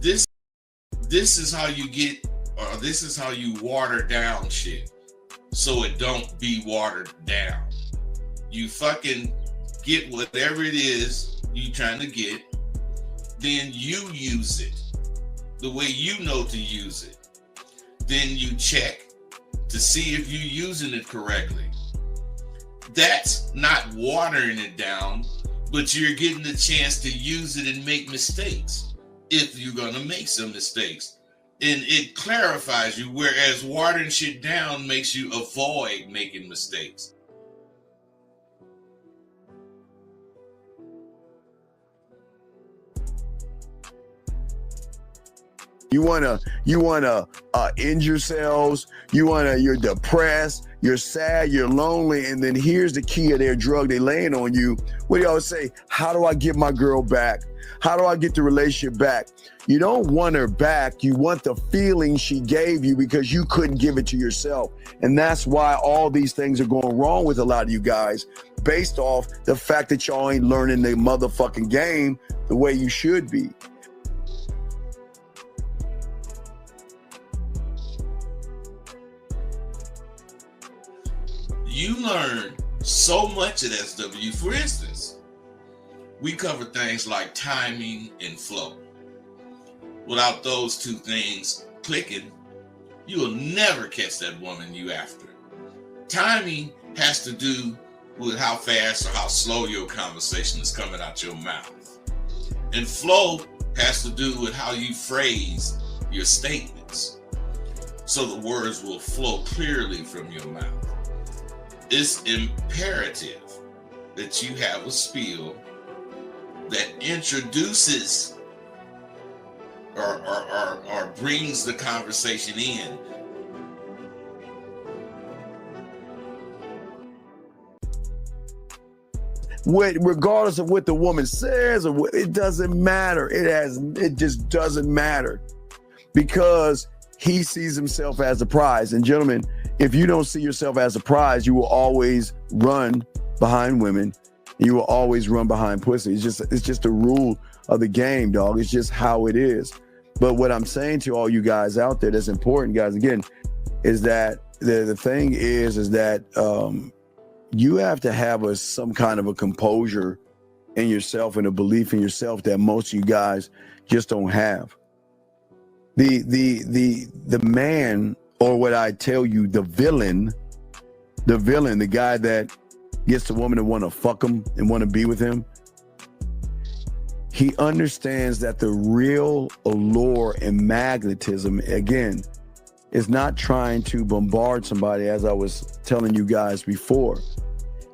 This this is how you get, or this is how you water down shit so it don't be watered down. You fucking get whatever it is you trying to get, then you use it the way you know to use it. Then you check to see if you're using it correctly. That's not watering it down, but you're getting the chance to use it and make mistakes if you're going to make some mistakes. And it clarifies you, whereas watering shit down makes you avoid making mistakes. You wanna end yourselves. You're depressed, you're sad, you're lonely, and then here's the key of their drug they laying on you. What do you always say? How do I get my girl back? How do I get the relationship back? You don't want her back. You want the feeling she gave you because you couldn't give it to yourself. And that's why all these things are going wrong with a lot of you guys, based off the fact that y'all ain't learning the motherfucking game the way you should be. You learn so much at SW. For instance, we cover things like timing and flow. Without those two things clicking, you will never catch that woman you after. Timing has to do with how fast or how slow your conversation is coming out your mouth. And flow has to do with how you phrase your statements, so the words will flow clearly from your mouth. It's imperative that you have a spiel that introduces or brings the conversation in. Regardless of what the woman says, or it doesn't matter. It just doesn't matter, because he sees himself as a prize. And gentlemen, if you don't see yourself as a prize, you will always run behind women. You will always run behind pussy. It's just a rule of the game, dog. It's just how it is. But what I'm saying to all you guys out there that's important, guys, again, is that the thing is that you have to have some kind of a composure in yourself and a belief in yourself that most of you guys just don't have. The man, or what I tell you, the villain, the guy that gets the woman to want to fuck him and want to be with him, he understands that the real allure and magnetism, again, is not trying to bombard somebody, as I was telling you guys before.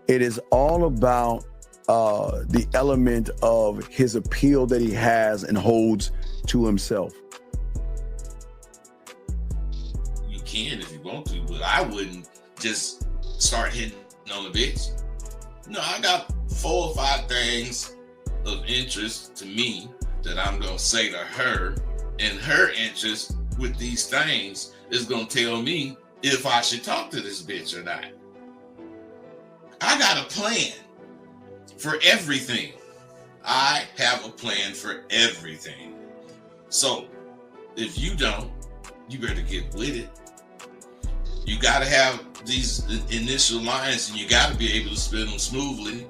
It is all about the element of his appeal that he has and holds to himself. You can if you want to, but I wouldn't just start hitting on the bitch. No, I got 4 or 5 things of interest to me that I'm going to say to her, and her interest with these things is going to tell me if I should talk to this bitch or not. I got a plan for everything. I have a plan for everything. So if you don't, you better get with it. You got to have these initial lines, and you got to be able to spin them smoothly.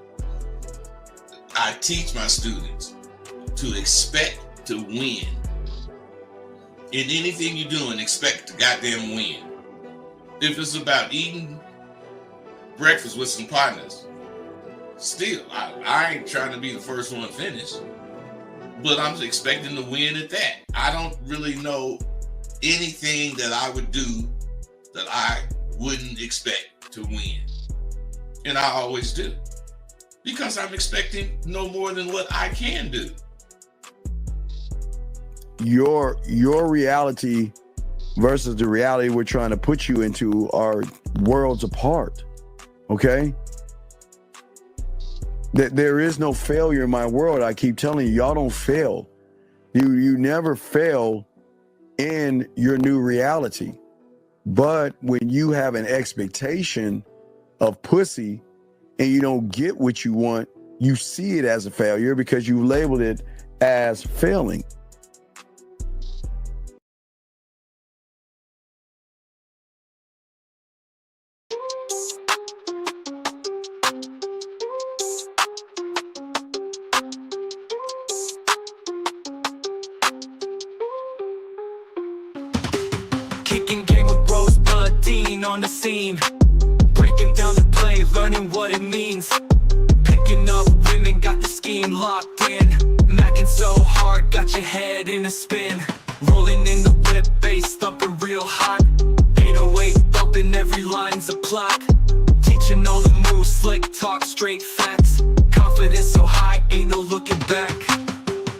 I teach my students to expect to win. In anything you're doing, expect to goddamn win. If it's about eating breakfast with some partners, still, I ain't trying to be the first one finished, but I'm expecting to win at that. I don't really know anything that I would do that I wouldn't expect to win. And I always do, because I'm expecting no more than what I can do. Your reality versus the reality we're trying to put you into are worlds apart. Okay? There is no failure in my world. I keep telling you, y'all don't fail. You never fail in your new reality. But when you have an expectation of pussy and you don't get what you want, you see it as a failure because you labeled it as failing. Stepping on the scene, breaking down the play, learning what it means. Picking up women, got the scheme locked in. Macking so hard, got your head in a spin. Rolling in the whip, bass thumping real hot. 808 bumping, every line's a plot. Teaching all the moves, slick talk, straight facts. Confidence so high, ain't no looking back.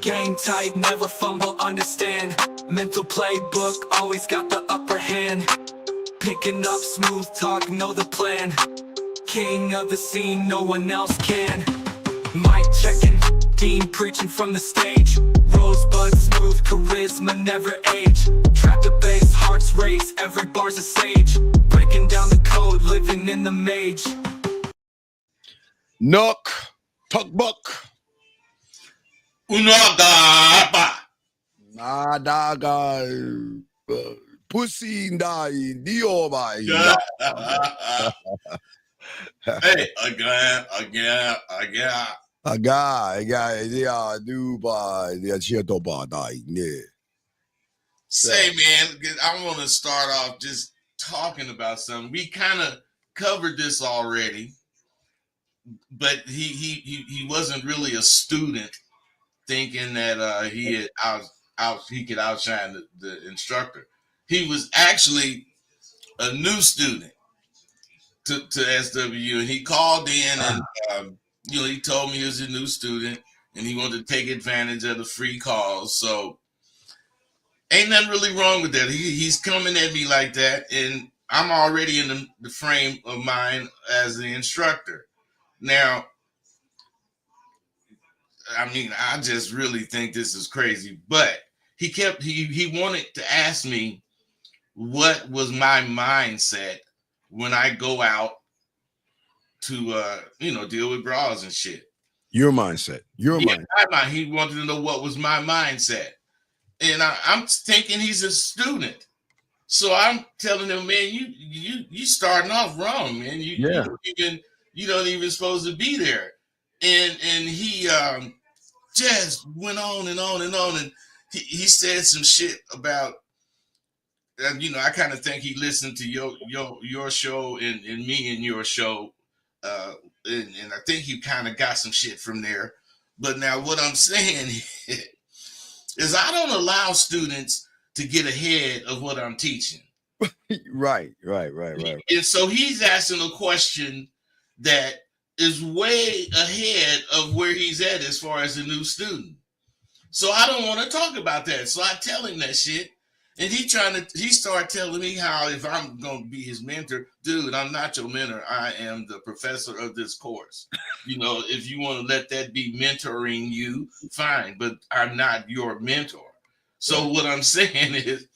Game tight, never fumble, understand. Mental playbook, always got the upper hand. Picking up smooth talk, know the plan. King of the scene, no one else can. Mic checking, Dean preaching from the stage. Rosebud smooth, charisma never age. Trap the bass, hearts race, every bar's a sage. Breaking down the code, living in the mage. Nook, tuck buck. Unagapa. Nadaga, pussy die, dioba. Hey, again. A guy, yeah, Dubai, yeah, Chiatoba, yeah. Say, man, I want to start off just talking about something. We kind of covered this already, but he wasn't really a student thinking that he could outshine the instructor. He was actually a new student to SWU, and he called in and he told me he was a new student and he wanted to take advantage of the free calls. So ain't nothing really wrong with that. He's coming at me like that, and I'm already in the frame of mind as the instructor. Now, I mean, I just really think this is crazy, but he wanted to ask me what was my mindset when I go out to deal with bras and shit. Your mindset. Mindset. He wanted to know what was my mindset. And I'm thinking he's a student. So I'm telling him, man, you starting off wrong, man. You don't even supposed to be there. And he just went on and on and on, and he said some shit about, I kind of think he listened to your show and me and your show, and I think he kind of got some shit from there. But now what I'm saying is I don't allow students to get ahead of what I'm teaching. Right. And so he's asking a question that is way ahead of where he's at as far as a new student. So I don't want to talk about that. So I tell him that shit. And he started telling me how if I'm going to be his mentor, dude, I'm not your mentor. I am the professor of this course. If you want to let that be mentoring you, fine, but I'm not your mentor. So what I'm saying is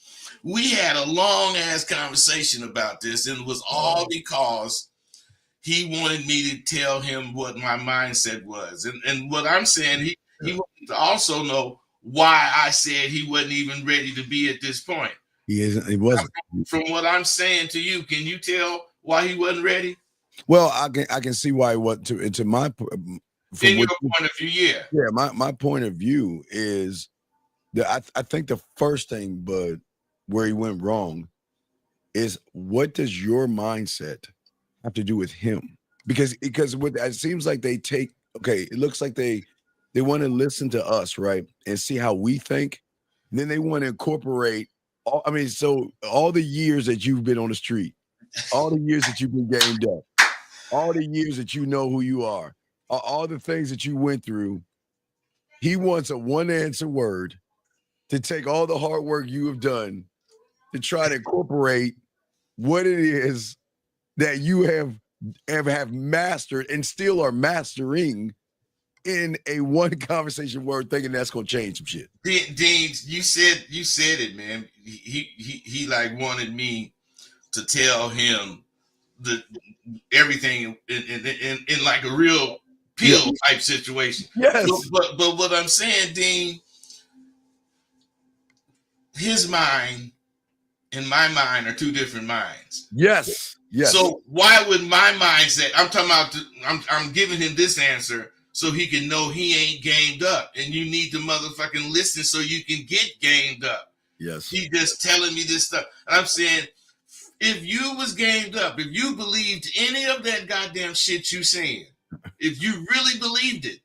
we had a long ass conversation about this, and it was all because he wanted me to tell him what my mindset was. And what I'm saying, he wanted to also know why I said he wasn't even ready to be at this point. He wasn't. From what I'm saying to you, can you tell why he wasn't ready? Well, I can see why he wasn't. To my from your point of view, yeah. My point of view is that I think the first thing, but where he went wrong, is what does your mindset have to do with him? Because what it seems like they take. Okay, it looks like they want to listen to us, right, and see how we think. And then they want to incorporate so all the years that you've been on the street, all the years that you've been gamed up, all the years that you know who you are, all the things that you went through. He wants a one answer word to take all the hard work you have done to try to incorporate what it is that you have mastered and still are mastering in a one conversation word, thinking that's gonna change some shit. Dean, you said it, man. He like wanted me to tell him everything in like a real pill type situation. Yes. But what I'm saying, Dean, his mind and my mind are two different minds. Yes. So why would my mindset? I'm talking about. I'm giving him this answer so he can know he ain't gamed up, and you need to motherfucking listen so you can get gamed up. Yes. He just telling me this stuff, and I'm saying if you was gamed up, if you believed any of that goddamn shit you saying, if you really believed it,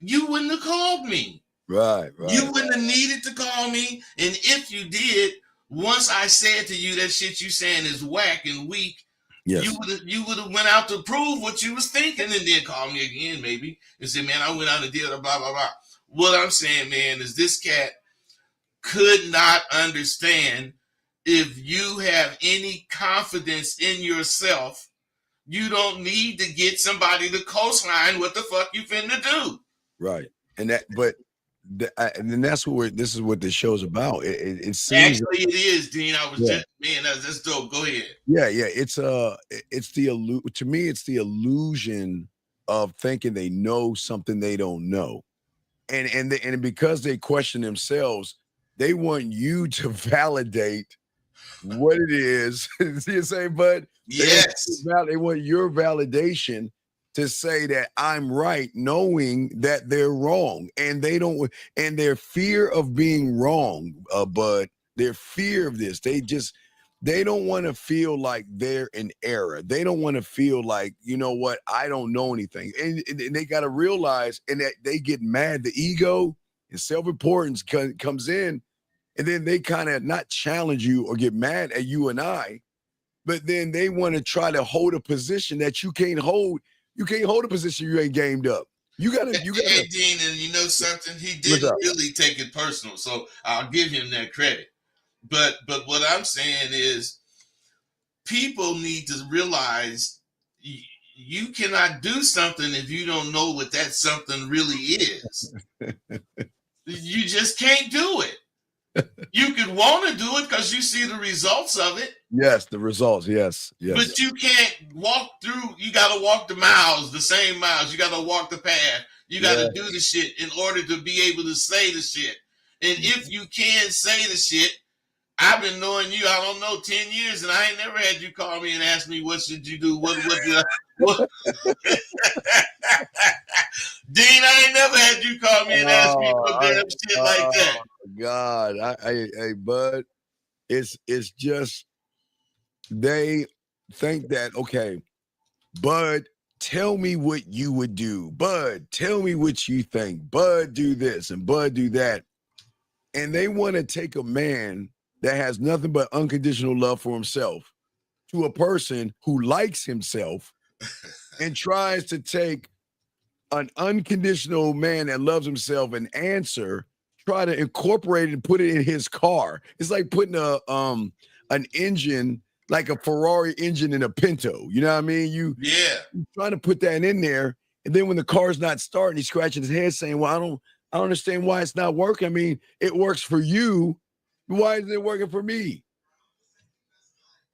you wouldn't have called me. Right. You wouldn't have needed to call me. And if you did, once I said to you that shit you saying is whack and weak, Yes. you would have went out to prove what you was thinking and then call me again maybe and say, man, I went out and did blah, blah, blah. What I'm saying, man, is this cat could not understand if you have any confidence in yourself, you don't need to get somebody to coastline what the fuck you finna do. Right. And that, but and then that's what this is what this show's about. It seems actually it is, Dean. I was just man, that's dope. Go ahead. Yeah. It's the to me, it's the illusion of thinking they know something they don't know. And because they question themselves, they want you to validate what it is. See what I'm saying, bud? Yes. They want your validation to say that I'm right, knowing that they're wrong. And they don't, and their fear of being wrong, bud, their fear of this, they don't want to feel like they're in error. They don't want to feel like, you know what, I don't know anything. And they got to realize, and that they get mad. The ego and self-importance comes in, and then they kind of not challenge you or get mad at you and I, but then they want to try to hold a position that you can't hold. You can't hold a position you ain't gamed up. You gotta. Hey, Dean, and you know something? He didn't really take it personal, so I'll give him that credit. But what I'm saying is, people need to realize you cannot do something if you don't know what that something really is. You just can't do it. You could want to do it because you see the results of it. Yes, the results. Yes. But you can't walk through. You got to walk the miles, the same miles. You got to walk the path. You got to do the shit in order to be able to say the shit. And if you can say the shit, I've been knowing you, I don't know, 10 years, and I ain't never had you call me and ask me, what should you do? What did I... What? Dean, I ain't never had you call me and ask me no damn shit like that. God, hey, bud, it's just, they think that, okay, Bud, tell me what you would do. Bud, tell me what you think. Bud, do this, and Bud, do that. And they want to take a man that has nothing but unconditional love for himself to a person who likes himself and tries to take an unconditional man that loves himself and try to incorporate it and put it in his car. It's like putting an engine, like a Ferrari engine, in a Pinto. You know what I mean? You're trying to put that in there, and then when the car's not starting, he's scratching his head saying, well, I don't understand why it's not working. I mean, it works for you. Why isn't it working for me?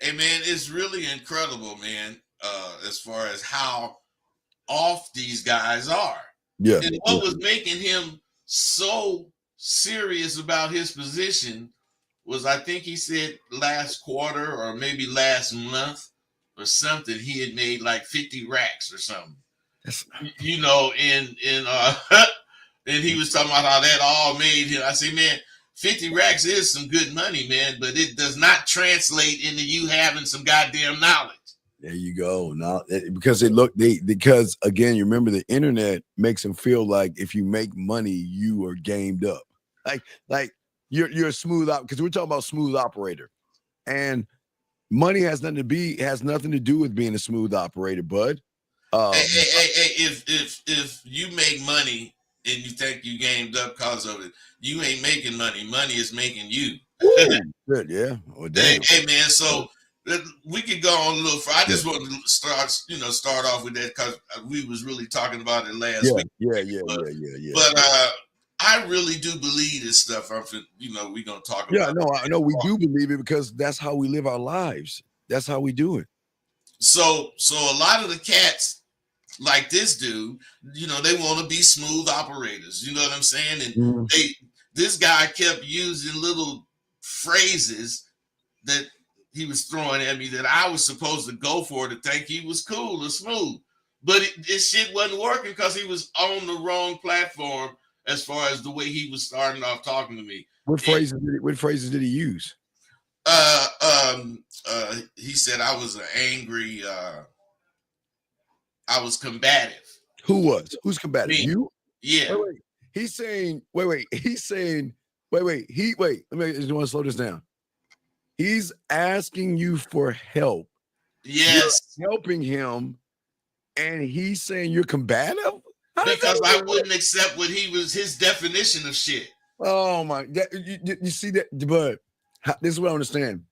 Hey, man, it's really incredible, man, as far as how off these guys are. Yeah. And what was making him so serious about his position was, I think he said last quarter or maybe last month or something, he had made like 50 racks or something. You know, and he was talking about how that all made him. I say, man, 50 racks is some good money, man, but it does not translate into you having some goddamn knowledge. There you go. Now, because because again, you remember the internet makes them feel like if you make money, you are gamed up. Like you're a smooth out, because we're talking about smooth operator, and money has nothing to do with being a smooth operator, bud. If you make money and you think you gamed up because of it, you ain't making money. Money is making you. Good, yeah. Oh, hey, man, so we could go on a little further. I just want to start off with that because we was really talking about it last week. Yeah. But I really do believe this stuff. We're gonna talk about. Yeah, no, I know we do believe it because that's how we live our lives. That's how we do it. So a lot of the cats, like this dude, they want to be smooth operators. You know what I'm saying? And this guy kept using little phrases that he was throwing at me that I was supposed to go for to think he was cool or smooth. But this shit wasn't working because he was on the wrong platform as far as the way he was starting off talking to me. What phrases did he use? He said I was an angry. I was combative. Who was? Who's combative? Me. You? Yeah. Wait. He's saying, wait. He's saying, wait. Wait. Let me just want to slow this down. He's asking you for help. Yes. You're helping him, and he's saying you're combative? Because I wouldn't accept what his definition of shit. Oh my! You see that? But this is what I understand.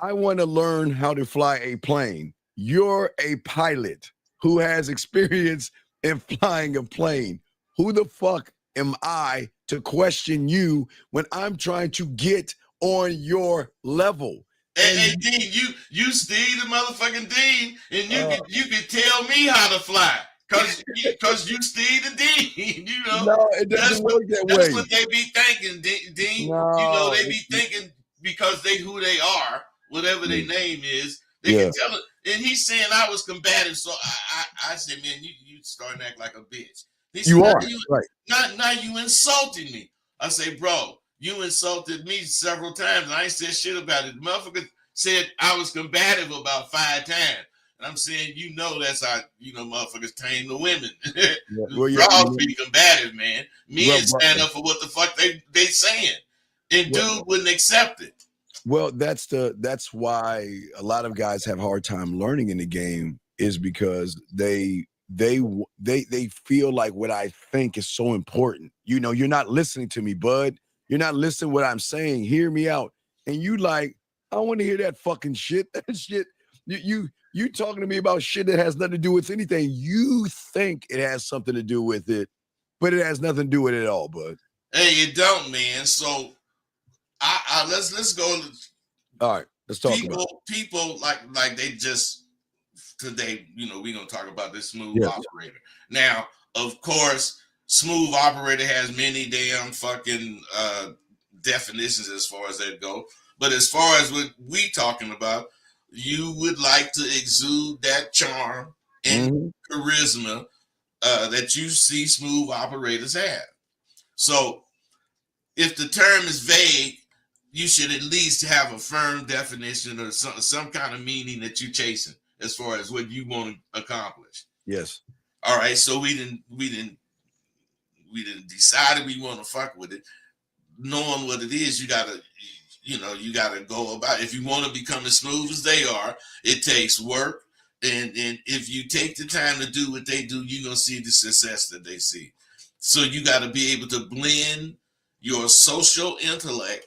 I want to learn how to fly a plane. You're a pilot who has experience in flying a plane. Who the fuck am I to question you when I'm trying to get on your level? Hey, Dean, you Steve the motherfucking Dean, and you can tell me how to fly. Cause you Steve the Dean, you know. No, it doesn't work that way. That's what they be thinking, Dean. No, you know, they be thinking because they who they are, whatever their name is, they can tell it. And he's saying I was combative, so I said, man, you starting to act like a bitch. He said, you are right. Now you insulted me. I say, bro, you insulted me several times. I ain't said shit about it. The motherfucker said I was combative about 5 times. And I'm saying, you know, that's how, you know, motherfuckers tame the women. Bros be combative, man. Men stand up for what the fuck they saying. And dude wouldn't accept it. Well, that's why a lot of guys have a hard time learning in the game, is because they feel like what I think is so important. You know, you're not listening to me, bud. You're not listening to what I'm saying. Hear me out. And you like, I want to hear that fucking shit. That shit. You talking to me about shit that has nothing to do with anything. You think it has something to do with it, but it has nothing to do with it at all, bud. Hey, it don't, man. So let's go. All right, let's talk people like they just today, you know, we're gonna talk about this smooth operator. Now, of course, smooth operator has many damn fucking definitions as far as that go. But as far as what we talking about, you would like to exude that charm and charisma that you see smooth operators have. So if the term is vague, you should at least have a firm definition or some kind of meaning that you're chasing as far as what you want to accomplish. Yes. All right. So we didn't decide we want to fuck with it. Knowing what it is, you gotta go about it. If you want to become as smooth as they are, it takes work. And if you take the time to do what they do, you're going to see the success that they see. So you got to be able to blend your social intellect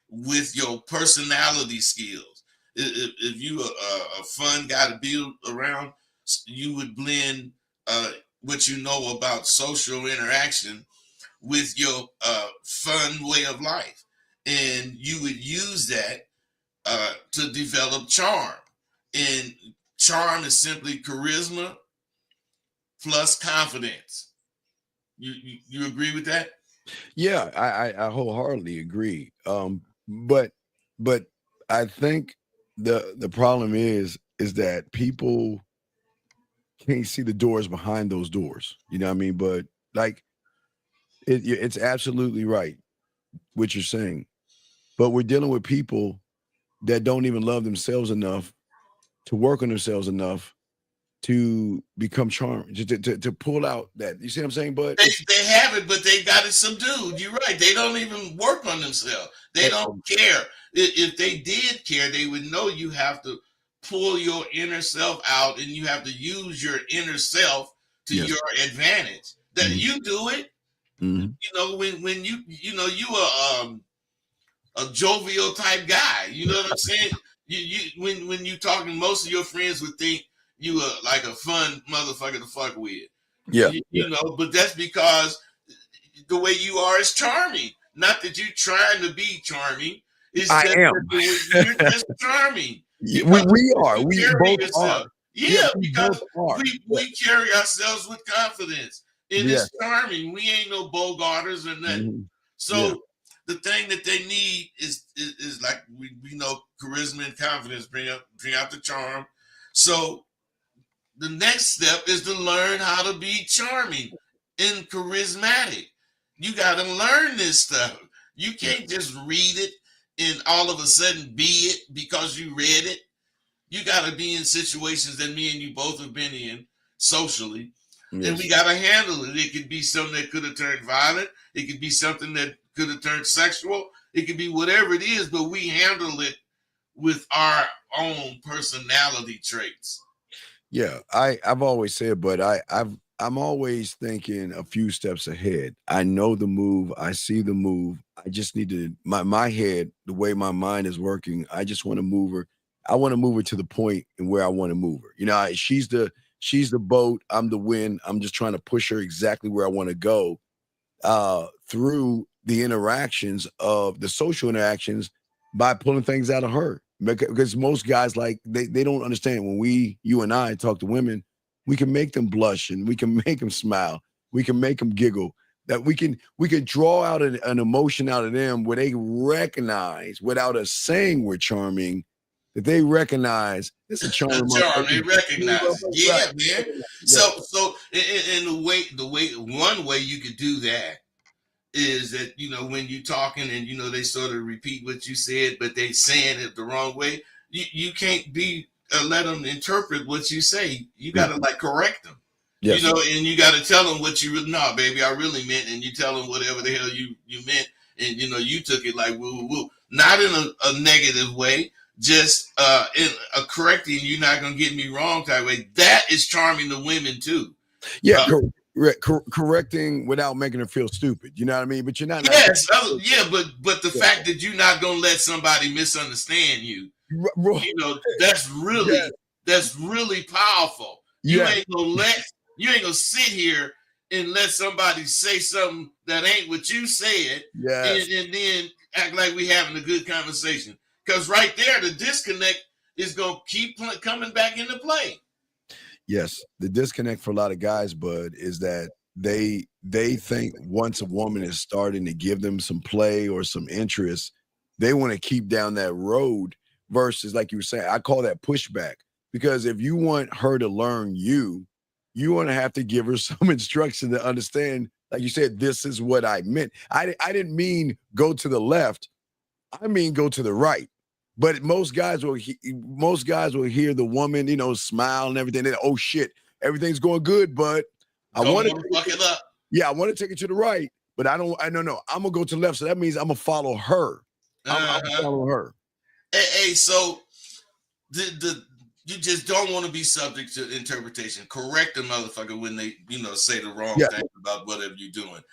with your personality skills. If you a fun guy to be around, you would blend what you know about social interaction with your fun way of life. And you would use that to develop charm. And charm is simply charisma plus confidence. You agree with that? Yeah, I wholeheartedly agree. But I think the problem is that people can't see the doors behind those doors. You know what I mean? But like, it's absolutely right what you're saying. But we're dealing with people that don't even love themselves enough to work on themselves enough to become charmed, to pull out that. You see what I'm saying, bud? They have it, but they got it subdued. You're right. They don't even work on themselves. They don't care. If they did care, they would know you have to pull your inner self out and you have to use your inner self to your advantage. That you do it. You know, when you are a jovial type guy. You know what I'm saying? When you talking, most of your friends would think you are like a fun motherfucker to fuck with. Yeah. You know, but that's because the way you are is charming. Not that you're trying to be charming. It's I am. You're just charming. We are. We both are. Yeah, because we carry ourselves with confidence. And it's charming. We ain't no bogarters or nothing. So the thing that they need is like we know charisma and confidence bring out the charm. So the next step is to learn how to be charming and charismatic. You got to learn this stuff. You can't just read it and all of a sudden be it because you read it. You got to be in situations that me and you both have been in socially, and we Yes. got to handle it. It could be something that could have turned violent. It could be something that could have turned sexual. It could be whatever it is, but we handle it with our own personality traits. Yeah, I've always said, but I'm always thinking a few steps ahead. I know the move, I see the move. I just need to my head, the way my mind is working. I just want to move her. I want to move her to the point and where I want to move her. You know, she's the boat. I'm the wind. I'm just trying to push her exactly where I want to go through the interactions of the social interactions by pulling things out of her. Because most guys, like, they don't understand when you and I talk to women, we can make them blush and we can make them smile. We can make them giggle. That we can draw out an emotion out of them where they recognize without us saying we're charming, that they recognize it's a charm. Charm, they recognize it. Yeah, Right. man. So in the way one way you could do that is that, when you talking and they sort of repeat what you said, but they saying it the wrong way. You can't be let them interpret what you say. You got to like correct them. Yes. And you got to tell them what you really, no, baby, I really meant, and you tell them whatever the hell you meant, and you took it like woo woo woo, not in a negative way, just in a correcting, you're not gonna get me wrong type way. That is charming to women too. Yeah, correcting without making her feel stupid. You know what I mean? But you're not. Yes, but the fact that you're not gonna let somebody misunderstand you, that's really powerful. You ain't gonna sit here and let somebody say something that ain't what you said, and then act like we having a good conversation. Because right there, the disconnect is gonna keep coming back into play. Yes, the disconnect for a lot of guys, Bud, is that they think once a woman is starting to give them some play or some interest, they want to keep down that road versus, like you were saying, I call that pushback. Because if you want her to learn you want to have to give her some instruction to understand, like you said, this is what I meant. I didn't mean go to the left. I mean go to the right. But most guys will hear the woman, smile and everything. Then, oh shit, everything's going good, but I want to fuck it up. Yeah, I want to take it to the right, but I know. I'm gonna go to the left, so that means I'm gonna follow her. I'm gonna follow her. Hey, so you just don't want to be subject to interpretation. Correct the motherfucker when they, say the wrong thing about whatever you're doing.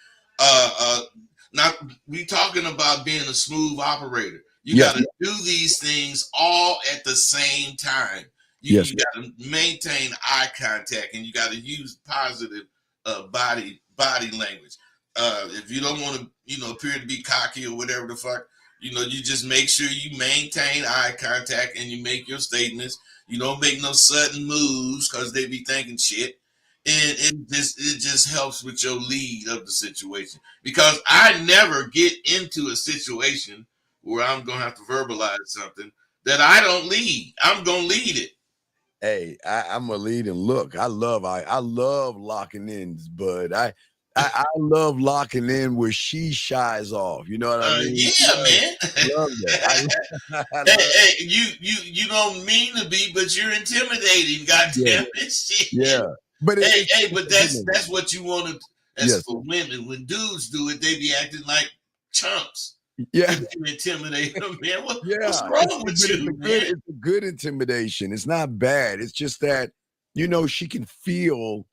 Now we talking about being a smooth operator. You got to do these things all at the same time. You got to maintain eye contact, and you got to use positive body language. If you don't want to, appear to be cocky or whatever the fuck, you just make sure you maintain eye contact and you make your statements. You don't make no sudden moves because they be thinking shit. And it just helps with your lead of the situation. Because I never get into a situation where I'm going to have to verbalize something that I don't lead. I'm going to lead it. Hey, I'm a lead, and look, I love locking in, Bud. I love locking in where she shies off. You know what I mean? Yeah, man. Love that. Hey, you don't mean to be, but you're intimidating. Goddamn it, shit. Yeah, but but that's what you want to. That's for women. When dudes do it, they be acting like chumps. Yeah, you intimidate them, man. What's wrong with you, man? It's a good intimidation. It's not bad. It's just that she can feel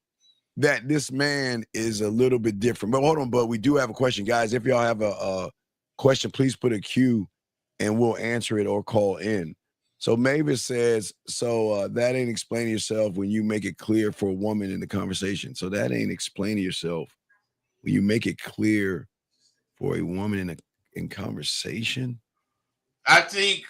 that this man is a little bit different. But hold on, but we do have a question, guys. If y'all have a question, please put a Q, and we'll answer it or call in. So Mavis says, that ain't explaining yourself when you make it clear for a woman in the conversation. So that ain't explaining yourself when you make it clear for a woman in conversation. I think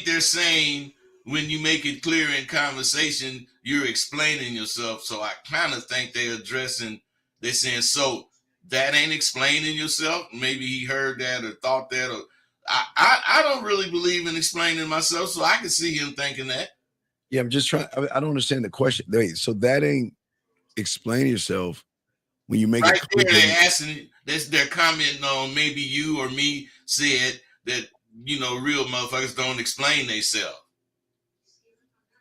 they're saying when you make it clear in conversation, you're explaining yourself. So I kind of think they're saying, so that ain't explaining yourself. Maybe he heard that or thought that, or I don't really believe in explaining myself, so I can see him thinking that. Yeah, I'm just trying. I don't understand the question. Wait, so that ain't explain yourself when you make it Right there, clear. they're asking, they're commenting on maybe you or me said that, real motherfuckers don't explain themselves.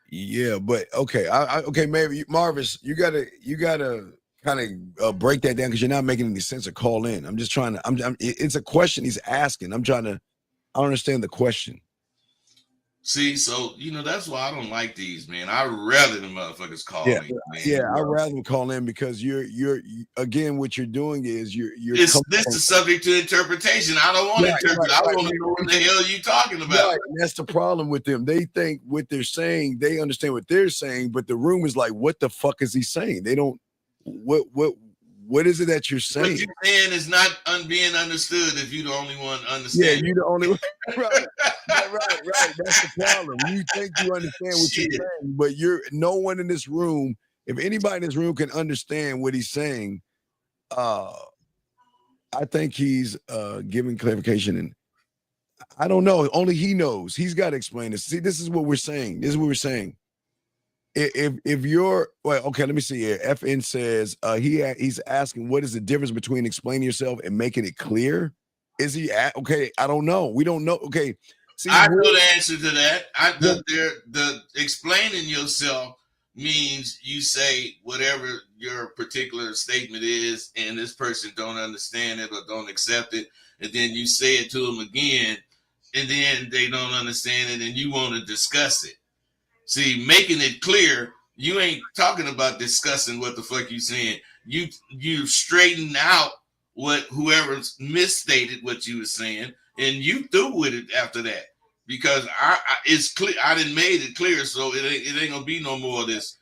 Yeah, but okay, okay, maybe Marvis, you gotta kind of break that down because you're not making any sense. Or call in. I'm just trying to. It's a question he's asking. I don't understand the question. See, so that's why I don't like these, man. I'd rather the motherfuckers call Yeah, in, man. yeah. I'd rather them call in because you're again, what you're doing is you're This is subject to interpretation. I don't want to interpret. I want to know what the hell you talking about. Right. And that's the problem with them. They think what they're saying, they understand what they're saying, but the room is like, what the fuck is he saying? They don't. What is it that you're saying? What you're saying is not being understood if you're the only one understanding. Yeah, you're the only one. Right. That's the problem. You think you understand what you're saying, but no one in this room. If anybody in this room can understand what he's saying, I think he's giving clarification, and I don't know. Only he knows. He's got to explain this. See, this is what we're saying. If you're okay, let me see here. FN says he's asking what is the difference between explaining yourself and making it clear. Is he okay? I don't know. We don't know. Okay, see, I know the answer to that. The explaining yourself means you say whatever your particular statement is, and this person don't understand it or don't accept it, and then you say it to them again, and then they don't understand it, and you want to discuss it. See, making it clear, you ain't talking about discussing what the fuck you saying. You straighten out what whoever misstated what you were saying, and you through with it after that. Because it's clear. I didn't made it clear, so it ain't gonna be no more of this.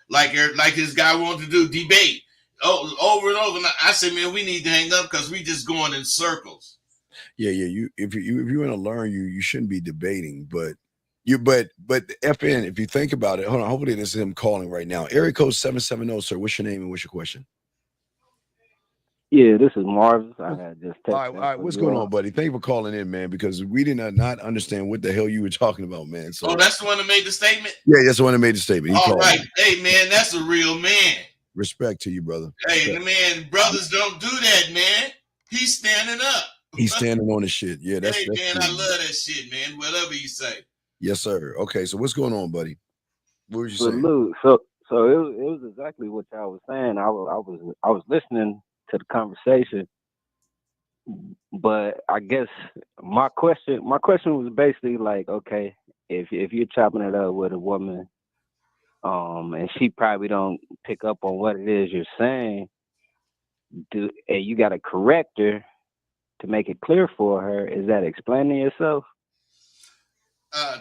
Like this guy wanted to do debate. Over and over. And I said, man, we need to hang up because we just going in circles. Yeah. If you want to learn, you shouldn't be debating, but. But FN, if you think about it, hold on. Hopefully this is him calling right now. Area code 770, sir. What's your name and what's your question? Yeah, this is Marvis. I had just texted. All right. What's going on, buddy? Thank you for calling in, man, because we did not understand what the hell you were talking about, man. So, that's the one that made the statement? Yeah, that's the one that made the statement. All right. Hey, man, that's a real man. Respect to you, brother. Hey, man, brothers don't do that, man. He's standing up. He's standing on the shit. Yeah, that's man, cool. I love that shit, man. Whatever you say. Yes, sir. Okay, so what's going on, buddy? What were you saying? Luke, so it was exactly what y'all was saying. I was listening to the conversation, but I guess my question was basically like, okay, if you're chopping it up with a woman, and she probably don't pick up on what it is you're saying, and you got to correct her to make it clear for her, is that explaining yourself?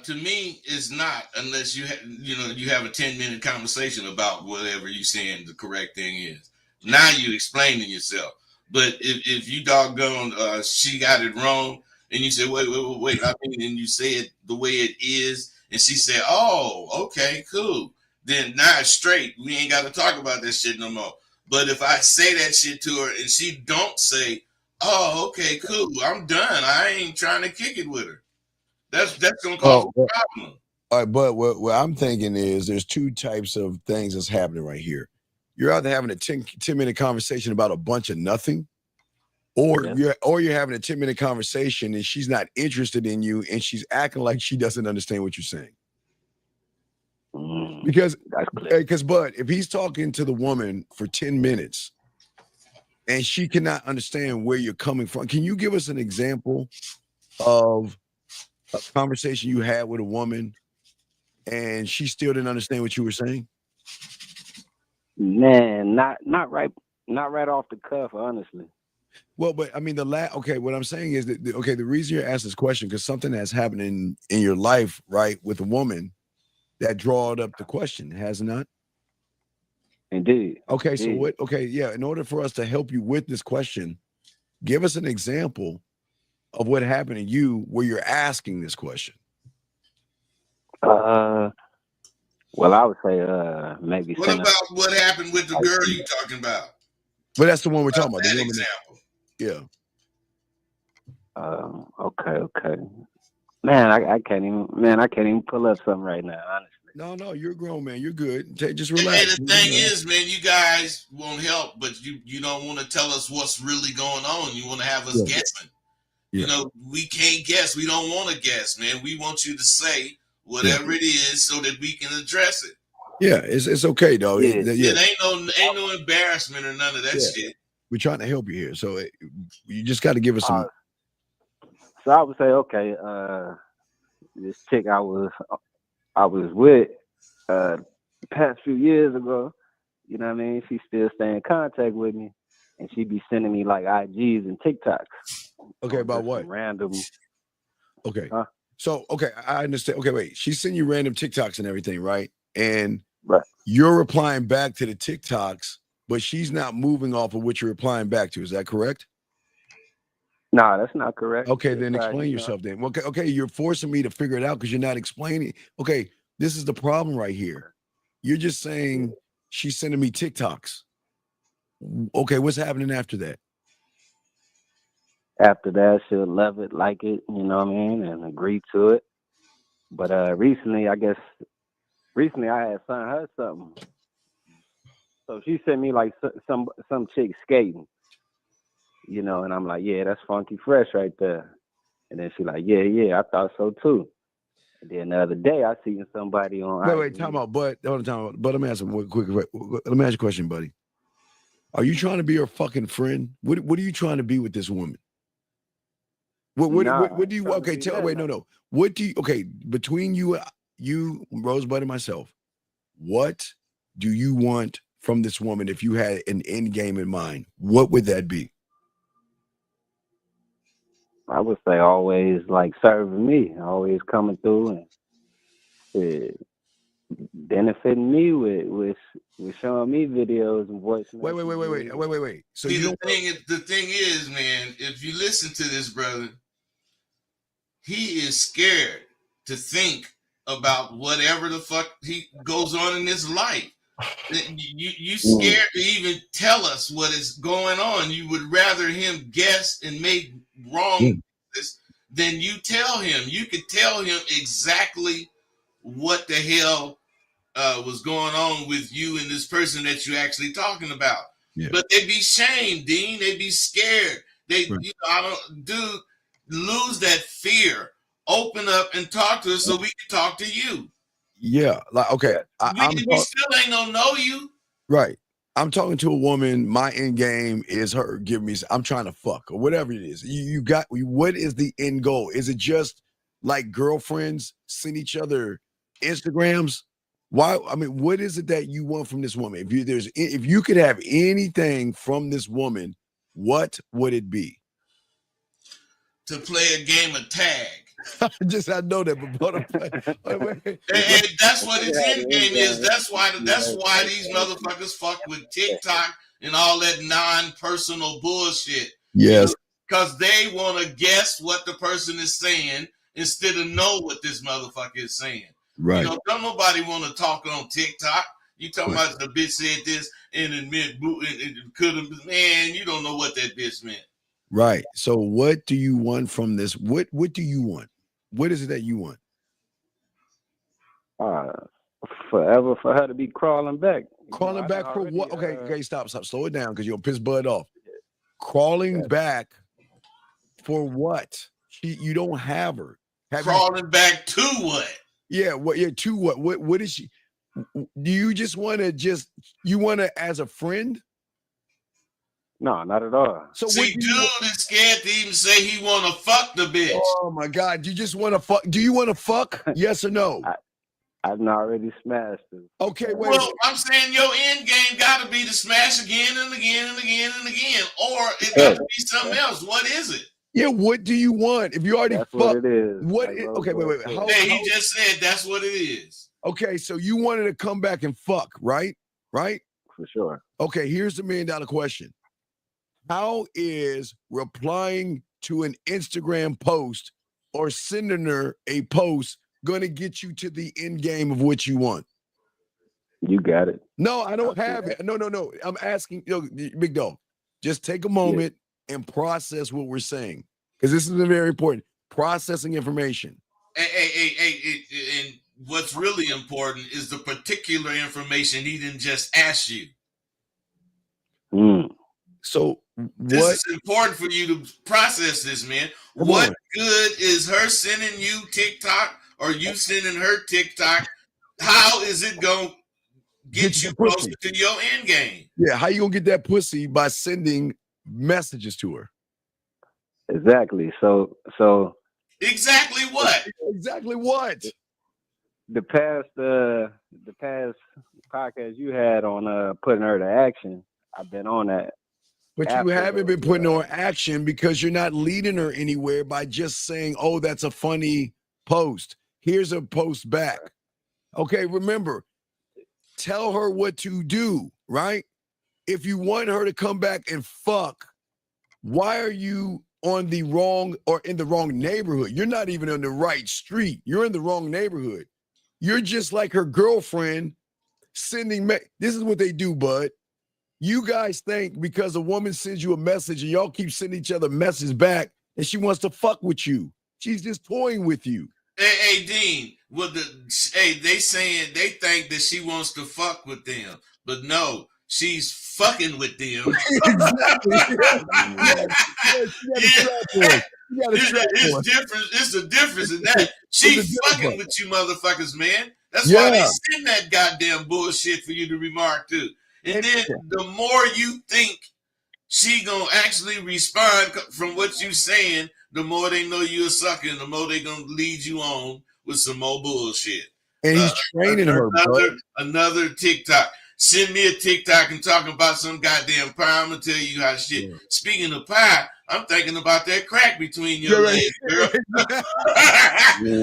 To me, it's not unless you have a 10-minute conversation about whatever you're saying the correct thing is. Now you explaining yourself. But if you doggone she got it wrong and you say wait, I mean, and you say it the way it is, and she said, oh, okay, cool. Then now it's straight. We ain't got to talk about that shit no more. But if I say that shit to her and she don't say, oh, okay, cool, I'm done. I ain't trying to kick it with her. That's gonna cause a problem. All right, but what I'm thinking is there's two types of things that's happening right here. You're either having a 10-minute conversation about a bunch of nothing, or you're having a 10-minute conversation and she's not interested in you and she's acting like she doesn't understand what you're saying. Because but if he's talking to the woman for 10 minutes and she cannot understand where you're coming from, can you give us an example of a conversation you had with a woman and she still didn't understand what you were saying? Man, not right off the cuff, honestly. Well, but I mean, what I'm saying is that, the reason you're asking this question, because something has happened in your life, right, with a woman that drawed up the question, has it not? Indeed. Okay, so what, in order for us to help you with this question, give us an example of what happened to you where you're asking this question. Well, I would say maybe. What about what happened with the girl you talking about? But that's the one we're talking about. That the woman example. Okay. Man, I can't even pull up something right now, honestly. No, you're a grown man. You're good. Just And relax. the thing is, man, you guys won't help, but you don't want to tell us what's really going on. You want to have us guessing. Yeah. You know, we can't guess. We don't want to guess, man. We want you to say whatever it is so that we can address it. Yeah, it's okay though. Yeah. It ain't no embarrassment or none of that shit. We're trying to help you here, so you just got to give us some. So I would say, okay, this chick I was with the past few years ago, you know what I mean? She still stay in contact with me, and she be sending me like IGs and TikToks. Okay, about what? Random. Okay. So, okay, I understand. Okay, wait. She's sending you random TikToks and everything, right? And you're replying back to the TikToks, but she's not moving off of what you're replying back to. Is that correct? No, that's not correct. Okay, then explain yourself then. Okay, you're forcing me to figure it out because you're not explaining. Okay, this is the problem right here. You're just saying she's sending me TikToks. Okay, what's happening after that? After that, she'll love it, like it, you know what I mean, and agree to it. But recently I had sent her something. So she sent me like some chick skating, you know, and I'm like, yeah, that's funky fresh right there. And then she like, yeah, I thought so too. And then the other day I seen somebody on. Wait, time out. But let me ask him quick. Let me ask you a question, buddy. Are you trying to be her fucking friend? What are you trying to be with this woman? What do you? Okay, no. What do you? Okay, between you, Rosebud, and myself, what do you want from this woman? If you had an end game in mind, what would that be? I would say always like serving me, always coming through and benefiting me with showing me videos and voice. Wait. So see, the thing is, man, if you listen to this brother, he is scared to think about whatever the fuck he goes on in his life. You scared to even tell us what is going on. You would rather him guess and make wrong than you tell him. You could tell him exactly what the hell was going on with you and this person that you're actually talking about. Yeah. But they be shamed, Dean. They be scared. Lose that fear. Open up and talk to us so we can talk to you. Yeah, like okay, we still ain't gonna know you. Right. I'm talking to a woman. My end game is her giving me. I'm trying to fuck or whatever it is. You got. What is the end goal? Is it just like girlfriends send each other Instagrams? Why? I mean, what is it that you want from this woman? If you could have anything from this woman, what would it be? To play a game of tag. I know that, but and that's what his end game is. That's why these motherfuckers fuck with TikTok and all that non-personal bullshit. Yes, because they want to guess what the person is saying instead of know what this motherfucker is saying. Right. You know, don't nobody want to talk on TikTok. You talking about the bitch said this and it meant it could have, man. You don't know what that bitch meant. Right. So what do you want from this? What do you want? What is it that you want? Forever for her to be crawling back. Crawling back for what? Okay, stop. Slow it down because you'll piss Bud off. Crawling back for what? You don't have her. Crawling back to what? Yeah, to what? What is she? Do you just want to as a friend? No, not at all. So see, dude is scared to even say he want to fuck the bitch. Oh my God, you just want to fuck? Do you want to fuck? Yes or no? I've already smashed it. Okay, wait. Well, I'm saying your end game got to be to smash again and again and again and again, or it got to be something else. What is it? Yeah, what do you want? If you already fucked, what it is. Okay, wait. He just said that's what it is. Okay, so you wanted to come back and fuck, right? Right? For sure. Okay, here's the $1 million question. How is replying to an Instagram post or sending her a post going to get you to the end game of what you want? You got it. No, I don't have it. No. I'm asking, big dog, just take a moment and process what we're saying because this is very important. Processing information. Hey, and what's really important is the particular information he didn't just ask you. So This what? is important for you to process this, man. Come What on. good is her sending you TikTok or you sending her TikTok? How is it going to get you closer to your end game? Yeah, how you gonna get that pussy? By sending messages to her. Exactly. So exactly what? Exactly what? The past podcast you had on putting her to action, I've been on that. But you haven't been putting her in action because you're not leading her anywhere by just saying, "Oh, that's a funny post. Here's a post back." Okay, remember, tell her what to do, right? If you want her to come back and fuck, why are you on the wrong or in the wrong neighborhood? You're not even on the right street. You're in the wrong neighborhood. You're just like her girlfriend sending. This is what they do, bud. You guys think because a woman sends you a message and y'all keep sending each other messages back and she wants to fuck with you. She's just toying with you. Hey, Dean, they saying they think that she wants to fuck with them, but no, she's fucking with them. Exactly. It's different. It's a difference in that. She's fucking with you motherfuckers, man. That's why they send that goddamn bullshit for you to remark to. And then the more you think she gonna actually respond from what you saying, the more they know you're a sucker, and the more they gonna lead you on with some more bullshit. And he's training her. Another TikTok. Send me a TikTok and talking about some goddamn pie. I'm gonna tell you how shit. Yeah. Speaking of pie, I'm thinking about that crack between your legs, girl.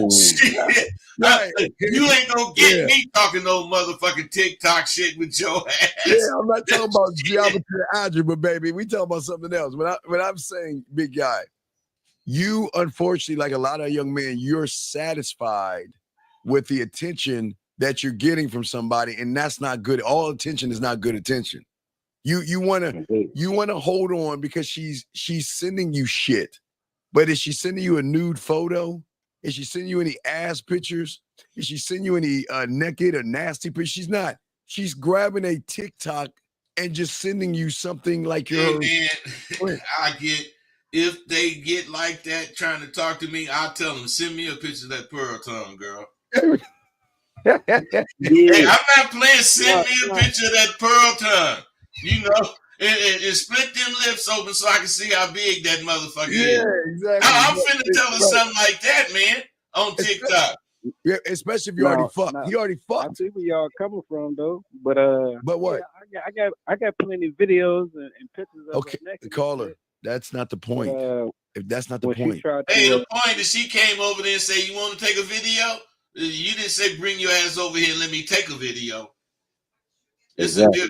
Shit. You ain't gonna get me talking no motherfucking TikTok shit with your ass. Yeah, I'm not talking about geometry and algebra, baby. We talking about something else. When I'm saying, big guy, you unfortunately, like a lot of young men, you're satisfied with the attention that you're getting from somebody, and that's not good. All attention is not good attention. You wanna hold on because she's sending you shit. But is she sending you a nude photo? Is she sending you any ass pictures? Is she sending you any naked or nasty pictures? She's not. She's grabbing a TikTok and just sending you something like your. Hey man, if they get like that trying to talk to me, I'll tell them, send me a picture of that pearl tongue, girl. Hey, I'm not playing. Send me a picture of that pearl tongue. You know, and split them lips open so I can see how big that motherfucker is. Yeah, exactly. I'm finna tell her something like that, man, on TikTok. Yeah, especially if you already fucked. He already fucked. I see where y'all coming from though, but what? Yeah, I got plenty of videos and pictures of okay, caller. That's not the point. If that's not the point. The point is she came over there and said, "You want to take a video?" You didn't say, "Bring your ass over here and let me take a video." It's a difference.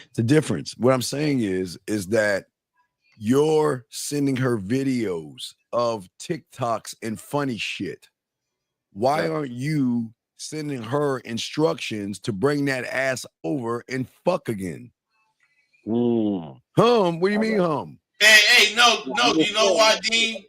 It's a difference. What I'm saying is that you're sending her videos of TikToks and funny shit. Why aren't you sending her instructions to bring that ass over and fuck again? What do you mean, hum? Hey, no, you know why, Dean?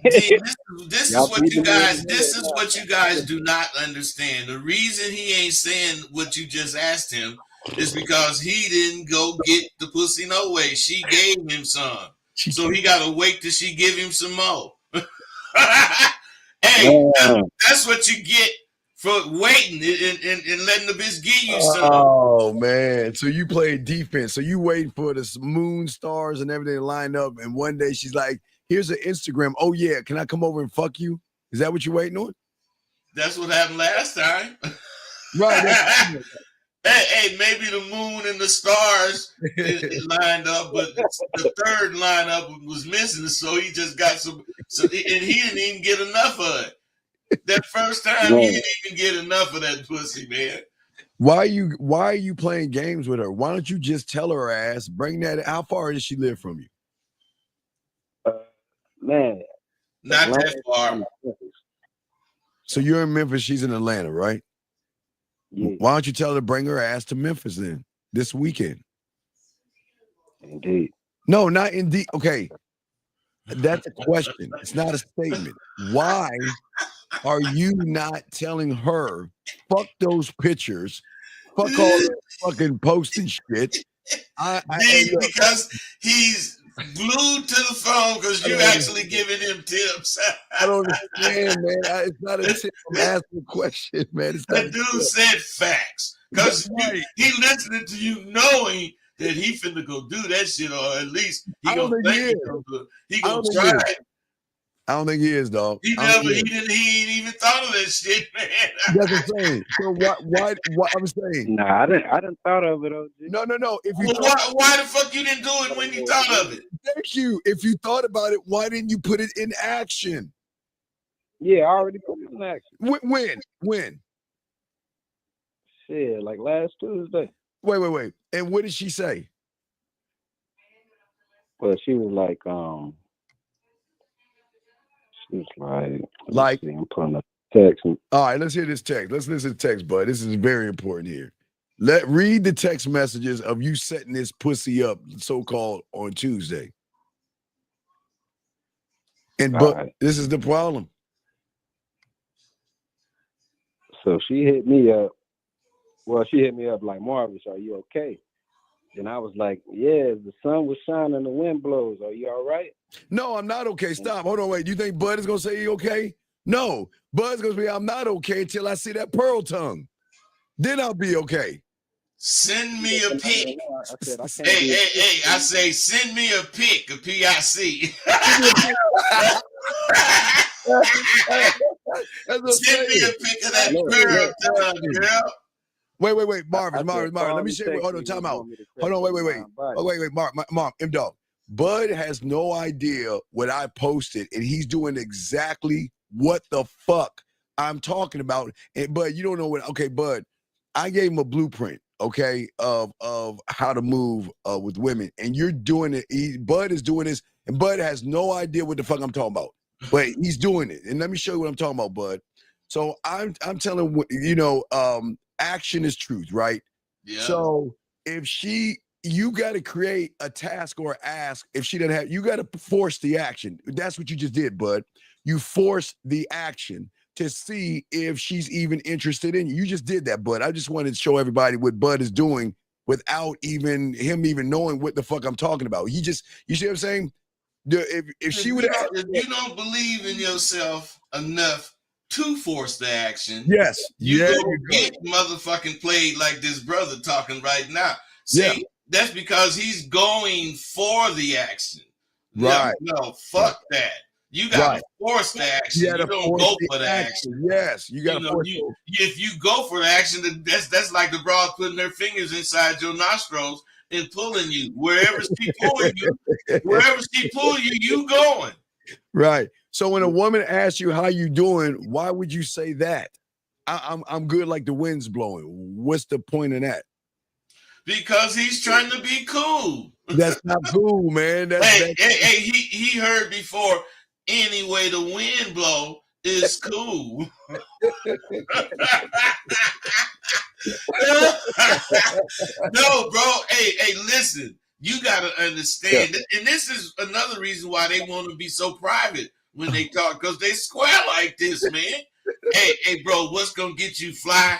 Dean, this is what you guys do not understand. The reason he ain't saying what you just asked him is because he didn't go get the pussy no way. She gave him some. So he gotta wait till she give him some more. Hey, that's what you get for waiting and letting the bitch give you some. Oh man. So you play defense. So you waiting for the moon, stars, and everything to line up, and one day she's like, here's an Instagram. Oh yeah, can I come over and fuck you? Is that what you're waiting on? That's what happened last time. Right. Hey, maybe the moon and the stars lined up, but the third lineup was missing, so he just got some, and he didn't even get enough of it. That first time, he didn't even get enough of that pussy, man. Why are you playing games with her? Why don't you just tell her ass, bring that? How far does she live from you? Man, not that far. So you're in Memphis, she's in Atlanta, right? Yeah. Why don't you tell her to bring her ass to Memphis then this weekend? Indeed. No, not indeed. Okay. That's a question. It's not a statement. Why are you not telling her, fuck those pictures, fuck all that fucking posting shit? Look, Because he's glued to the phone because you actually giving him tips. I don't understand, man. It's not a tip. I'm asking a question, man. It's not The dude said facts because right. he listening to you knowing that he finna go do that shit, or at least he gonna think he gonna try it. I don't think he is, dog. He ain't even thought of that shit, man. That's what I'm saying. So why I'm saying? Nah, I didn't thought of it, OG. No. If you why the fuck you didn't do it when you thought of it? Thank you. If you thought about it, why didn't you put it in action? Yeah, I already put it in action. When? Shit, like last Tuesday. Wait. And what did she say? Well, she was like, I'm putting a text. All right, let's hear this text. Let's listen to the text, bud. This is very important here. Read the text messages of you setting this pussy up, so-called, on Tuesday. But this is the problem. So she hit me up. Well, she hit me up like, Marvis, are you okay? And I was like, yeah, the sun was shining, the wind blows. Are you all right? No, I'm not okay. Stop. Hold on, wait. Do you think Bud is going to say he okay? No. Bud's going to be, I'm not okay until I see that pearl tongue. Then I'll be okay. Send me a pic. Hey, I say, send me a pic, a PIC. Send me a pic of that pearl tongue, girl. Wait, Marvin. Let me share. Hold on, time out. Hold on, wait. Oh, wait, Mom, M-Dog. Bud has no idea what I posted, and he's doing exactly what the fuck I'm talking about. Bud, you don't know what. Okay, Bud, I gave him a blueprint, okay, of how to move with women, and you're doing it. Bud is doing this, and Bud has no idea what the fuck I'm talking about, but he's doing it. And let me show you what I'm talking about, Bud. So I'm telling action is truth, right? Yeah. So if you got to create a task or ask. If she doesn't have, you got to force the action. That's what you just did, Bud. You force the action to see if she's even interested in you. You just did that, Bud. I just wanted to show everybody what Bud is doing without him even knowing what the fuck I'm talking about. You see what I'm saying? If she would, if you don't believe in yourself enough to force the action, yes, you get motherfucking played like this brother talking right now. See, that's because he's going for the action. Right? No, fuck that. You gotta force the action. You don't go for the action. Yes, you gotta force it. If you go for the action, that's like the broad putting their fingers inside your nostrils and pulling you wherever she pulling you. Wherever she pull you, you going. Right. So when a woman asks you how you doing, why would you say that? I'm good, like the wind's blowing. What's the point of that? Because he's trying to be cool. That's not cool, man. He heard before. Any way the wind blow is cool. No, bro. Hey, listen. You gotta understand, and this is another reason why they want to be so private when they talk, because they square like this, man. Hey, bro. What's gonna get you fly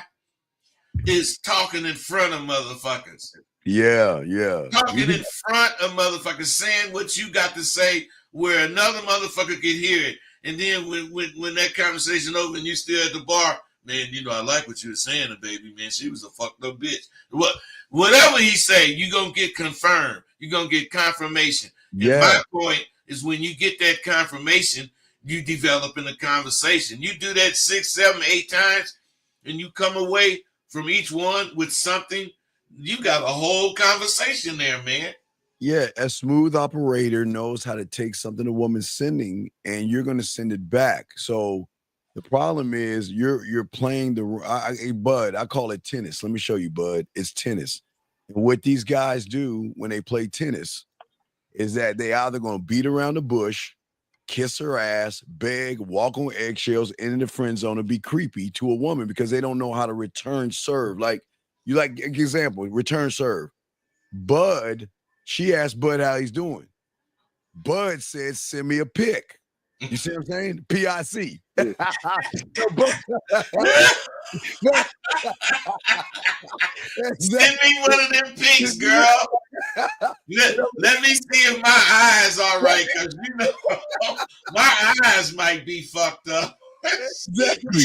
is talking in front of motherfuckers. Yeah. Talking in front of motherfuckers, saying what you got to say where another motherfucker can hear it. And then when that conversation over and you still at the bar, man, I like what you were saying, baby, man. She was a fucked up bitch. Whatever he say, you gonna get confirmed. You're gonna get confirmation. Yeah. And my point is, when you get that confirmation, you develop in a conversation. You do that 6, 7, 8 times, and you come away from each one with something. You got a whole conversation there, man. Yeah, a smooth operator knows how to take something a woman's sending, and you're going to send it back. So the problem is you're playing Bud, I call it tennis. Let me show you, Bud. It's tennis. And what these guys do when they play tennis is that they either going to beat around the bush, kiss her ass, beg, walk on eggshells, into the friend zone, and be creepy to a woman because they don't know how to return serve. Like example, return serve. Bud, she asked Bud how he's doing. Bud said, send me a pic. You see what I'm saying? PIC. Send me one of them pics, girl. Let me see if my eyes are right, because you know my eyes might be fucked up. Exactly.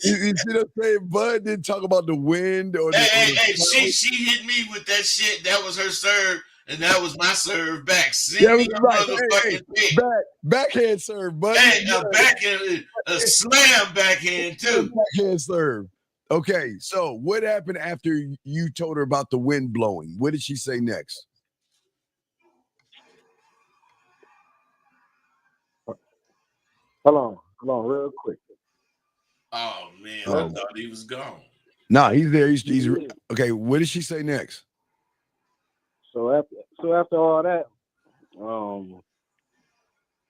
You see what I'm saying? Bud didn't talk about the wind or hey, she hit me with that shit. That was her serve, and that was my serve back. Send Yeah, me a right. motherfucking pic. Backhand serve, buddy. Hey, a slam backhand too. Backhand serve. Okay, so what happened after you told her about the wind blowing? What did she say next? Hold on, real quick. Oh man, I thought he was gone. No, he's there. He's okay. What did she say next? So after all that,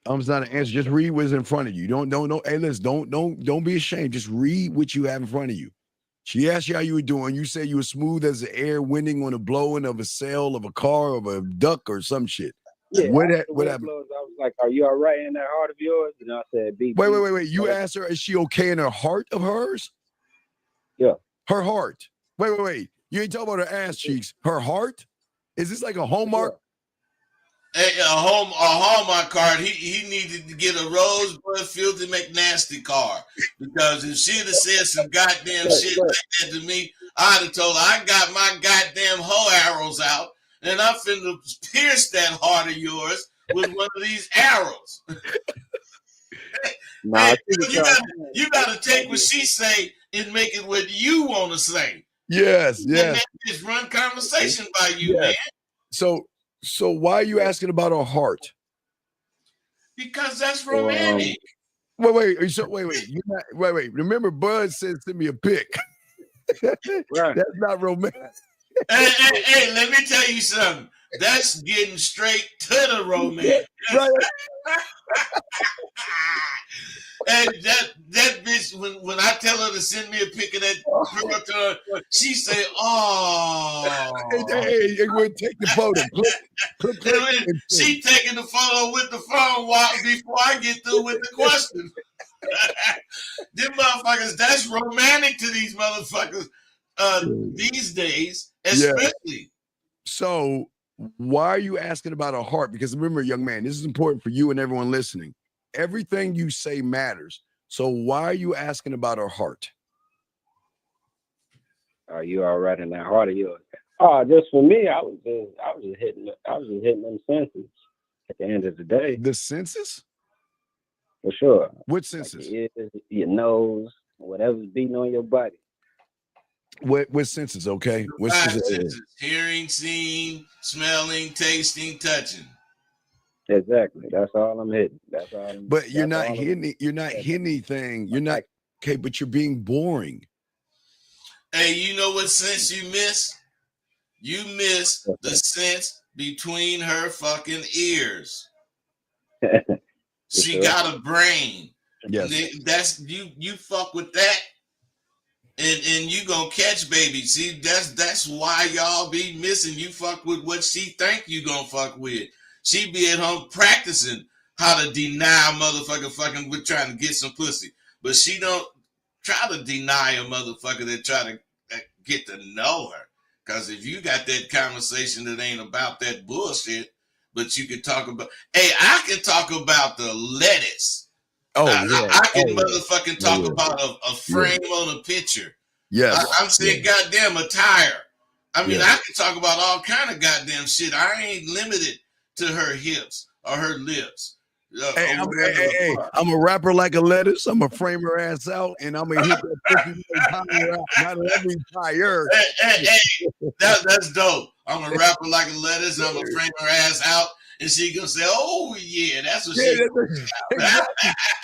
It's not an answer. Just read what's in front of you. Don't. Hey, listen, don't be ashamed. Just read what you have in front of you. She asked you how you were doing. You said you were smooth as the air, winding on the blowing of a sail of a car, of a duck, or some shit. Yeah. What happened? Blows, I was like, "Are you all right in that heart of yours?" And I said, "Beat." Wait. You asked her, is she okay in her heart of hers? Yeah. Her heart. Wait. You ain't talking about her ass cheeks. Her heart? Is this like a Hallmark? Hey, a Hallmark card. He needed to get a Rosebud Filthy McNasty card, because if she'd have said some goddamn shit like that to me, I'd have told her I got my goddamn hoe arrows out and I'm finna pierce that heart of yours with one of these arrows. Nah, you gotta take what she say and make it what you want to say. Yes. Just run conversation by you, man. So why are you asking about her heart? Because that's romantic. Wait. You're not, wait. Remember, Bud said send me a pic. Right. That's not romantic. Hey, let me tell you something. That's getting straight to the romance. Right. And that bitch, when I tell her to send me a pic of that girl to her, she say, "Oh." Hey, we'll take the photo. Click. She taking the photo with the phone before I get through with the question. Them motherfuckers, that's romantic to these motherfuckers these days, especially. Yeah. So why are you asking about her heart? Because remember, young man, this is important for you and everyone listening. Everything you say matters. So why are you asking about her heart? Are you all right in that heart of yours? Oh, just for me, I was just hitting them senses at the end of the day. The senses? For sure. What senses? Like your ears, your nose, whatever's beating on your body. What senses, okay? What senses? Hearing, seeing, smelling, tasting, touching. Exactly. That's all I'm hitting. But you're not hitting anything. You're not okay, but you're being boring. Hey, you know what sense you miss? You miss the sense between her fucking ears. She got a brain. Yes. That's you fuck with that. And you gonna catch baby. See, that's why y'all be missing. You fuck with what she think you gonna fuck with. She be at home practicing how to deny a motherfucker fucking with trying to get some pussy. But she don't try to deny a motherfucker that try to get to know her. Because if you got that conversation that ain't about that bullshit, but you can talk about, hey, I can talk about the lettuce. I can motherfucking talk about a frame on a picture. Yes. I'm saying goddamn a tire. I mean, I can talk about all kind of goddamn shit. I ain't limited to her hips or her lips. Hey, I'm a rapper like a lettuce. I'm a frame her ass out, and I'm gonna hit that pussy tire out. Not every tire. Hey, that's dope. I'm a rapper like a lettuce. I'm gonna frame her ass out, and she gonna say, "Oh yeah, that's what she." It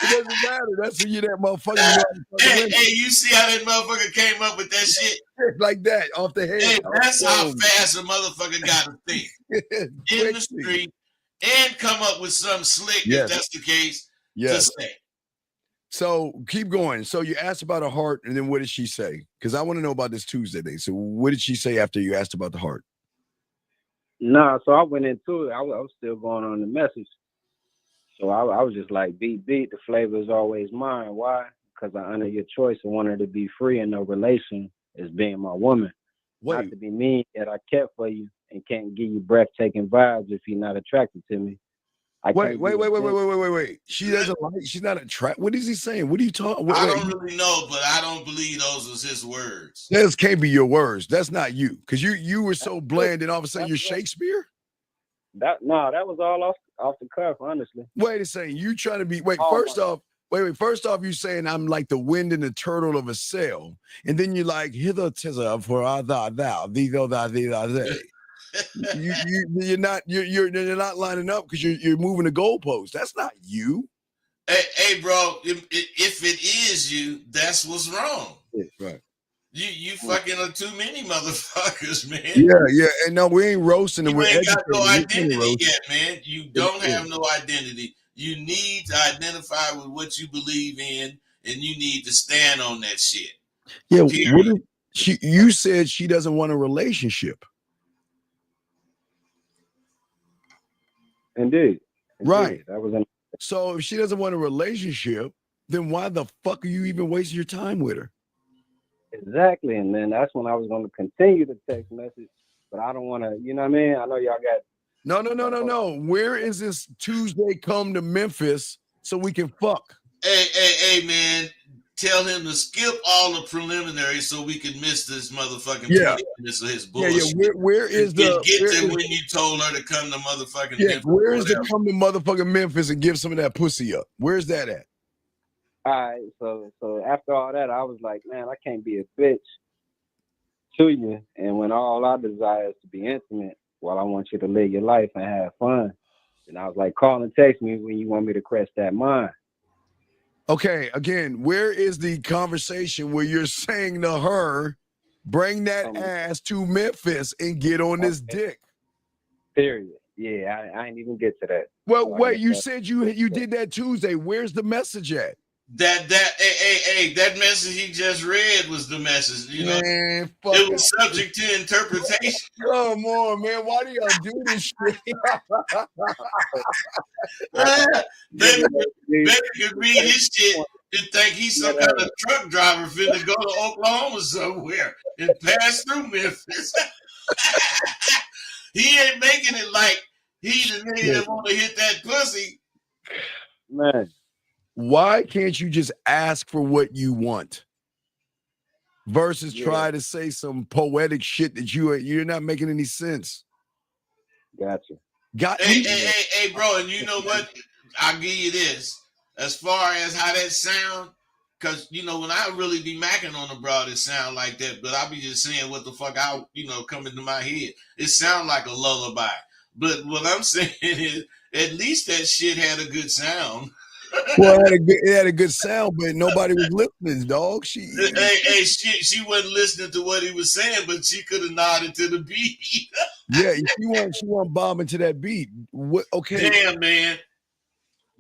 doesn't matter. That's when you that motherfucker. Hey, you see how that motherfucker came up with that shit like that off the head? Hey, that's how fast a motherfucker got to think in the street and come up with some slick, if that's the case, to say. So keep going. So you asked about her heart, and then what did she say? Because I want to know about this Tuesday day. So what did she say after you asked about the heart? No, so I went into it. I was still going on the message. So I was just like, beat, the flavor is always mine. Why? Because I honor your choice and want her to be free in no relation as being my woman. Not Wait, to be mean that I care for you and can't give you breathtaking vibes if you're not attracted to me. I wait, can't wait, be a wait, wait, wait, bitch. wait, wait, wait, wait. She doesn't like. She's not attracted. What is he saying? What are you talking? Wait, I wait. don't really know, but I don't believe those was his words. Those can't be your words. That's not you, because you were so bland, and all of a sudden That's you're Shakespeare. that was all off the cuff, honestly. Wait a second. You trying to be? Wait. Oh First my, off, wait. First off, you saying I'm like the wind and the turtle of a sail, and then you're like hither tis for thou thee go thou thee thou they. You're not lining up because you're moving the goalpost. That's not you. Hey, bro, if it is you, that's what's wrong. Right. You fucking are too many motherfuckers, man. Yeah. And no, we ain't roasting them. You We're ain't got no educating. identity yet, man. You don't have no identity. You need to identify with what you believe in, and you need to stand on that shit. Yeah. Period. You said she doesn't want a relationship. Indeed. Right. That was So if she doesn't want a relationship, then why the fuck are you even wasting your time with her? exactly. And then that's when I was going to continue the text message, but I don't want to. You know what I mean? I know y'all got. No. Where is this Tuesday come to Memphis so we can fuck? Hey, man. Tell him to skip all the preliminaries so we can miss this motherfucking 20 minutes of his bullshit. Yeah. Where is the get there when you told her to come to motherfucking Memphis? Where is the come to motherfucking Memphis and give some of that pussy up? Where's that at? All right, so after all that, I was like, man, I can't be a bitch to you, and when all I desire is to be intimate, while I want you to live your life and have fun. And I was like, call and text me when you want me to crest that mind. Okay, again, where is the conversation where you're saying to her, bring that ass to Memphis and get on this dick? Period. Yeah, I ain't even get to that. Well, So wait, you said you did that Tuesday. Where's the message at? That message he just read was the message. You know, man, it was subject to interpretation. Come on, man. Why do y'all do this shit? Baby could read his shit and think he's some kind of truck driver finna go to Oklahoma somewhere and pass through Memphis. He ain't making it like he the nigga that want to hit that pussy. Man. Why can't you just ask for what you want versus try to say some poetic shit that you're not making any sense? Gotcha. Hey, bro, and you know what? I'll give you this. As far as how that sound, because, you know, when I really be macking on the broad, it sound like that, but I be just saying what the fuck come into my head. It sound like a lullaby. But what I'm saying is, at least that shit had a good sound. Well, it had a good sound, but nobody was listening, dog. She wasn't listening to what he was saying, but she could have nodded to the beat. Yeah, she wasn't bombing to that beat. What? Okay, damn, man.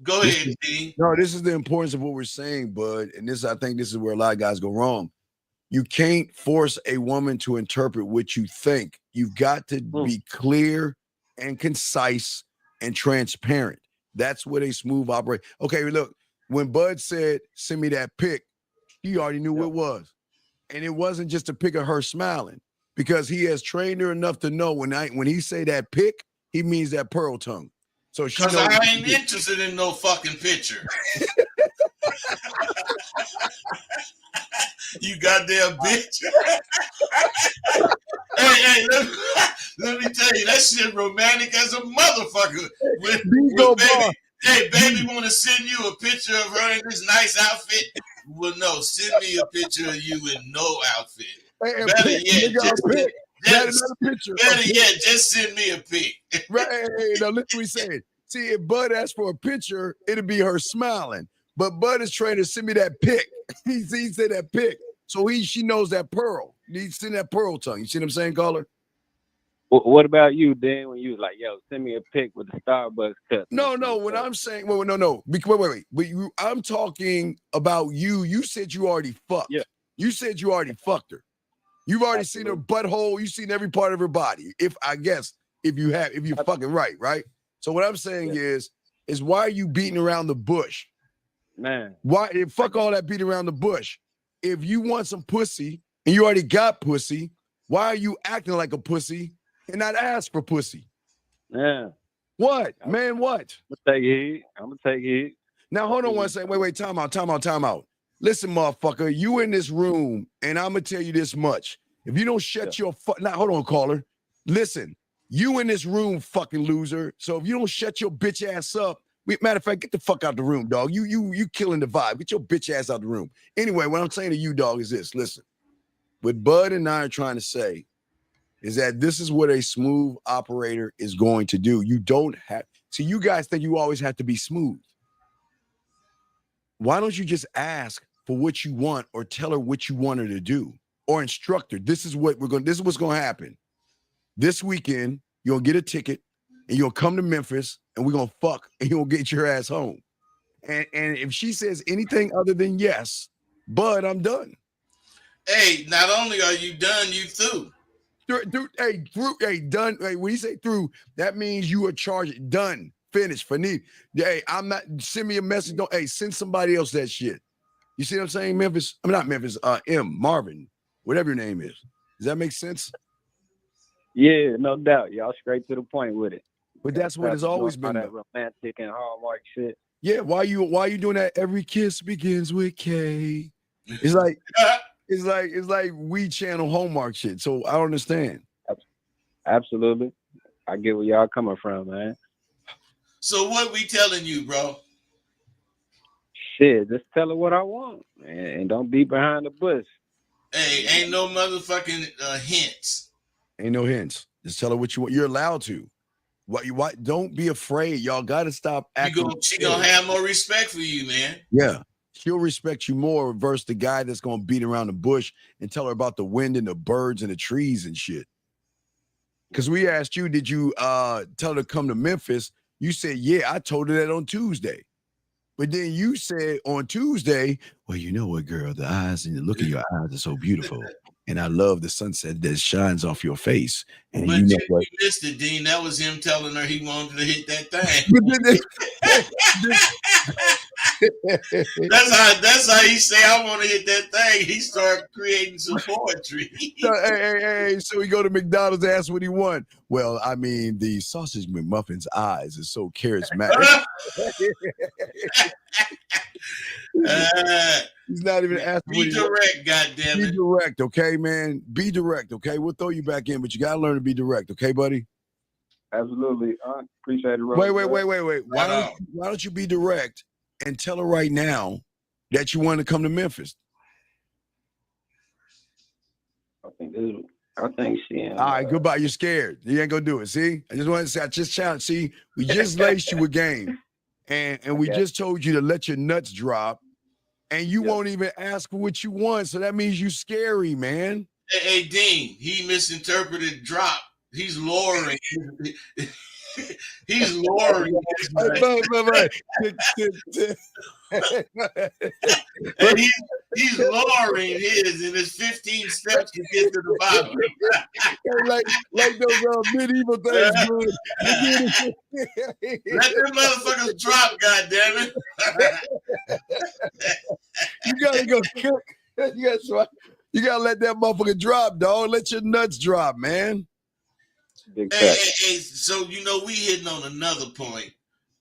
Go ahead, D. No, this is the importance of what we're saying, bud. And I think this is where a lot of guys go wrong. You can't force a woman to interpret what you think. You've got to be clear and concise and transparent. That's what a smooth operate. Okay, look, when Bud said, send me that pic, he already knew what it was. And it wasn't just a pic of her smiling, because he has trained her enough to know when he say that pic, he means that pearl tongue. So because I ain't interested in no fucking picture. You goddamn bitch. hey, let me tell you, that shit romantic as a motherfucker. With baby. Hey, baby, want to send you a picture of her in this nice outfit? Well, no, send me a picture of you in no outfit. Better yet, just send me a pic. Right. Now listen what he's saying. See, if Bud asked for a picture, it'll be her smiling. But Bud is trying to send me that pic. He said that pic. So she knows that pearl. He's seen that pearl tongue. You see what I'm saying, caller? What about you, Dan, when you was like, yo, send me a pic with the Starbucks cup? No. When I'm saying, no. Wait. I'm talking about you. You said you already fucked. Yeah. You said you already fucked her. You've already seen her butthole. You've seen every part of her body. If you're fucking right? So what I'm saying is, is why are you beating around the bush? Man. Why? Fuck all that beating around the bush. If you want some pussy and you already got pussy, why are you acting like a pussy and not ask for pussy? Yeah. What? Man, what? I'm gonna take it. I'm gonna take it. Now, hold on one second. Wait, time out. Listen, motherfucker, you in this room, and I'm gonna tell you this much. If you don't shut your now, hold on, caller. Listen, you in this room, fucking loser. So if you don't shut your bitch ass up, matter of fact, get the fuck out the room, dog. You killing the vibe. Get your bitch ass out the room. Anyway, what I'm saying to you, dog, is this. Listen, what Bud and I are trying to say is that this is what a smooth operator is going to do. You don't have, see, you guys think you always have to be smooth. Why don't you just ask for what you want or tell her what you want her to do? Or Instructor, this is what's going to happen. This weekend, you'll get a ticket and you'll come to Memphis and we're going to fuck and you'll get your ass home. And if she says anything other than yes, Bud, I'm done. Hey, not only are you done, you through. Done. Hey, when you say through, that means you are charged. Done. Finished. Finito. Hey, I'm not. Send me a message. Don't. Hey, send somebody else that shit. You see what I'm saying, Memphis? I'm not Memphis. Marvin, whatever your name is. Does that make sense? Yeah, no doubt. Y'all straight to the point with it. But that's what it's always been. That romantic and Hallmark shit. Yeah. Why you doing that? Every kiss begins with K. It's like. It's like we channel Hallmark shit. So I don't understand. Absolutely. I get where y'all coming from, man. So what we telling you, bro? Shit, just tell her what I want. And don't be behind the bush. Hey, ain't no motherfucking hints. Ain't no hints. Just tell her what you want. You're allowed to. What? Don't be afraid. Y'all got to stop acting. She gonna have more respect for you, man. Yeah. She'll respect you more versus the guy that's going to beat around the bush and tell her about the wind and the birds and the trees and shit. Because we asked you, did you tell her to come to Memphis? You said, yeah, I told her that on Tuesday. But then you said on Tuesday, well, you know what, girl, the eyes and the look of your eyes are so beautiful. And I love the sunset that shines off your face. And but you know what? You missed it, Dean. That was him telling her he wanted to hit that thing. That's how he say, I want to hit that thing. He started creating some poetry. So we go to McDonald's, ask what he want. Well, I mean, the sausage McMuffin's eyes is so charismatic. He's not even asking. Be direct, goddammit. Be direct, okay, man. Be direct, okay. We'll throw you back in, but you gotta learn to be direct, okay, buddy. Absolutely. Appreciate it. Wait. Why don't you be direct and tell her right now that you want to come to Memphis? I think she is. All right, goodbye. You're scared. You ain't gonna do it. See, I just wanted to say, I just challenged. See, we just laced you with game, and we just told you to let your nuts drop, and you won't even ask for what you want. So that means you scary, man. Hey, Dean, he misinterpreted drop. He's lowering. He's lowering. And he's lowering his, and it's 15 steps to get to the bottom. like those medieval things. Let them motherfuckers drop, goddammit. You gotta go cook. You gotta let that motherfucker drop, dog. Let your nuts drop, man. Hey, so we hitting on another point.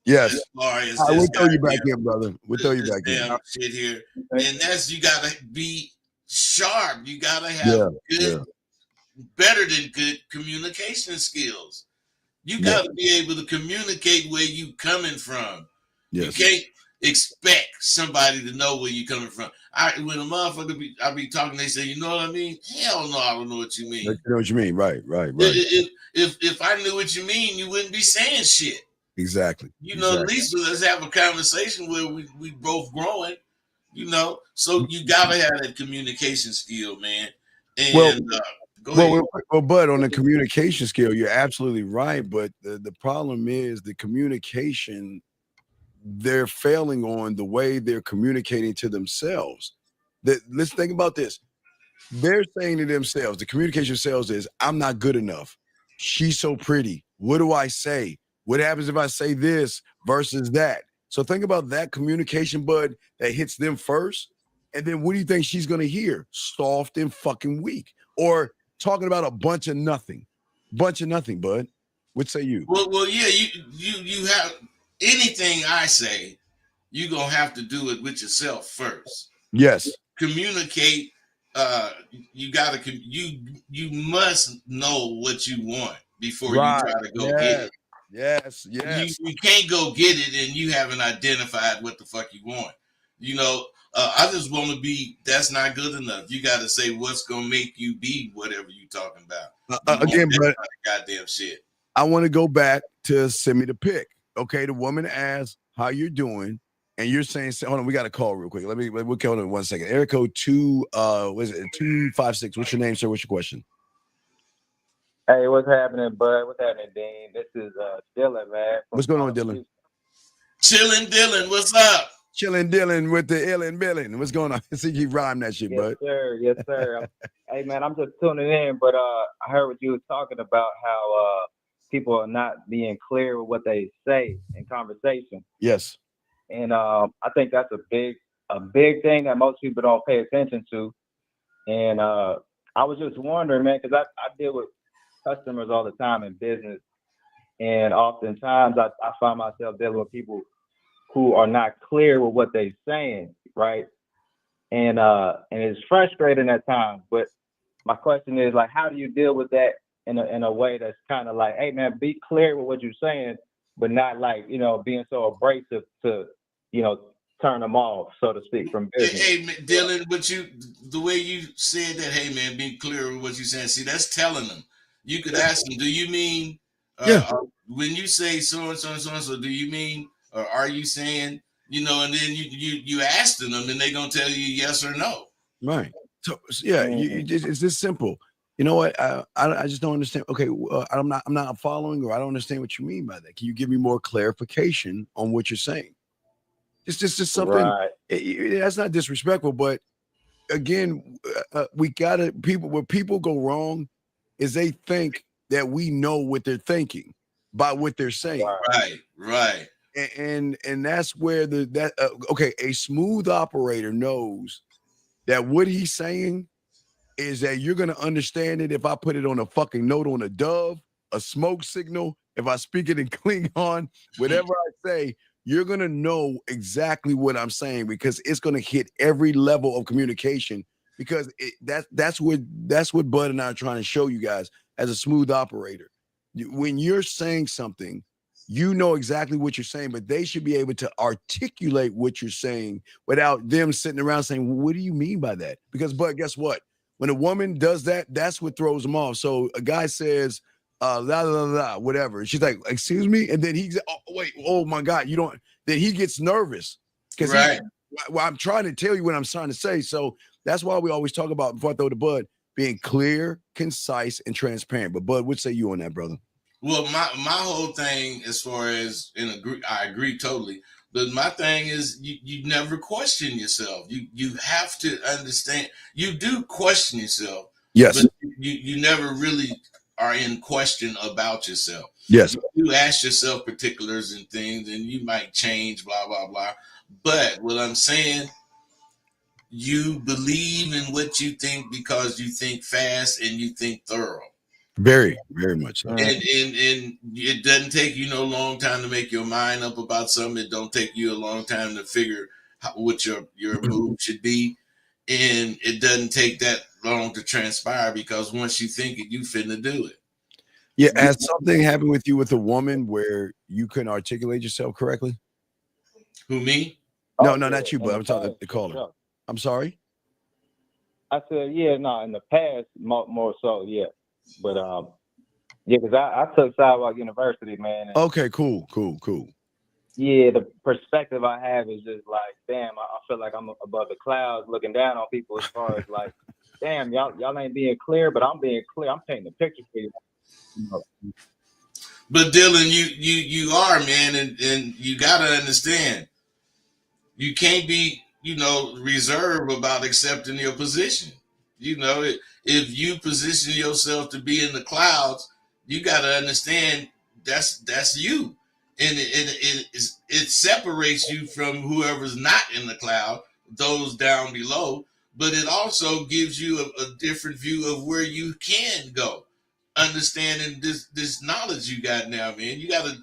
Yes. As far as we'll throw you back in, brother. We'll throw you back in. Shit here, and that's you gotta be sharp. You gotta have better than good communication skills. You gotta be able to communicate where you coming from. Yes. You can't expect somebody to know where you coming from. When a motherfucker I be talking, they say, you know what I mean? Hell no, I don't know what you mean. You know what you mean, right. If I knew what you mean, you wouldn't be saying shit. Exactly. At least let's have a conversation where we both growing, so you gotta have that communication skill, man. And go ahead. Well, Bud, on the communication skill, you're absolutely right. But the problem is the communication they're failing on the way they're communicating to themselves. Let's think about this. They're saying to themselves, the communication themselves is, I'm not good enough. She's so pretty. What do I say? What happens if I say this versus that? So think about that communication, bud, that hits them first. And then what do you think she's going to hear? Soft and fucking weak. Or talking about a bunch of nothing. Bunch of nothing, bud. What say you? Well, yeah, you have anything I say, you're gonna have to do it with yourself first. Yes. Communicate. You gotta you must know what you want before you try to go get it. Yes. You can't go get it and you haven't identified what the fuck you want. I just want to be. That's not good enough. You got to say what's gonna make you be whatever you talking about. Again, but goddamn shit. I want to go back to send me the pic. Okay, the woman asks how you're doing, and you're saying, hold on, we got a call real quick. We'll call in 1 second. Area code 256. What's your name, sir? What's your question? Hey, what's happening, bud? What's happening, Dean? This is Dylan, man. What's going on, Dylan? Chillin' Dylan, what's up? Chillin' Dylan with the illin' billin'. What's going on? See, you rhyme that shit, bud. Yes, sir. Hey, man, I'm just tuning in, but I heard what you was talking about, how people are not being clear with what they say in conversation. Yes. And I think that's a big thing that most people don't pay attention to. And I was just wondering, man, because I deal with customers all the time in business, and oftentimes I find myself dealing with people who are not clear with what they're saying, right? And it's frustrating at times. But my question is, like, how do you deal with that in a way that's kind of like, hey man, be clear with what you're saying, but not like, being so abrasive to, turn them off, so to speak, from business. Hey, Dylan, the way you said that, hey man, be clear with what you're saying. See, that's telling them. You could ask them, do you mean when you say so and so and so and so, do you mean, or are you saying, and then you ask them and they're gonna tell you yes or no. Right. So yeah, it's this simple. You know what? I just don't understand. Okay, I'm not following, or I don't understand what you mean by that. Can you give me more clarification on what you're saying? It's just something. Right. That's not disrespectful, but again, we gotta where people go wrong is they think that we know what they're thinking by what they're saying. Right. And that's where a smooth operator knows that what he's saying is that you're going to understand it if I put it on a fucking note on a dove, a smoke signal, if I speak it in Klingon, whatever I say, you're going to know exactly what I'm saying, because it's going to hit every level of communication, because that's what Bud and I are trying to show you guys as a smooth operator. When you're saying something, you know exactly what you're saying, but they should be able to articulate what you're saying without them sitting around saying, well, what do you mean by that? Because, Bud, guess what? When a woman does that, that's what throws them off. So a guy says, la, la, la, whatever. She's like, excuse me? And then he's, oh, wait, oh my God, you don't, then he gets nervous. Because I'm trying to tell you what I'm trying to say. So that's why we always talk about, before I throw to Bud, being clear, concise, and transparent. But Bud, what say you on that, brother? Well, my whole thing, as far as I agree totally. But my thing is, you never question yourself. You have to understand. You do question yourself. Yes. But you never really are in question about yourself. Yes. You ask yourself particulars and things, and you might change, blah, blah, blah. But what I'm saying, you believe in what you think because you think fast and you think thorough. Very, very much so. And it doesn't take you no long time to make your mind up about something. It don't take you a long time to figure what your move should be. And it doesn't take that long to transpire, because once you think it, you finna do it. Yeah, has something happened with you with a woman where you couldn't articulate yourself correctly? Who, me? No, not you, but I'm talking to the caller. Sure. I'm sorry? I said, in the past, more so, yeah. But because I took Sidewalk University, man. Okay, cool. Yeah, the perspective I have is just like, damn, I feel like I'm above the clouds looking down on people, as far as like, damn, y'all ain't being clear, but I'm being clear. I'm painting a picture for you. But Dylan, you are, man, and you gotta understand, you can't be, reserved about accepting your position. If you position yourself to be in the clouds, you got to understand that's you, and it separates you from whoever's not in the cloud, those down below. But it also gives you a different view of where you can go, understanding this knowledge you got now, man. You got to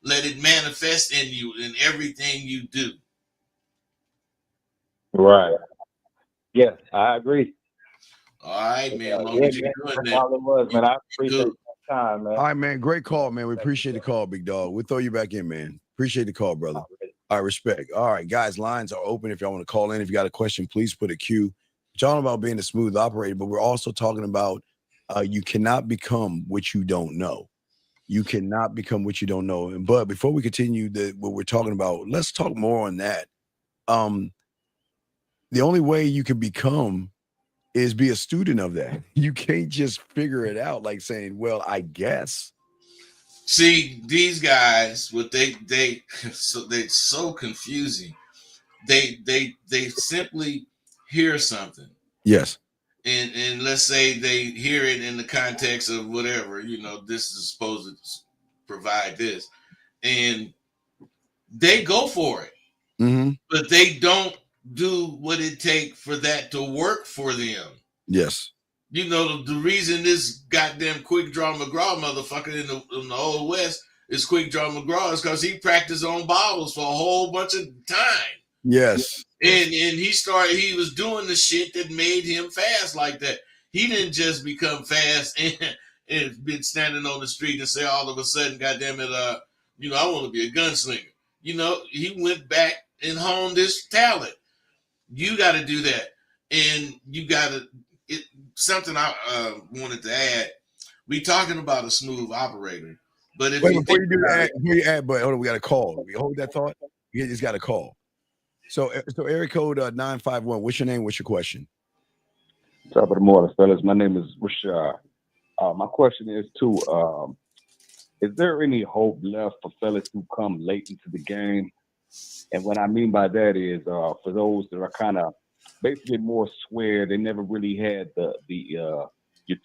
let it manifest in you in everything you do. Right. Yes, I agree. All right, man. As long Yeah, as you're man, doing that's that, all it was, man. I appreciate good. your time, man. All right, man. Great call, man. We appreciate the call, big dog. We'll throw you back in, man. Appreciate the call, brother. All right, respect. All right, guys, lines are open. If y'all want to call in, if you got a question, please put a Q. We're talking about being a smooth operator, but we're also talking about you cannot become what you don't know. You cannot become what you don't know. But before we continue what we're talking about, let's talk more on that. Um, the only way you can become is be a student of that. You can't just figure it out like saying, well, I guess. See, these guys, what they so they're so confusing. They simply hear something, Yes. and let's say they hear it in the context of whatever, this is supposed to provide this, and they go for it, Mm-hmm. but they don't do what it takes for that to work for them. Yes. The reason this goddamn Quick Draw McGraw motherfucker in the Old West is Quick Draw McGraw is because he practiced on bottles for a whole bunch of time. Yes. And he was doing the shit that made him fast like that. He didn't just become fast and been standing on the street and say all of a sudden, goddamn it, I want to be a gunslinger. He went back and honed his talent. You got to do that. And you got to, something I wanted to add. We talking about a smooth operator, but if Wait, you before think you do that, but hold on, we got a call. We hold that thought. You just got a call. So area code 951. What's your name? What's your question? Top of the morning, fellas. My name is Rashad. My question is is there any hope left for fellas who come late into the game? And what I mean by that is for those that are kind of basically more square, they never really had the your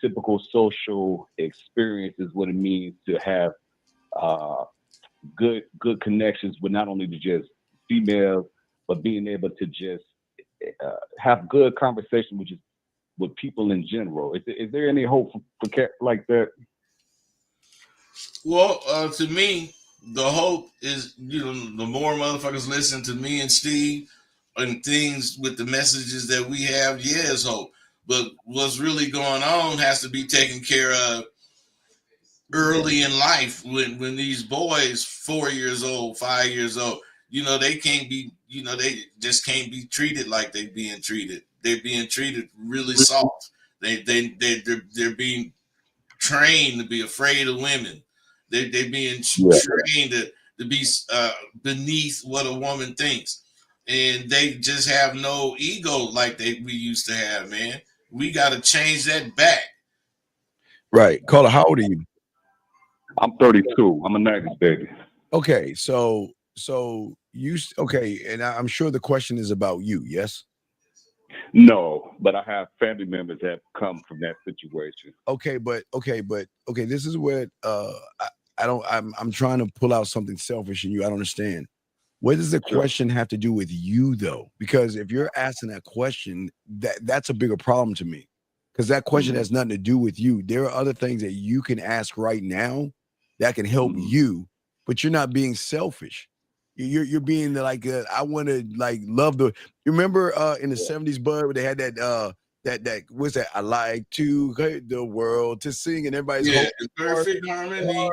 typical social experiences, what it means to have good connections with not only just females, but being able to just have good conversation with people in general. Is there any hope for like that? Well, to me, the hope is, the more motherfuckers listen to me and Steve and things with the messages that we have, yeah, it's hope. But what's really going on has to be taken care of early in life when these boys 4 years old, 5 years old, they can't be, they just can't be treated like they're being treated. They're being treated really soft. They're being trained to be afraid of women. They're being trained to be beneath what a woman thinks, and they just have no ego like we used to have. Man, we got to change that back. Right, caller. How old are you? I'm 32. I'm a 90s baby. Okay, so okay, and I'm sure the question is about you. Yes. No, but I have family members that come from that situation. Okay, but this is what I'm trying to pull out something selfish in you. I don't understand. What does the question have to do with you though? Because if you're asking that question, that's a bigger problem to me. Because that question has nothing to do with you. There are other things that you can ask right now that can help you, but you're not being selfish. You're being like I want to like love the. You remember in the 70s, Bud, where they had that what's that? I like to hurt the world to sing, and everybody's holding perfect harmony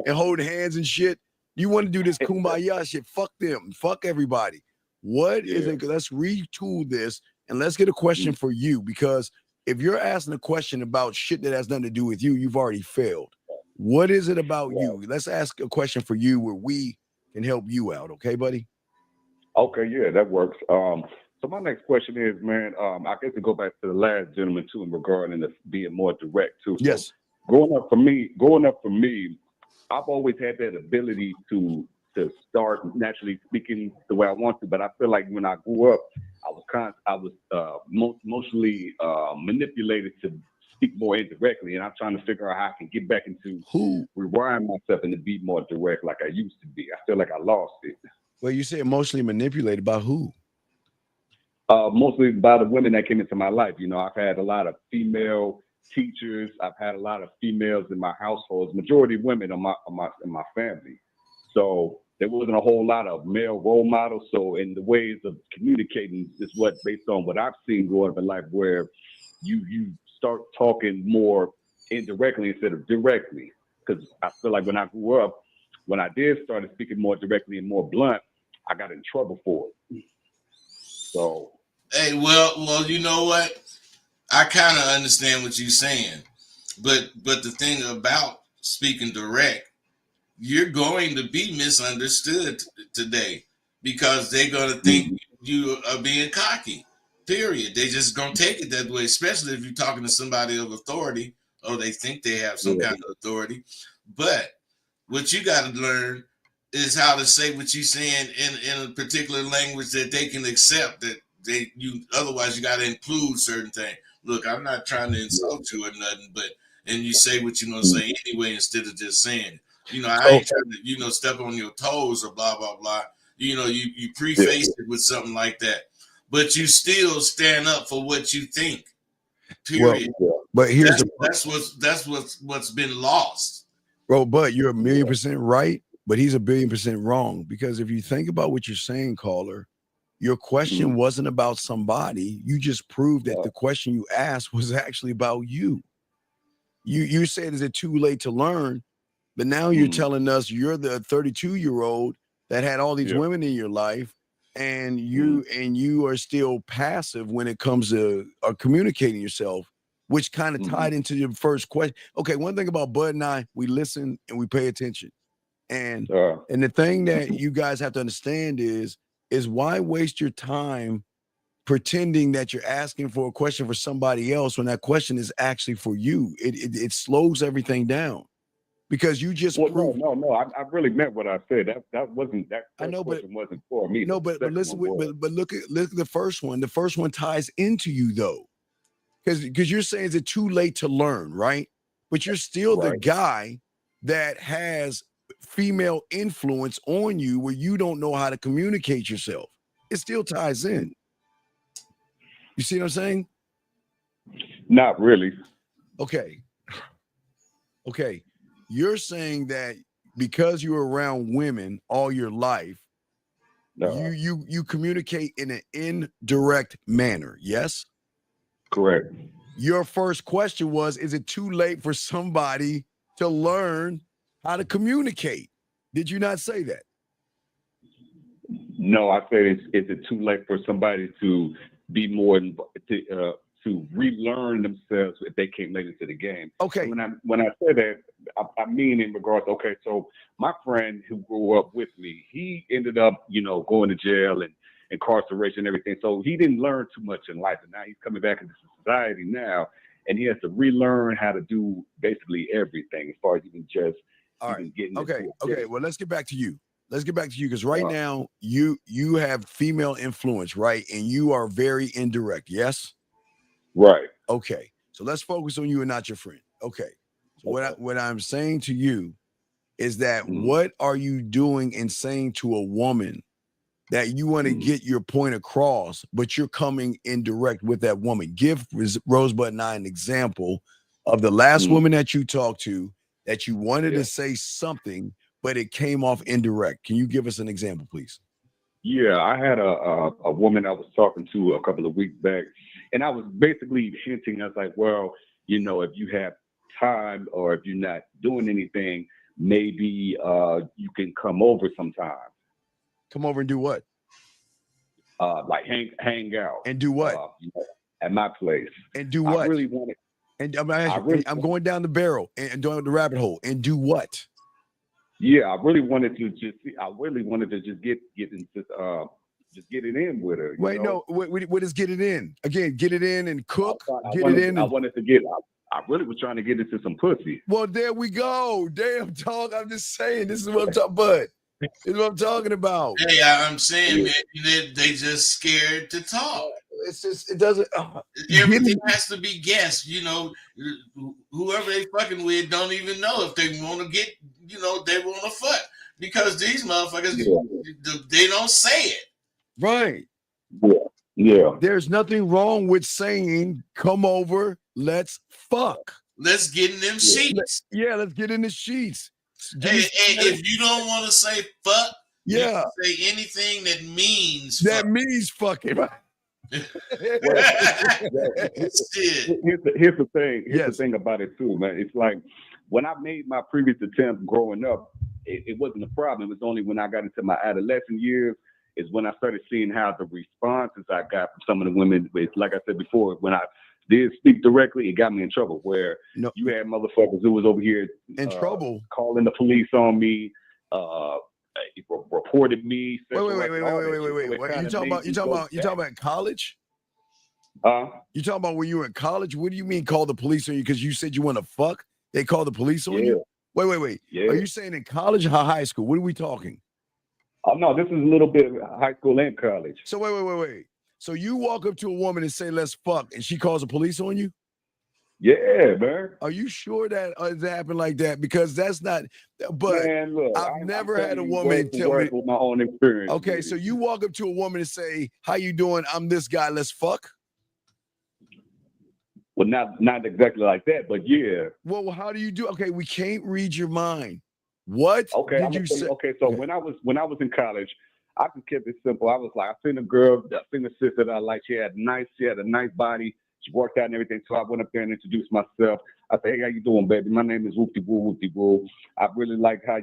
and holding hands and shit. You want to do this kumbaya shit? Fuck them. Fuck everybody. What is it? Let's retool this and let's get a question for you, because if you're asking a question about shit that has nothing to do with you, you've already failed. What is it about you? Let's ask a question for you where we can help you out. Okay, buddy? Okay, yeah, that works. So my next question is, man, I guess to go back to the last gentleman too, in regarding to being more direct too. Yes. So growing up for me, I've always had that ability to start naturally speaking the way I want to, but I feel like when I grew up, I was mostly manipulated to speak more indirectly, and I'm trying to figure out how I can get back into Who? rewiring myself and to be more direct like I used to be. I feel like I lost it. Well, you say emotionally manipulated by who? Mostly by the women that came into my life. You know, I've had a lot of female teachers. I've had a lot of females in my households. Majority women in my family. So there wasn't a whole lot of male role models. So in the ways of communicating is what based on what I've seen growing up in life, where you start talking more indirectly instead of directly. Because I feel like when I grew up, when I did started speaking more directly and more blunt, I got in trouble for it. So, Hey, well, you know what? I kind of understand what you're saying, but the thing about speaking direct, you're going to be misunderstood today because they're going to think you are being cocky. Period. They just gonna take it that way, especially if you're talking to somebody of authority or they think they have some kind of authority. But what you got to learn is how to say what you're saying in a particular language that they can accept. That otherwise you got to include certain things. Look, I'm not trying to insult you or nothing, but and you say what you're gonna say anyway instead of just saying it. You know, I ain't trying to step on your toes or blah blah blah. You know, you preface it with something like that, but you still stand up for what you think. Period. Well, but here's that's what's been lost. Bro, but you're 1,000,000% right, but he's 1,000,000,000% wrong. Because if you think about what you're saying, caller, your question wasn't about somebody. You just proved that the question you asked was actually about you. You said, is it too late to learn? But now you're telling us you're the 32-year-old that had all these women in your life, and you are still passive when it comes to communicating yourself, which kind of tied into your first question. Okay, one thing about Bud and I, we listen and we pay attention. And the thing that you guys have to understand is why waste your time pretending that you're asking for a question for somebody else when that question is actually for you? It slows everything down. Because you just proved. No. I really meant what I said. That wasn't that. I know, but wasn't for me. No, but listen. But look at the first one. The first one ties into you though, because you're saying is it too late to learn, right? But you're still the guy that has female influence on you where you don't know how to communicate yourself. It still ties in. You see what I'm saying? Not really. Okay. You're saying that because you were around women all your life, you communicate in an indirect manner, yes? Correct. Your first question was, is it too late for somebody to learn how to communicate? Did you not say that? No, I said, is it too late for somebody to be more to relearn themselves if they came late into the game? Okay. So when I say that, I mean in regards. Okay, so my friend who grew up with me, he ended up, going to jail and incarceration and everything. So he didn't learn too much in life, and now he's coming back into society now, and he has to relearn how to do basically everything as far as even just getting. Okay. Well, let's get back to you. Because right now you have female influence, right? And you are very indirect. Yes. Right. Okay. So let's focus on you and not your friend. Okay. So what I'm saying to you is that what are you doing and saying to a woman that you want to get your point across, but you're coming indirect with that woman? Give Rosebud and I an example of the last woman that you talked to that you wanted to say something, but it came off indirect. Can you give us an example, please? Yeah, I had a woman I was talking to a couple of weeks back, and I was basically hinting. I was like, well, if you have time or if you're not doing anything, maybe you can come over sometime. Come over and do what? Like hang out. And do what? At my place. And do what? I really wanted. And I'm going down the barrel and down the rabbit hole. And do what? Yeah, I really wanted to just get into just get it in with her. Wait, no, what is get it in? Again, get it in and cook. I really was trying to get into some pussy. Well, there we go. Damn, dog. I'm just saying, this is what I'm talking about. This is what I'm talking about. Hey, I'm saying, man, they just scared to talk. it's just it doesn't. Everything has to be guessed. You know, whoever they fucking with don't even know if they want to get. You know, they want to fuck because these motherfuckers they don't say it. Right. Yeah. There's nothing wrong with saying, "Come over, let's fuck." Let's get in them sheets. Yeah, let's get in the sheets. Hey, if you don't want to say fuck, you yeah, can say anything that means that fuck. means fucking. Here's the thing. Here's the thing about it too, man. It's like when I made my previous attempt growing up, it wasn't a problem. It was only when I got into my adolescent years is when I started seeing how the responses I got from some of the women, like I said before, when I did speak directly, it got me in trouble. Where you had motherfuckers who was over here in trouble, calling the police on me, reported me. Wait. You talking about college? You talking about when you were in college? What do you mean call the police on you? Because you said you want to fuck? They call the police on you? Wait. Yeah. Are you saying in college or high school? What are we talking? Oh no, this is a little bit high school and college. So wait. So you walk up to a woman and say, "Let's fuck," and she calls the police on you? Yeah, man. Are you sure that it happened like that? Because that's not. But man, look, I've never had a woman tell me. With my own experience. Okay, so you walk up to a woman and say, "How you doing? I'm this guy. Let's fuck." Well, not exactly like that, but yeah. Well, how do you do? Okay, we can't read your mind. What did you say? Okay, so when I was in college, I just kept it simple. I was like, I seen a sister that I liked. She had a nice body. She worked out and everything. So I went up there and introduced myself. I said, "Hey, how you doing, baby? My name is Whoopty Woo. I really like how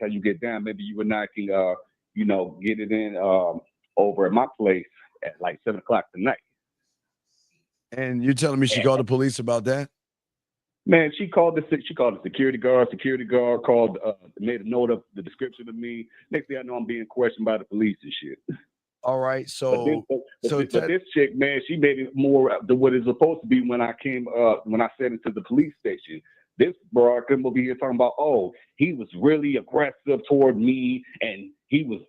you get down. Maybe you and I can, get it in over at my place at like 7:00 tonight." And you're telling me she called the police about that? Man, she called the security guard. Security guard called, made a note of the description of me. Next thing I know, I'm being questioned by the police and shit. All right, so this chick, man, she made it more than what it's supposed to be when I said it to the police station. This bro couldn't be here talking about, oh, he was really aggressive toward me and he was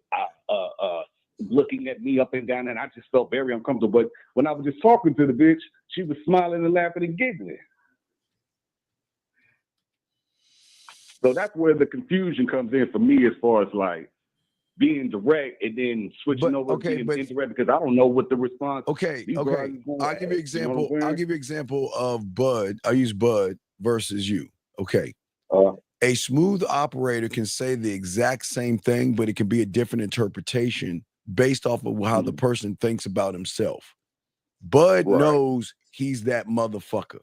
looking at me up and down, and I just felt very uncomfortable. But when I was just talking to the bitch, she was smiling and laughing and giggling. So that's where the confusion comes in for me as far as like being direct and then switching over to being indirect because I don't know what the response. I'll give you an example. I'll give you an example of Bud. I use Bud versus you. Okay. A smooth operator can say the exact same thing, but it can be a different interpretation based off of how the person thinks about himself. Bud knows he's that motherfucker.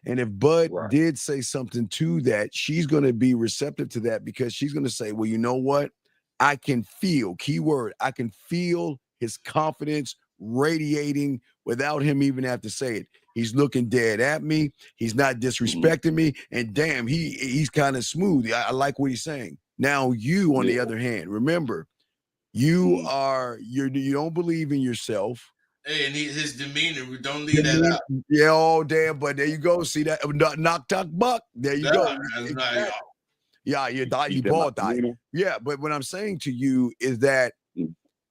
And if Bud did say something to that, she's going to be receptive to that because she's going to say, well, you know what? I can feel, keyword, I can feel his confidence radiating without him even have to say it. He's looking dead at me. He's not disrespecting me. And damn, he's kind of smooth. I like what he's saying. Now you, on the other hand, remember, you don't believe in yourself. Hey, and his demeanor, we don't leave that out. Yeah, oh damn, but there you go. See that knock talk buck. There you go. Exactly. Yeah, you bought that. Yeah, but what I'm saying to you is that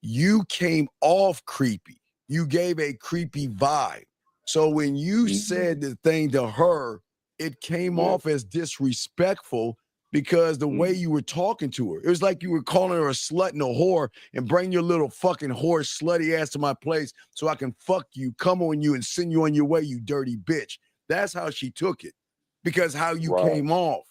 you came off creepy. You gave a creepy vibe. So when you said the thing to her, it came off as disrespectful because the way you were talking to her, it was like you were calling her a slut and a whore and bring your little fucking whore slutty ass to my place so I can fuck you, come on you, and send you on your way, you dirty bitch. That's how she took it because how you came off.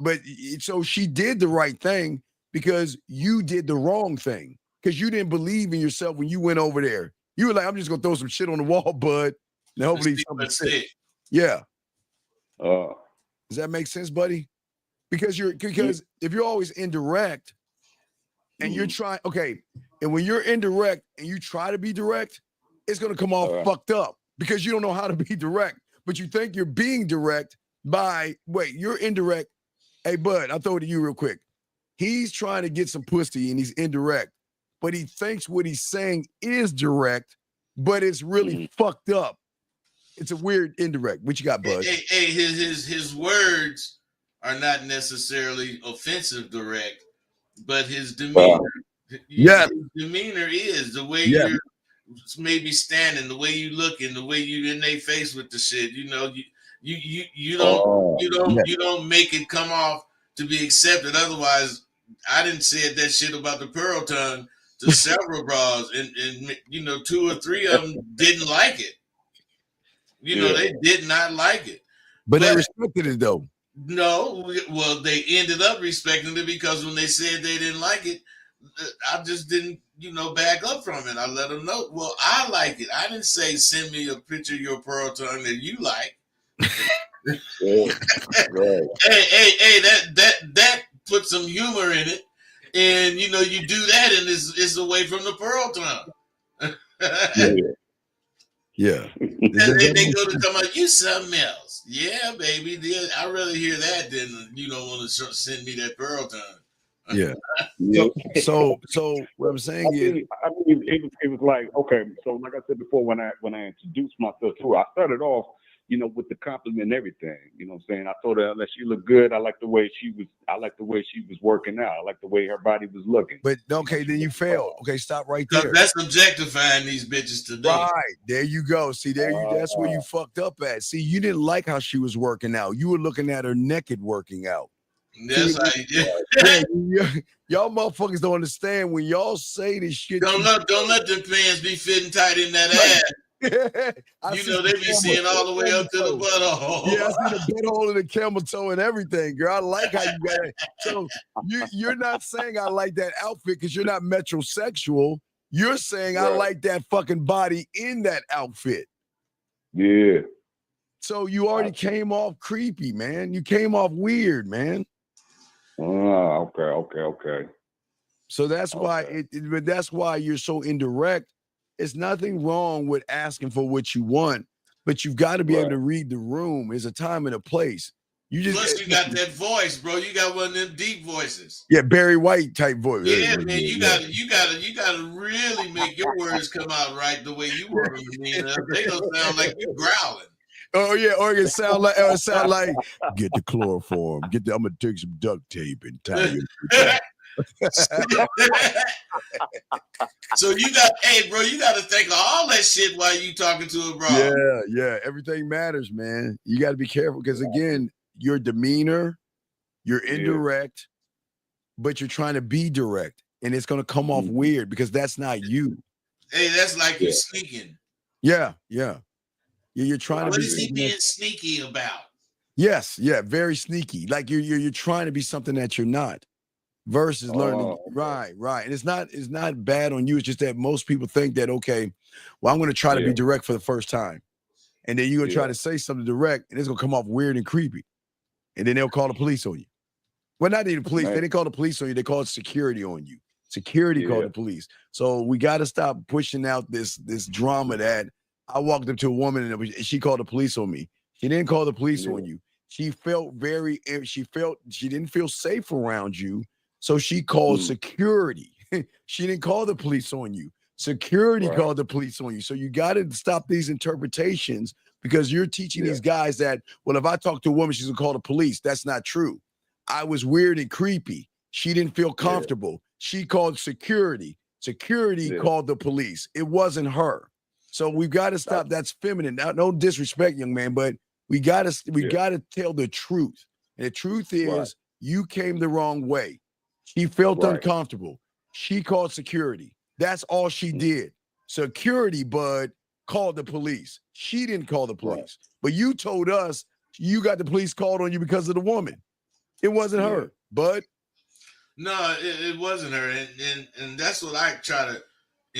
But so she did the right thing because you did the wrong thing because you didn't believe in yourself when you went over there. You were like, I'm just going to throw some shit on the wall, bud. And hopefully something sticks. Yeah. Does that make sense, buddy? Because if you're always indirect and you're trying, and when you're indirect and you try to be direct, it's going to come off fucked up because you don't know how to be direct, but you think you're being direct you're indirect. Hey, bud, I'll throw it to you real quick. He's trying to get some pussy and he's indirect, but he thinks what he's saying is direct, but it's really fucked up. It's a weird indirect. What you got, bud? Hey, his words are not necessarily offensive direct, but his demeanor. His demeanor is the way maybe standing, the way you looking, the way you in their face with the shit. You know, you don't make it come off to be accepted. Otherwise, I didn't say that shit about the pearl tongue to several bras, and you know, 2 or 3 of them didn't like it. You know, they did not like it. But they respected it though. No, well, they ended up respecting it because when they said they didn't like it, I just didn't, you know, back up from it. I let them know, well, I like it. I didn't say send me a picture of your pearl tongue that you like. Hey, that put some humor in it, and you know, you do that, and it's away from the pearl tongue. Yeah. And they go to come out, you something else. Yeah, baby. I'd rather hear that than you don't want to send me that pearl tongue. Yeah. So what I'm saying is, I mean, it was like, okay. So like I said before, when I introduced myself to her, I started off, you know, with the compliment and everything. You know what I'm saying? I told her that she looked good. I like the way she was working out. I like the way her body was looking. But okay, then you failed. Okay, stop right there. That's objectifying these bitches today. Right. There you go. See, that's where you fucked up at. See, you didn't like how she was working out. You were looking at her naked working out. That's how you did. Y'all motherfuckers don't understand when y'all say this shit. Don't let them pants be fitting tight in that ass. You know, they be seeing all the way up to the butthole. Yeah, I see the butthole and the camel toe and everything, girl. I like how you got it. So you're not saying I like that outfit because you're not metrosexual. You're saying I like that fucking body in that outfit. Yeah. So you already came off creepy, man. You came off weird, man. Okay. So that's why but that's why you're so indirect. It's nothing wrong with asking for what you want, but you've got to be able to read the room. There's a time and a place. Plus, you got that voice, bro. You got one of them deep voices. Yeah, Barry White type voice. Yeah, man. You gotta really make your words come out right the way you want them to mean. They gonna sound like you growling. Oh yeah, or it sound like get the chloroform. I'm gonna take some duct tape and tie you. So you got to think of all that shit while you talking to a bro. Yeah, everything matters, man. You got to be careful because again, your demeanor, you're indirect, but you're trying to be direct, and it's gonna come off weird because that's not you. Hey, that's like you sneaking. Yeah. You're trying to be. What is he being sneaky about? Yes, very sneaky. Like you're trying to be something that you're not. Versus learning, right, and it's not bad on you. It's just that most people think that I'm going to try to be direct for the first time, and then you're gonna try to say something direct, and it's gonna come off weird and creepy, and then they'll call the police on you. Well, not even police. They didn't call the police on you. They called security on you. Security called the police. So we got to stop pushing out this drama that I walked up to a woman and she called the police on me. She didn't call the police on you. She didn't feel safe around you. So she called security. She didn't call the police on you. Security called the police on you. So you got to stop these interpretations because you're teaching these guys that, well, if I talk to a woman, she's going to call the police. That's not true. I was weird and creepy. She didn't feel comfortable. She called security. Security called the police. It wasn't her. So we've got to stop. That's feminine. Now, no disrespect, young man, but we got to tell the truth. And the truth is you came the wrong way. She felt uncomfortable. She called security. That's all she did. Security, bud, called the police. She didn't call the police. But you told us you got the police called on you because of the woman. It wasn't her, bud. No, it wasn't her. And that's what I try to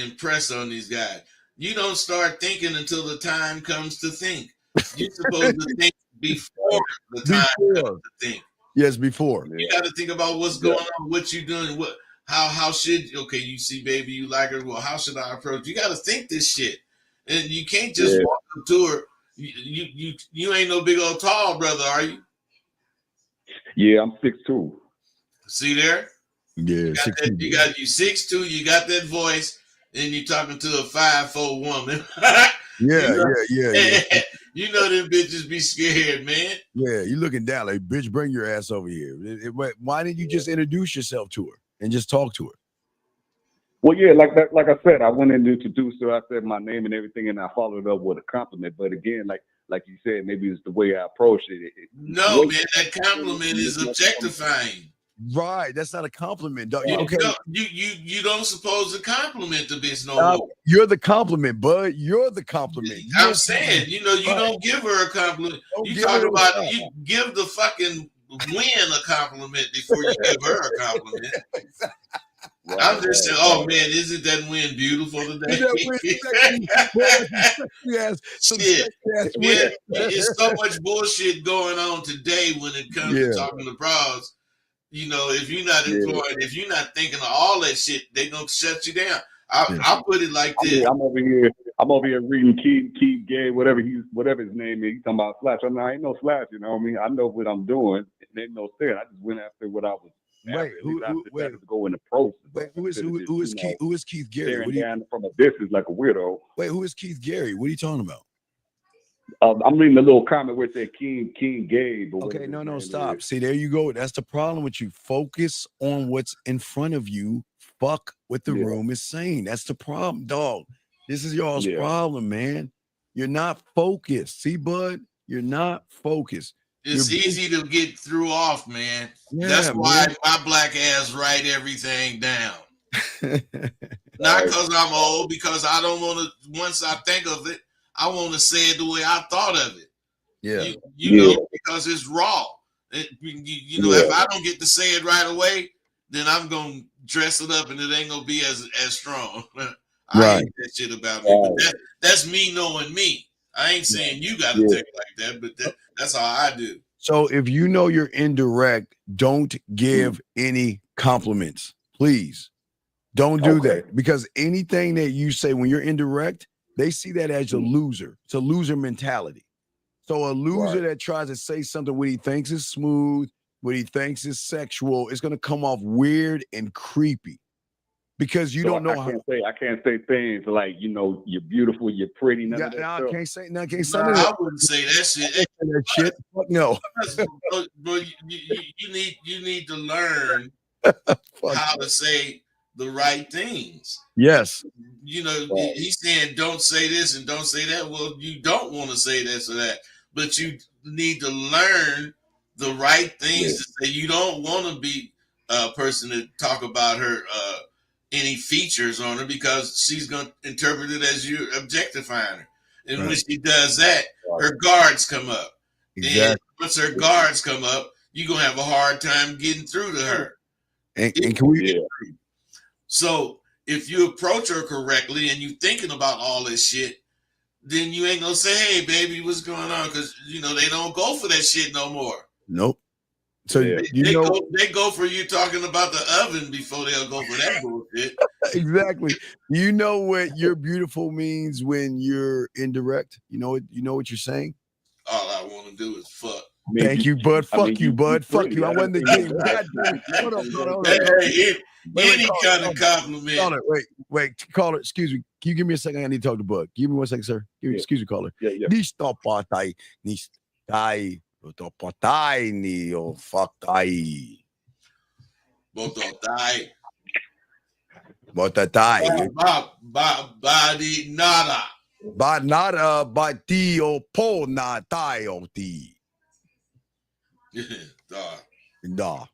impress on these guys. You don't start thinking until the time comes to think. You're supposed to think before the time comes to think. Yes, before. You got to think about what's going on, what you're doing, how should, you see baby, you like her, well, how should I approach? You got to think this shit. And you can't just walk up to her. You ain't no big old tall brother, are you? Yeah, I'm 6'2". See there? Yeah, you got 6'2", you got that voice, and you're talking to a 5'4" woman. Yeah. You know them bitches be scared, man. Yeah, you looking down like, bitch, bring your ass over here. Why didn't you just introduce yourself to her and just talk to her? Well, yeah, like that, like I said, I went in to introduce her. I said my name and everything, and I followed up with a compliment. But again, like you said, maybe it's the way I approached it. The No, way man, that compliment is objectifying. Right. That's not a compliment, dog. You Okay. don't, you don't supposed to compliment the bitch no Now, more. you're the compliment, bud. You're the compliment. You I'm don't- saying, you know, you Right. don't give her a compliment. Don't You give talk her about a- you give the fucking win a compliment before you give her a compliment. Right, I'm just saying, oh right. man, isn't that win beautiful today? Yes, some Shit. sexy-ass Man, win. it's so much bullshit going on today when it comes to Yeah. talking to bras. You know, if you're not Yeah. employed, if you're not thinking of all that shit, they're gonna shut you down. Yeah. I'll put it like I this. mean, I'm over here reading Keith Gay, whatever his name is. He's talking about Slash. I mean, I ain't no Slash, you know what I mean? I know what I'm doing. It ain't no sin. I just went after what I was Wait, wait, to go in the process. Wait, who is Keith Gary? Staring What do you, down from a distance like a weirdo. wait, who is Keith Gary? What are you talking about? I'm reading the little comment where it said King Gabe. Or Okay, whatever no, his no, name stop. is. See, there you go. That's the problem with you. Focus on what's in front of you. Fuck what the Yeah. room is saying. That's the problem, dog. This is y'all's Yeah. problem, man. You're not focused. See, bud, you're not focused. It's You're- easy to get through off, man. Yeah, That's why man. my black ass write everything down. Not because I'm old, because I don't want to. Once I think of it, I want to say it the way I thought of it. Yeah. You know, because it's raw. You know, Yeah. if I don't get to say it right away, then I'm gonna dress it up, and it ain't gonna be as strong. I Right. hate that shit about me, but that's me knowing me. I ain't saying you got to Yeah. take it like that, but that's how I do. So if you know you're indirect, don't give any compliments, please. Don't do Okay. that, because anything that you say when you're indirect, they see that as a loser. It's a loser mentality. So a loser that tries to say something what he thinks is smooth, what he thinks is sexual, it's going to come off weird and creepy, because you So don't know I how. can't say things like, you know, you're beautiful, you're pretty. None of that I stuff. can't say. No, I can't say No, I that. wouldn't say that shit. That shit. Fuck no. But you need to learn Fuck. how to say the right things. Yes. You know, he's saying don't say this and don't say that. Well, you don't want to say this or that, but you need to learn the right things to say. You don't want to be a person to talk about her any features on her, because she's going to interpret it as you objectifying her. And when she does that, her guards come up. Exactly. And once her guards come up, you're going to have a hard time getting through to her. And can we? So if you approach her correctly and you thinking about all this shit, then you ain't gonna say, "Hey, baby, what's going on?" Because you know they don't go for that shit no more. Nope. So they go for you talking about the oven before they'll go for that bullshit. Exactly. You know what "you're beautiful" means when you're indirect. You know what you're saying. All I want to do is fuck. Thank you, bud. Fuck you, bud. Fuck you. I wasn't the game. Hold on. Any kind of compliment. Caller, wait, caller. Excuse me. Can you give me a second? I need to talk to Bud. Give me 1 second, sir. Excuse me, caller. Nistopatai, nistai, topatai, ni o fatai. Bototai. Botatai. Body nada. Ba nada ba ti o po na tai o ti. Da.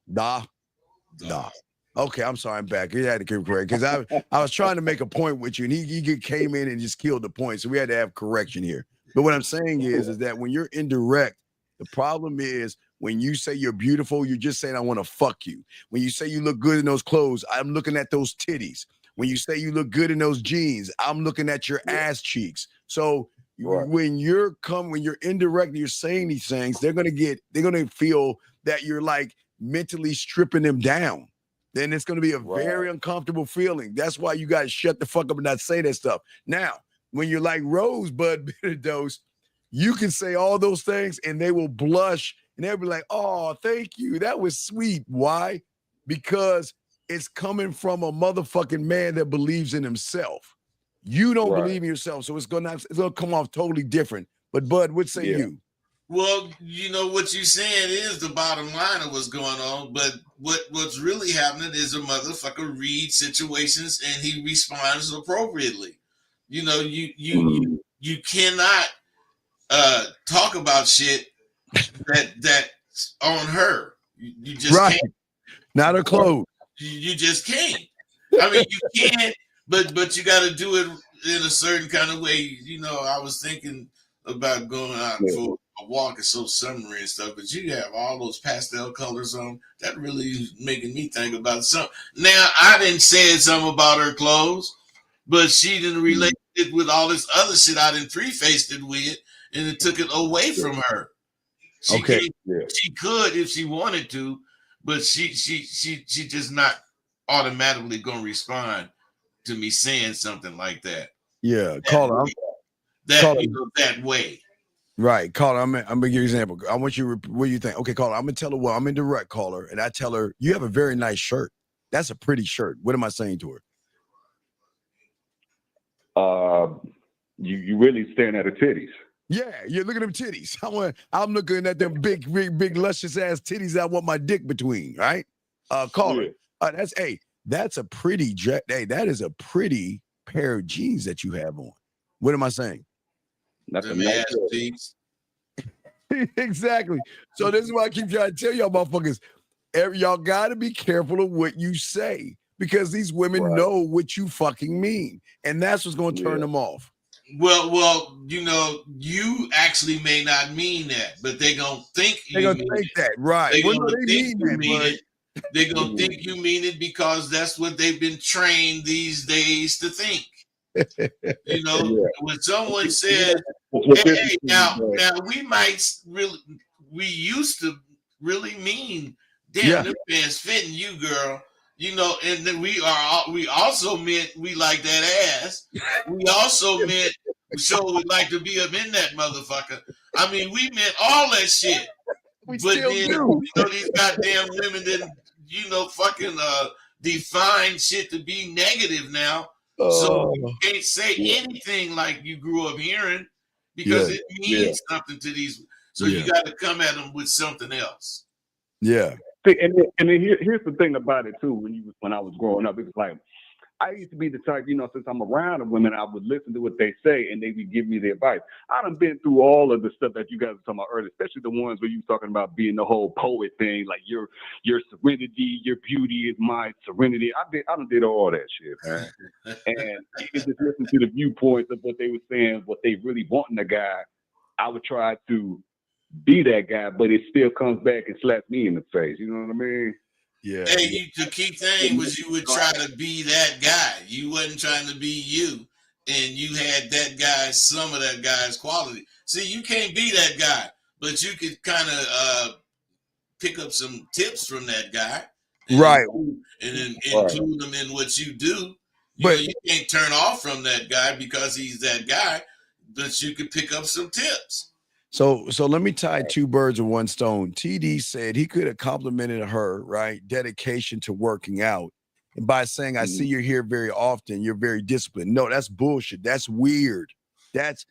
Okay, I'm sorry, I'm back. You had to keep correct, because I was trying to make a point with you, and he came in and just killed the point. So we had to have correction here. But what I'm saying is that when you're indirect, the problem is when you say you're beautiful, you're just saying I want to fuck you. When you say you look good in those clothes, I'm looking at those titties. When you say you look good in those jeans, I'm looking at your ass cheeks. So when you're indirect and you're saying these things, they're gonna feel that you're like mentally stripping them down. Then it's going to be a very uncomfortable feeling. That's why you got to shut the fuck up and not say that stuff. Now, when you're like Rosebud Bitter Dose, you can say all those things and they will blush and they'll be like, "Oh, thank you. That was sweet." Why? Because it's coming from a motherfucking man that believes in himself. You don't believe in yourself, so it's gonna come off totally different. But Bud, what say you? Well, you know what you're saying is the bottom line of what's going on, but what's really happening is a motherfucker reads situations and he responds appropriately. You know, you cannot talk about shit that's on her. You just Right. can't. Not her clothes. You just can't. I mean, you can, but you got to do it in a certain kind of way. You know, I was thinking about going out for a walk. It's so summery and stuff, but you have all those pastel colors on. That really is making me think about something. Now, I didn't say something about her clothes, but she didn't relate it with all this other shit I didn't prefaced it with, and it took it away from her. She she could if she wanted to, but she just not automatically gonna respond to me saying something like that. Yeah, caller. That way. Right, caller. I'm gonna give you an example. I want you. What do you think? Okay, caller. I'm gonna tell her. Well, I'm in direct caller, and I tell her you have a very nice shirt. That's a pretty shirt. What am I saying to her? You really staring at her titties. Yeah, you're looking at them titties. I'm looking at them big, luscious ass titties. I want my dick between. Right, caller. That's a pretty. Hey, that is a pretty pair of jeans that you have on. What am I saying? That's a nice jeans. Exactly. So this is why I keep trying to tell y'all motherfuckers, y'all got to be careful of what you say because these women know what you fucking mean, and that's what's going to turn them off. Well, you know, you actually may not mean that, but they gonna think they're gonna think that, right? They're gonna think you mean it. They're gonna think you mean it because that's what they've been trained these days to think. You know, when someone says, "Hey, now we used to really mean, damn, them pants fitting you, girl." You know, and then we also meant we like that ass. We also meant we like to be up in that motherfucker. I mean, we meant all that shit. But then, you know, these goddamn women didn't, fucking define shit to be negative now. So you can't say anything like you grew up hearing because it means something to these. So you got to come at them with something else. Yeah. And then here's the thing about it too. When I was growing up, it was like I used to be the type, since I'm around the women, I would listen to what they say and they would give me the advice. I done been through all of the stuff that you guys were talking about earlier, especially the ones where you were talking about being the whole poet thing, like your serenity, your beauty is my serenity. I done did all that shit, man. And even just listen to the viewpoints of what they were saying, what they really want in a guy, I would try to be that guy, but it still comes back and slaps me in the face. You know what I mean? Yeah. Hey, the key thing was you would try to be that guy. You wasn't trying to be you, and you had some of that guy's quality. See, you can't be that guy, but you could kind of pick up some tips from that guy, right? And then include them in what you do. You can't turn off from that guy because he's that guy, but you could pick up some tips. So let me tie two birds with one stone. TD said he could have complimented her, right? Dedication to working out. And by saying, I see you're here very often, you're very disciplined. No, that's bullshit. That's weird. That's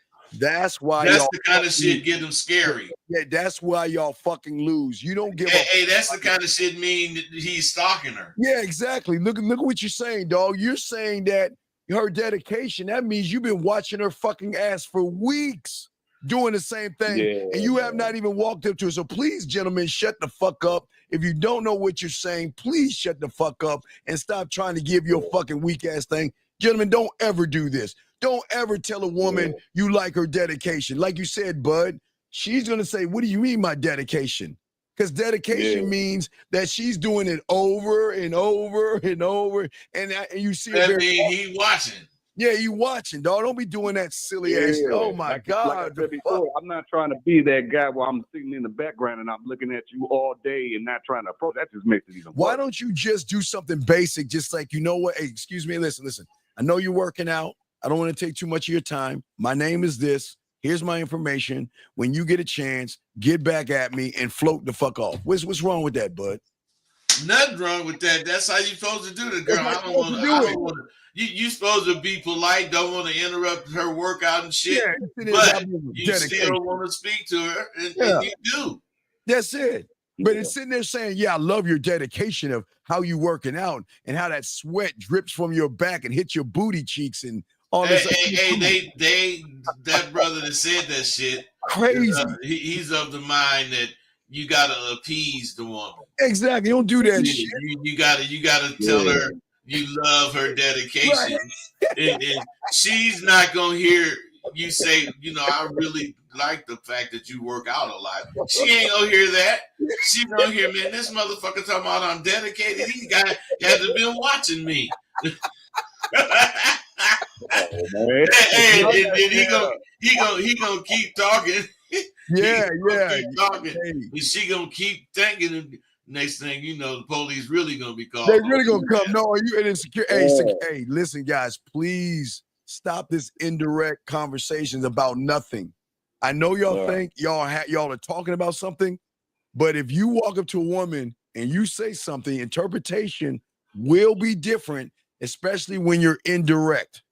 why that's the kind of shit get them scary. Yeah, that's why y'all fucking lose. You don't give Hey, that's the kind of shit mean he's stalking her. Yeah, exactly. Look at what you're saying, dog. You're saying that her dedication, that means you've been watching her fucking ass for weeks. Doing the same thing, and you have not even walked up to her. So please, gentlemen, shut the fuck up. If you don't know what you're saying, please shut the fuck up and stop trying to give your fucking weak ass thing. Gentlemen, don't ever do this. Don't ever tell a woman you like her dedication. Like you said, Bud, she's gonna say, "What do you mean my dedication?" Because dedication means that she's doing it over and over and over, and you see that means he watching. Yeah, you watching, dog. Don't be doing that silly ass. Oh my God. Like I said before, I'm not trying to be that guy where I'm sitting in the background and I'm looking at you all day and not trying to approach. That just makes it even worse. Why don't you just do something basic? Just like, you know what? Hey, excuse me. Listen. I know you're working out. I don't want to take too much of your time. My name is this. Here's my information. When you get a chance, get back at me and float the fuck off. What's wrong with that, Bud? Nothing wrong with that. That's how you're supposed to do it, girl. I don't want to. you supposed to be polite, don't want to interrupt her workout and shit, Yeah, but you still want to speak to her, and you do. That's it. But it's sitting there saying, yeah, I love your dedication of how you working out and how that sweat drips from your back and hits your booty cheeks and all this. That brother that said that shit, crazy. He's of the mind that you gotta appease the woman. Exactly. Don't do that shit. You gotta tell her you love her dedication, and she's not gonna hear you say, I really like the fact that you work out a lot. She ain't gonna hear that. She gonna hear, man, this motherfucker talking about I'm dedicated. He has to been watching me. And he gonna keep talking. Keep talking. And she gonna keep thinking. And next thing you know, the police really gonna be called. They really gonna come. No, you and insecure. Hey, listen, guys, please stop this indirect conversations about nothing. I know y'all think y'all are talking about something, but if you walk up to a woman and you say something, interpretation will be different, especially when you're indirect.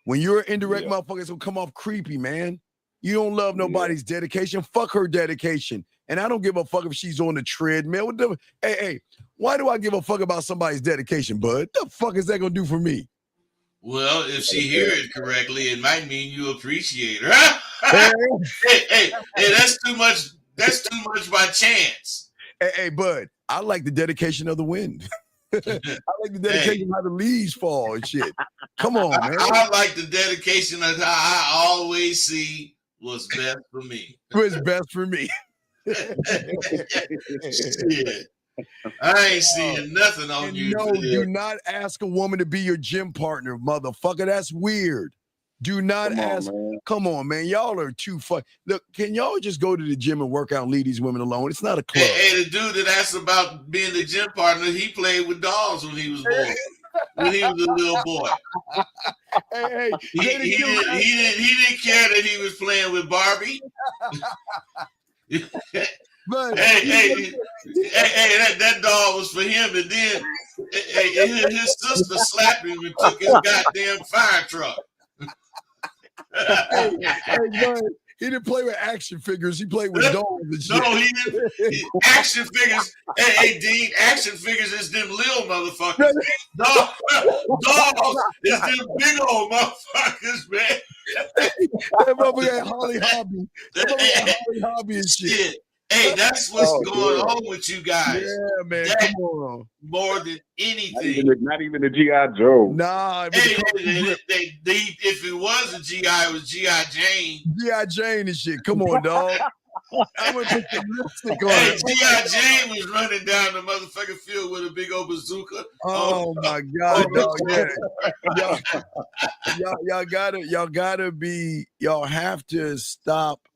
When you're indirect, motherfucker, it's gonna come off creepy, man. You don't love nobody's dedication. Fuck her dedication. And I don't give a fuck if she's on the treadmill. Hey, why do I give a fuck about somebody's dedication, bud? The fuck is that gonna do for me? Well, if she hear it correctly, it might mean you appreciate her. hey, that's too much. That's too much by chance. Hey, bud, I like the dedication of the wind. I like the dedication of how the leaves fall and shit. Come on, man. I like the dedication of how I always see what's best for me. What's best for me. Shit. I ain't seeing nothing on you. No, do not ask a woman to be your gym partner, motherfucker. That's weird. Do not ask. Come on, man. Y'all are too fun. Look, can y'all just go to the gym and work out and leave these women alone? It's not a club. Hey, the dude that asked about being the gym partner, he played with dogs when he was born. When he was a little boy. He didn't care that he was playing with Barbie. But that dog was for him, and then his sister slapped him and took his goddamn fire truck. He didn't play with action figures. He played with dogs and shit. No, he didn't. Action figures. Hey, Dean, action figures is them little motherfuckers. Dogs is them big old motherfuckers, man. That motherfucker had Holly Hobby and shit. Hey, that's what's going on with you guys. Yeah, man. Come on. More than anything. Not even the G.I. Joe. Nah. If it was a G.I., it was G.I. Jane. G.I. Jane and shit. Come on, dog. I'm gonna put some lipstick on. Hey, G.I. Jane was running down the motherfucking field with a big old bazooka. Oh my God, dog. Yeah. Y'all have to stop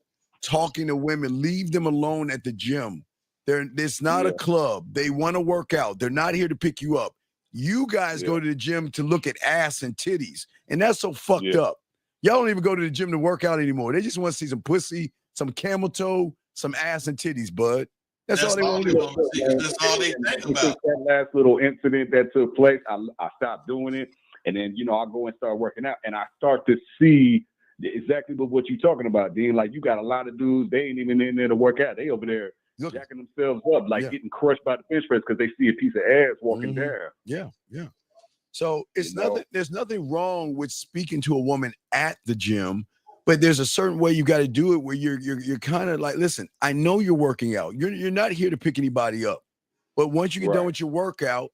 talking to women. Leave them alone at the gym. It's not a club. They want to work out. They're not here to pick you up. You guys go to the gym to look at ass and titties, and that's so fucked up. Y'all don't even go to the gym to work out anymore. They just want to see some pussy, some camel toe, some ass and titties, bud. That's all they want to do. That's all they think about. That last little incident that took place, I stopped doing it, and then I go and start working out, and I start to see exactly what you're talking about, Dean. Like, you got a lot of dudes, they ain't even in there to work out. They over there jacking themselves up, like getting crushed by the bench press because they see a piece of ass walking there. Yeah. So there's nothing wrong with speaking to a woman at the gym, but there's a certain way you got to do it where you're kind of like, listen, I know you're working out. You're not here to pick anybody up. But once you get done with your workout,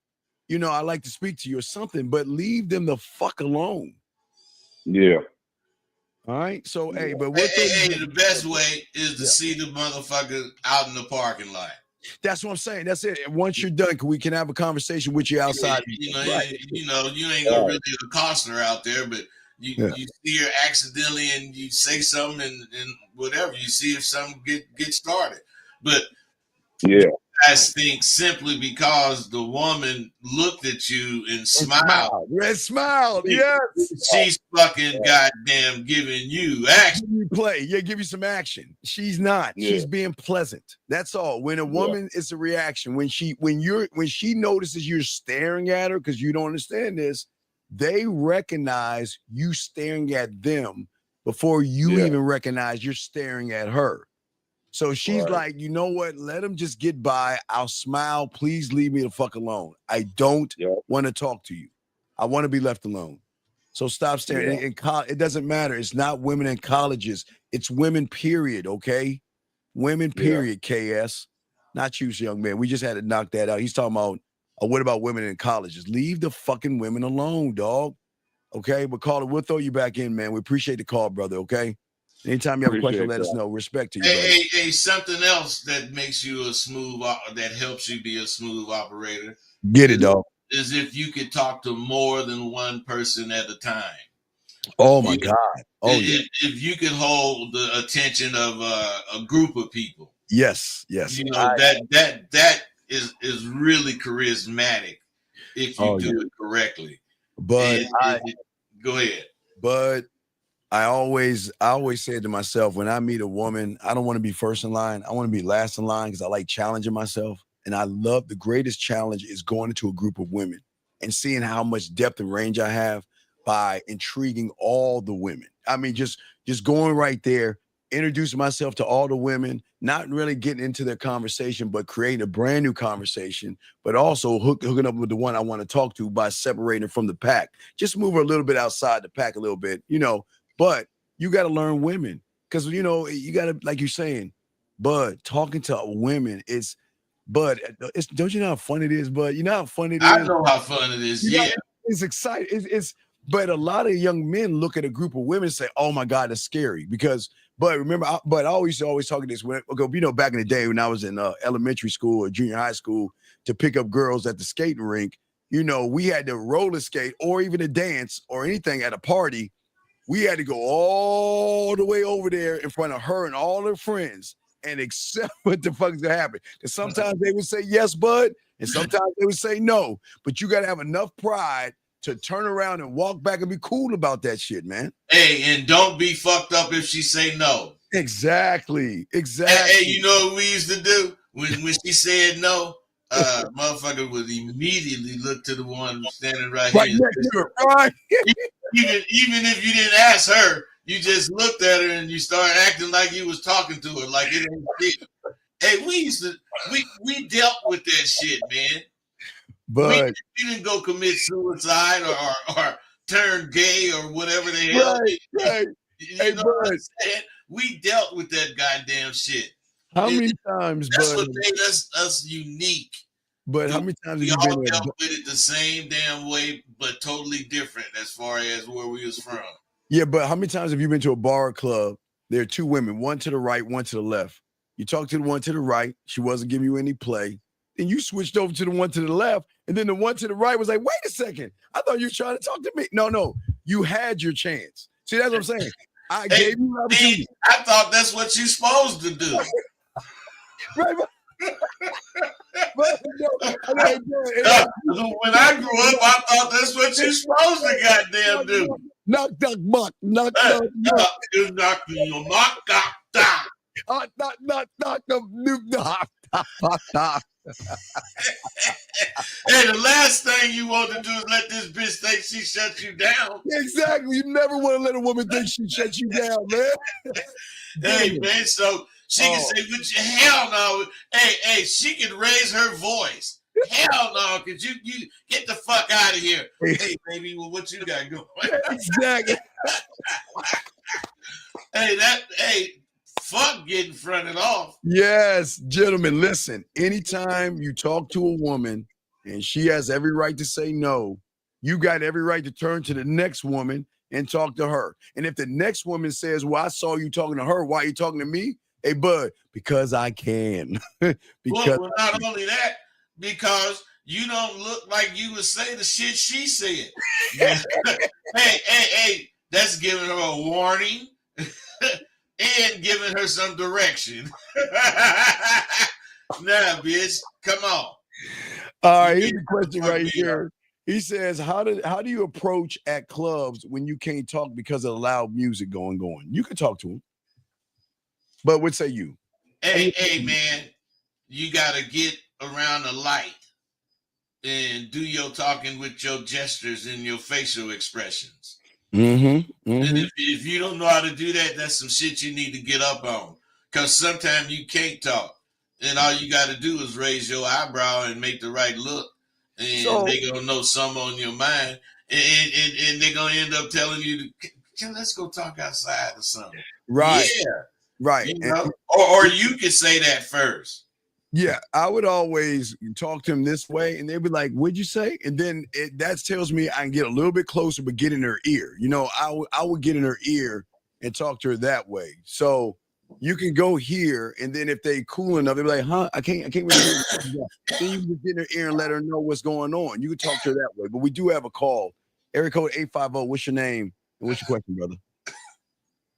I like to speak to you or something, but leave them the fuck alone. Yeah. All right. So, but the best way is to see the motherfucker out in the parking lot. That's what I'm saying. That's it. And once you're done, we can have a conversation with you outside. You ain't gonna really accost her out there, but you see her accidentally and you say something and whatever. You see if something get started. But I think simply because the woman looked at you and smiled. Yes. She's fucking goddamn giving you action. Give you some action. She's not. Yeah. She's being pleasant. That's all. When a woman is a reaction, when she notices you're staring at her because you don't understand this, they recognize you staring at them before you even recognize you're staring at her. So she's like, you know what? Let him just get by. I'll smile. Please leave me the fuck alone. I don't want to talk to you. I want to be left alone. So stop staring. In college, it doesn't matter. It's not women in colleges. It's women, period, okay? Women, period, KS. Not you, young man. We just had to knock that out. He's talking about, what about women in colleges? Leave the fucking women alone, dog. Okay? But Carter, we'll throw you back in, man. We appreciate the call, brother, okay? Anytime you have a question, let us know. Respect to you, brother. Hey, something else that makes you a smooth, that helps you be a smooth operator. Get it, dog. Is if you could talk to more than one person at a time. Oh my God. Oh yeah. If you could hold the attention of a group of people. Yes. You know, that is really charismatic if you do it correctly. But go ahead. But I always say to myself, when I meet a woman, I don't want to be first in line. I want to be last in line because I like challenging myself. And I love the greatest challenge is going into a group of women and seeing how much depth and range I have by intriguing all the women. I mean, just going right there, introducing myself to all the women, not really getting into their conversation, but creating a brand new conversation, but also hooking up with the one I want to talk to by separating from the pack. Just move her a little bit outside the pack a little bit, you know, but you got to learn women because, you know, you got to, like you're saying, Bud, talking to women is, Bud, don't you know how fun it is, Bud? You know how fun it is? I know how fun it is, It's exciting. But a lot of young men look at a group of women and say, oh my God, that's scary. But remember, I always talking this when, you know, back in the day when I was in elementary school or junior high school to pick up girls at the skating rink, you know, we had to roller skate or even a dance or anything at a party. We had to go all the way over there in front of her and all her friends and accept what the fuck is gonna happen. Because sometimes they would say yes, bud, and sometimes they would say no. But you gotta have enough pride to turn around and walk back and be cool about that shit, man. Hey, and don't be fucked up if she say no. Exactly. Hey, you know what we used to do when she said no? Motherfucker would immediately look to the one standing right here. Right. Even if you didn't ask her, you just looked at her and you started acting like you was talking to her, like it ain't shit. Hey, we dealt with that shit, man. But we didn't go commit suicide or turn gay or whatever the hell. Right. You know what I'm saying? We dealt with that goddamn shit. How many times? That's what made us unique. But how many times have we you all been dealt with it the same damn way, but totally different as far as where we was from? Yeah, but how many times have you been to a bar or club? There are two women, one to the right, one to the left. You talk to the one to the right. She wasn't giving you any play. Then you switched over to the one to the left. And then the one to the right was like, wait a second. I thought you were trying to talk to me. No. You had your chance. See, that's what I'm saying. I gave you an opportunity. I thought that's what you're supposed to do. Right. When I grew up, I thought that's what you're supposed to goddamn do. Knock, buck. Knock. Hey, the last thing you want to do is let this bitch think she shut you down. Exactly. You never want to let a woman think she shut you down, man. Hey, man, so she can say, "But you hell no." Hey, she can raise her voice. Hell no, could you get the fuck out of here? Hey, baby, well, what you got going? Exactly. Fuck getting fronted off. Yes, gentlemen, listen. Anytime you talk to a woman and she has every right to say no, you got every right to turn to the next woman and talk to her. And if the next woman says, well, I saw you talking to her, why are you talking to me? Hey, bud, because I can. Well, not only that, because you don't look like you would say the shit she said. hey, that's giving her a warning and giving her some direction. Nah, bitch, come on. All right, here's the question right here. He says, how do you approach at clubs when you can't talk because of the loud music going? You can talk to them. But what say you? Hey, man, you got to get around the light. and do your talking with your gestures and your facial expressions. Mm-hmm. And Mm-hmm. if you don't know how to do that, that's some shit you need to get up on. Because sometimes you can't talk. And all you got to do is raise your eyebrow and make the right look. And So they going to know something on your mind. And they're going to end up telling you, let's go talk outside or something. right, Yeah. right. You And know, or you can say that first. yeah, I would always talk to them this way, and they'd be like, "What'd you say?" And then that tells me I can get a little bit closer, but get in her ear. You know, I would get in her ear and talk to her that way. So you can go here, and then if they cool enough, they'll be like, "Huh? I can't really hear you." Then you can just get in her ear and let her know what's going on. You can talk to her that way. But we do have a call. Area code 850. What's your name and what's your question, brother?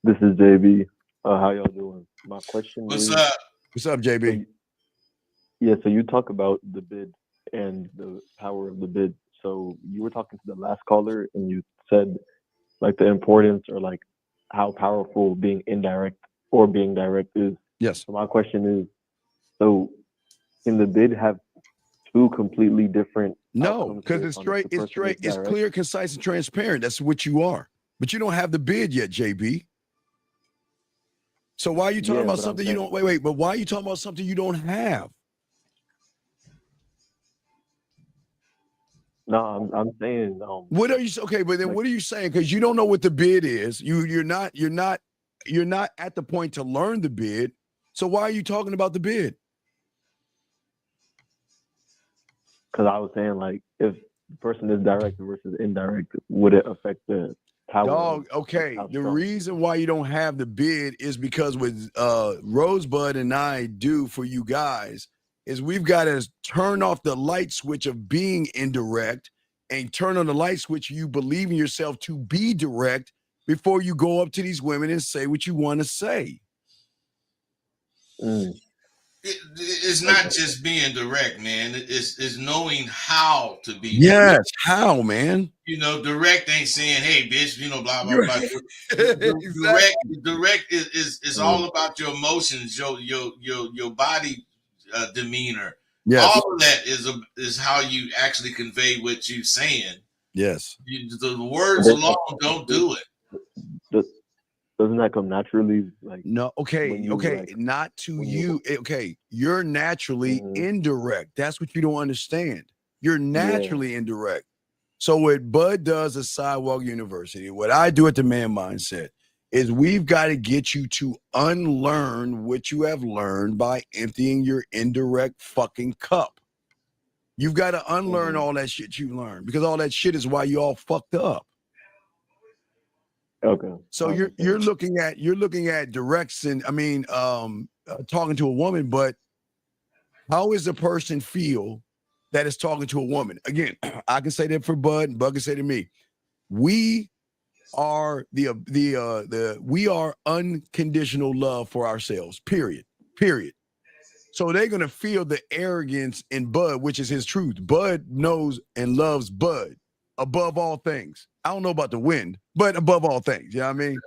This is JB. How y'all doing? My question What's is, up? What's up, JB? so you talk about the bid and the power of the bid. So you were talking to the last caller, and you said like the importance or like how powerful being indirect or being direct is. Yes. So my question is, so can the bid have two completely different No, outcomes because based it's on if straight, the it's person is straight, it's direct? clear, concise, and transparent. That's what you are. But you don't have the bid yet, JB. So why are you talking Yeah, about but I'm something you saying, don't wait, but why are you talking about something you don't have? no, I'm saying, What are you okay? But then like, what are you saying? Because you don't know what the bid is. You're not at the point to learn the bid. So why are you talking about the bid? because I was saying like if the person is direct versus indirect, would it affect the power Dog, of like okay. how The strong? reason why you don't have the bid is because what Rosebud and I do for you guys is we've got to turn off the light switch of being indirect and turn on the light switch you believe in yourself to be direct before you go up to these women and say what you want to say. Mm, It's not okay. just being direct, man. It's knowing how to be direct. Yes. How, man? You know, direct ain't saying, "Hey, bitch," you know, blah blah You're blah. exactly. Direct is Mm, all about your emotions, your body demeanor. Yes. All of that is how you actually convey what you're saying. Yes. The words but alone don't do it. does, doesn't that come naturally? Like No, when okay, you okay, like not to when you you. Okay, you're naturally mhm, indirect. That's what you don't understand. You're yeah, naturally indirect. So what Bud does at Sidewalk University, what I do at the Man Mindset, is we've got to get you to unlearn what you have learned by emptying your indirect fucking cup. You've got to unlearn mhm, all that shit you learned because all that shit is why you all fucked up. okay, So I you're understand. looking at direction. I mean, talking to a woman, but how is a person feel that is talking to a woman? Again, I can say that for Bud, and Bud can say to me, we are the we are unconditional love for ourselves. Period. Period. So they're gonna feel the arrogance in Bud, which is his truth. Bud knows and loves Bud above all things. I don't know about the wind, but above all things. You know what I mean?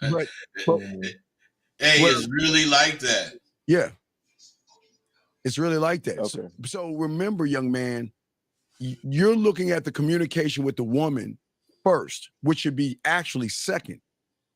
But but Mhm, Hey, what it's really like that. yeah, it's really like that. So, okay, so remember, young man, you're looking at the communication with the woman first, which should be actually second.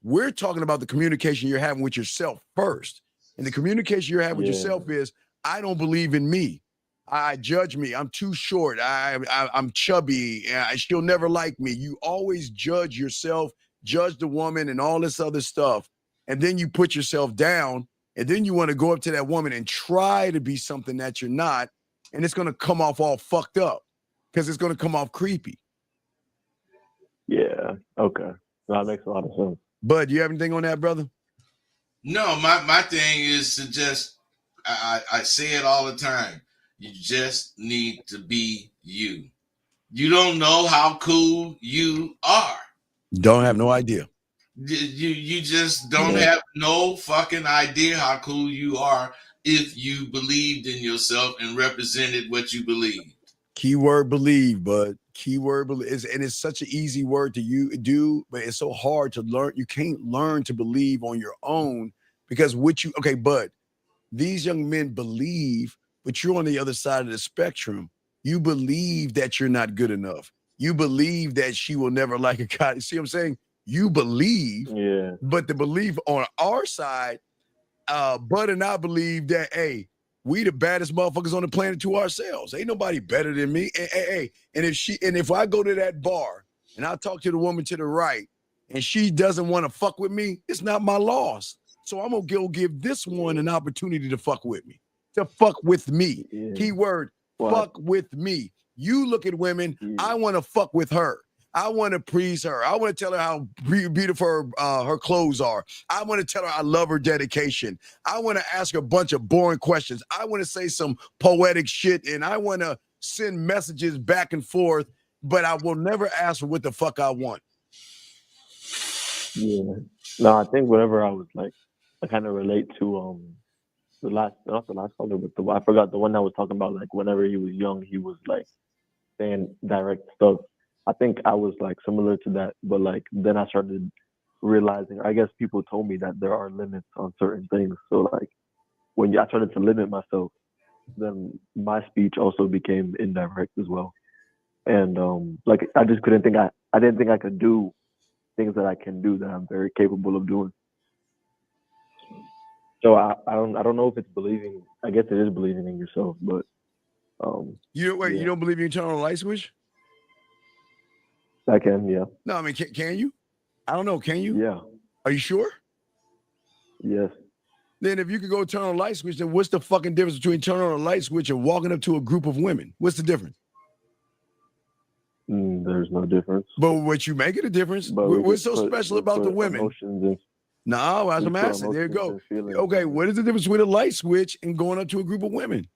We're talking about the communication you're having with yourself first. And the communication you're having with yeah, yourself is, I don't believe in me. I judge me. I'm too short. I'm chubby. She'll never like me. You always judge yourself, judge the woman, and all this other stuff. And then you put yourself down, and then you want to go up to that woman and try to be something that you're not. And it's going to come off all fucked up because it's going to come off creepy. yeah, okay. That makes a lot of sense. Bud, you have anything on that, brother? No, my thing is to just I say it all the time. You just need to be you. You don't know how cool you are. Don't have no idea. You just don't Yeah, have no fucking idea how cool you are if you believed in yourself and represented what you believe. Keyword believe, but keyword believe is, and it's such an easy word to you do, but it's so hard to learn. You can't learn to believe on your own because what you but these young men believe, but you're on the other side of the spectrum. You believe that you're not good enough. You believe that she will never like a guy. See what I'm saying? You believe, Yeah. but the belief on our side, Bud and I believe that, hey, we the baddest motherfuckers on the planet to ourselves. Ain't nobody better than me. And if I go to that bar and I talk to the woman to the right and she doesn't want to fuck with me, it's not my loss. So I'm gonna go give this one an opportunity to fuck with me. To fuck with me. Yeah. Keyword, Well, fuck with me. You look at women, I want to fuck with her. I want to please her. I want to tell her how beautiful her clothes are. I want to tell her I love her dedication. I want to ask her a bunch of boring questions. I want to say some poetic shit, and I want to send messages back and forth, but I will never ask for what the fuck I want. yeah. No, I think whatever I was like, I kind of relate to not the last caller, but I forgot the one that was talking about like whenever he was young, he was like saying direct stuff. I think I was like similar to that, but like then I started realizing, I guess people told me that there are limits on certain things. So like when I started to limit myself, then my speech also became indirect as well. And like I just couldn't think I didn't think I could do things that I can do that I'm very capable of doing. So I don't know if it's believing. I guess it is believing in yourself, but You yeah. don't believe you turn on a light switch? I can, yeah. No, I mean, can you? I don't know. Can you? Yeah. Are you sure? Yes. Then if you could go turn on a light switch, then what's the fucking difference between turning on a light switch and walking up to a group of women? What's the difference? There's no difference. But what you make it a difference. But What's so special about the women? No, as I'm asking, there you go. Okay, what is the difference between a light switch and going up to a group of women?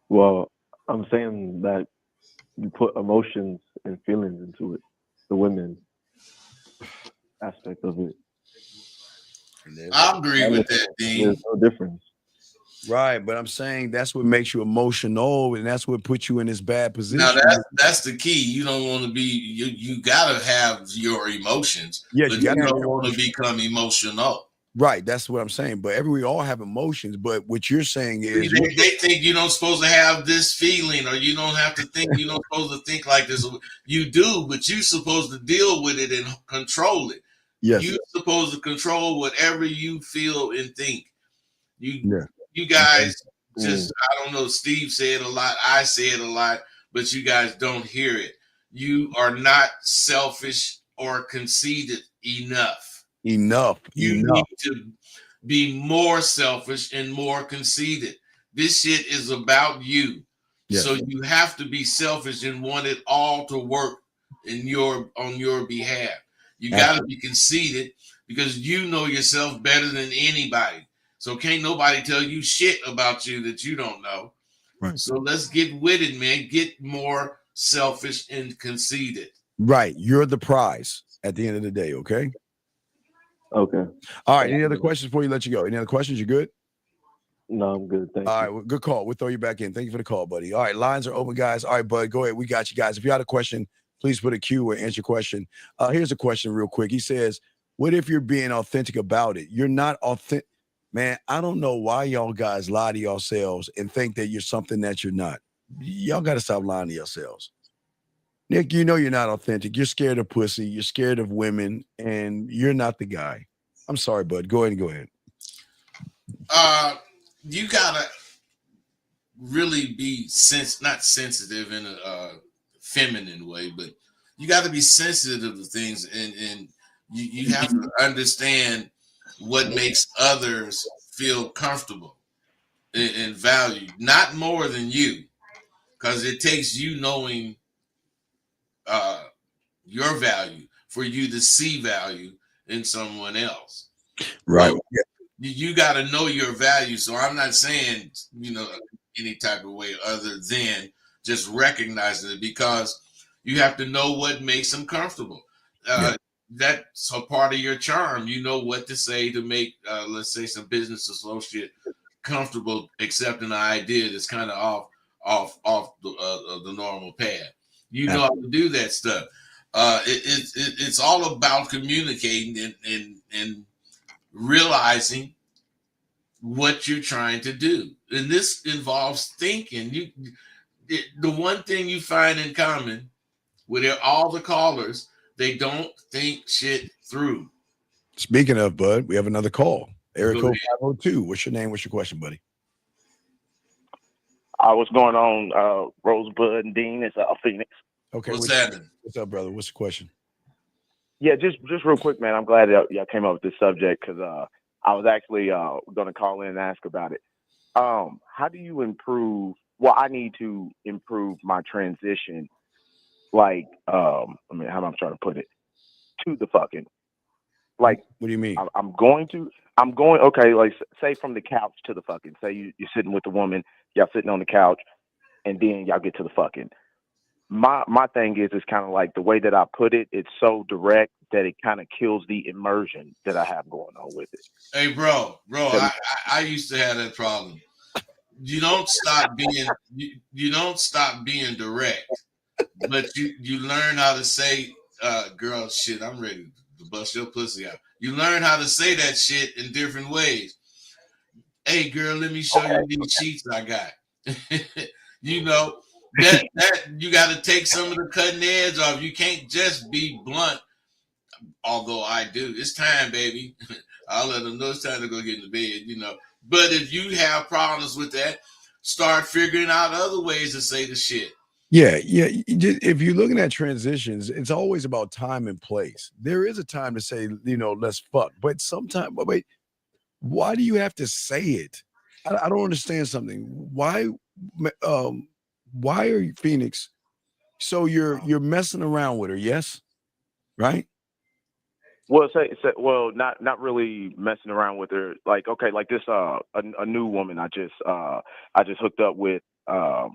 Well, I'm saying that you put emotions and feelings into it, the women aspect of it. I agree with that, Dean. There's no difference. Right, but I'm saying that's what makes you emotional, and that's what puts you in this bad position. Now that's the key. You don't want to be. You gotta have your emotions. Yes, but you you gotta don't want to become emotional. Right, that's what I'm saying. But we all have emotions. But what you're saying is they think you don't supposed to have this feeling, or you don't have to think. You don't supposed to think like this. You do, but you're supposed to deal with it and control it. Yes, you're supposed to control whatever you feel and think. You yeah. guys just I don't know. Steve said a lot. I said a lot, but you guys don't hear it. You are not selfish or conceited enough. You need to be more selfish and more conceited. This shit is about you. Yes. So you have to be selfish and want it all to work on your behalf. You got to be conceited because you know yourself better than anybody. So can't nobody tell you shit about you that you don't know. Right. So let's get with it, man. Get more selfish and conceited. Right. You're the prize at the end of the day, okay? Okay. All right. Any other questions before you let you go? Any other questions? You good? No, I'm good. Thank you. All right. Well, good call. We'll throw you back in. Thank you for the call, buddy. All right. Lines are open, guys. All right, bud. Go ahead. We got you guys. If you had a question, please put a Q or answer your question. Here's a question real quick. He says, what if you're being authentic about it? You're not authentic. Man, I don't know why y'all guys lie to yourselves and think that you're something that you're not. Y'all got to stop lying to yourselves. Nick, you know you're not authentic. You're scared of pussy. You're scared of women, and you're not the guy. I'm sorry, bud. Go ahead. You gotta really be not sensitive in a feminine way, but you got to be sensitive to things, and you have to understand what makes others feel comfortable and valued, not more than you, because it takes you knowing your value for you to see value in someone else. Right. So you got to know your value. So I'm not saying, any type of way other than just recognizing it, because you have to know what makes them comfortable. That's a part of your charm. You know what to say to make, let's say, some business associate comfortable accepting the idea that's kind of off the normal path. You know how to do that stuff. It's all about communicating and realizing what you're trying to do. And this involves thinking. The one thing you find in common with all the callers, they don't think shit through. Speaking of, Bud, we have another call. Area Go code ahead. 502. What's your name? What's your question, buddy? What's going on, Rosebud and Dean? It's Phoenix. Okay. What's happening? What's up, brother? What's the question? Yeah, just real quick, man. I'm glad that y'all came up with this subject because I was actually going to call in and ask about it. How do you improve? Well, I need to improve my transition. Like, how am I trying to put it? To the fucking. Like, what do you mean? I'm going. Okay, like say from the couch to the fucking. Say you're sitting with the woman, y'all sitting on the couch, and then y'all get to the fucking. My thing is it's kind of like the way that I put it. It's so direct that it kind of kills the immersion that I have going on with it. Hey, bro, I used to have that problem. You don't stop being direct, but you learn how to say, "Girl, shit, I'm ready to bust your pussy out." You learn how to say that shit in different ways. Hey, girl, let me show you these sheets I got. You know. That you got to take some of the cutting edge off. You can't just be blunt. Although I do, it's time, baby. I'll let them know it's time to go get in the bed. You know. But if you have problems with that, start figuring out other ways to say the shit. Yeah. If you're looking at transitions, it's always about time and place. There is a time to say, let's fuck. But sometimes, wait, why do you have to say it? I don't understand something. Why are you Phoenix? So you're messing around with her, yes? Right? Well, well, not really messing around with her. Like, okay, like this a new woman I just hooked up with. I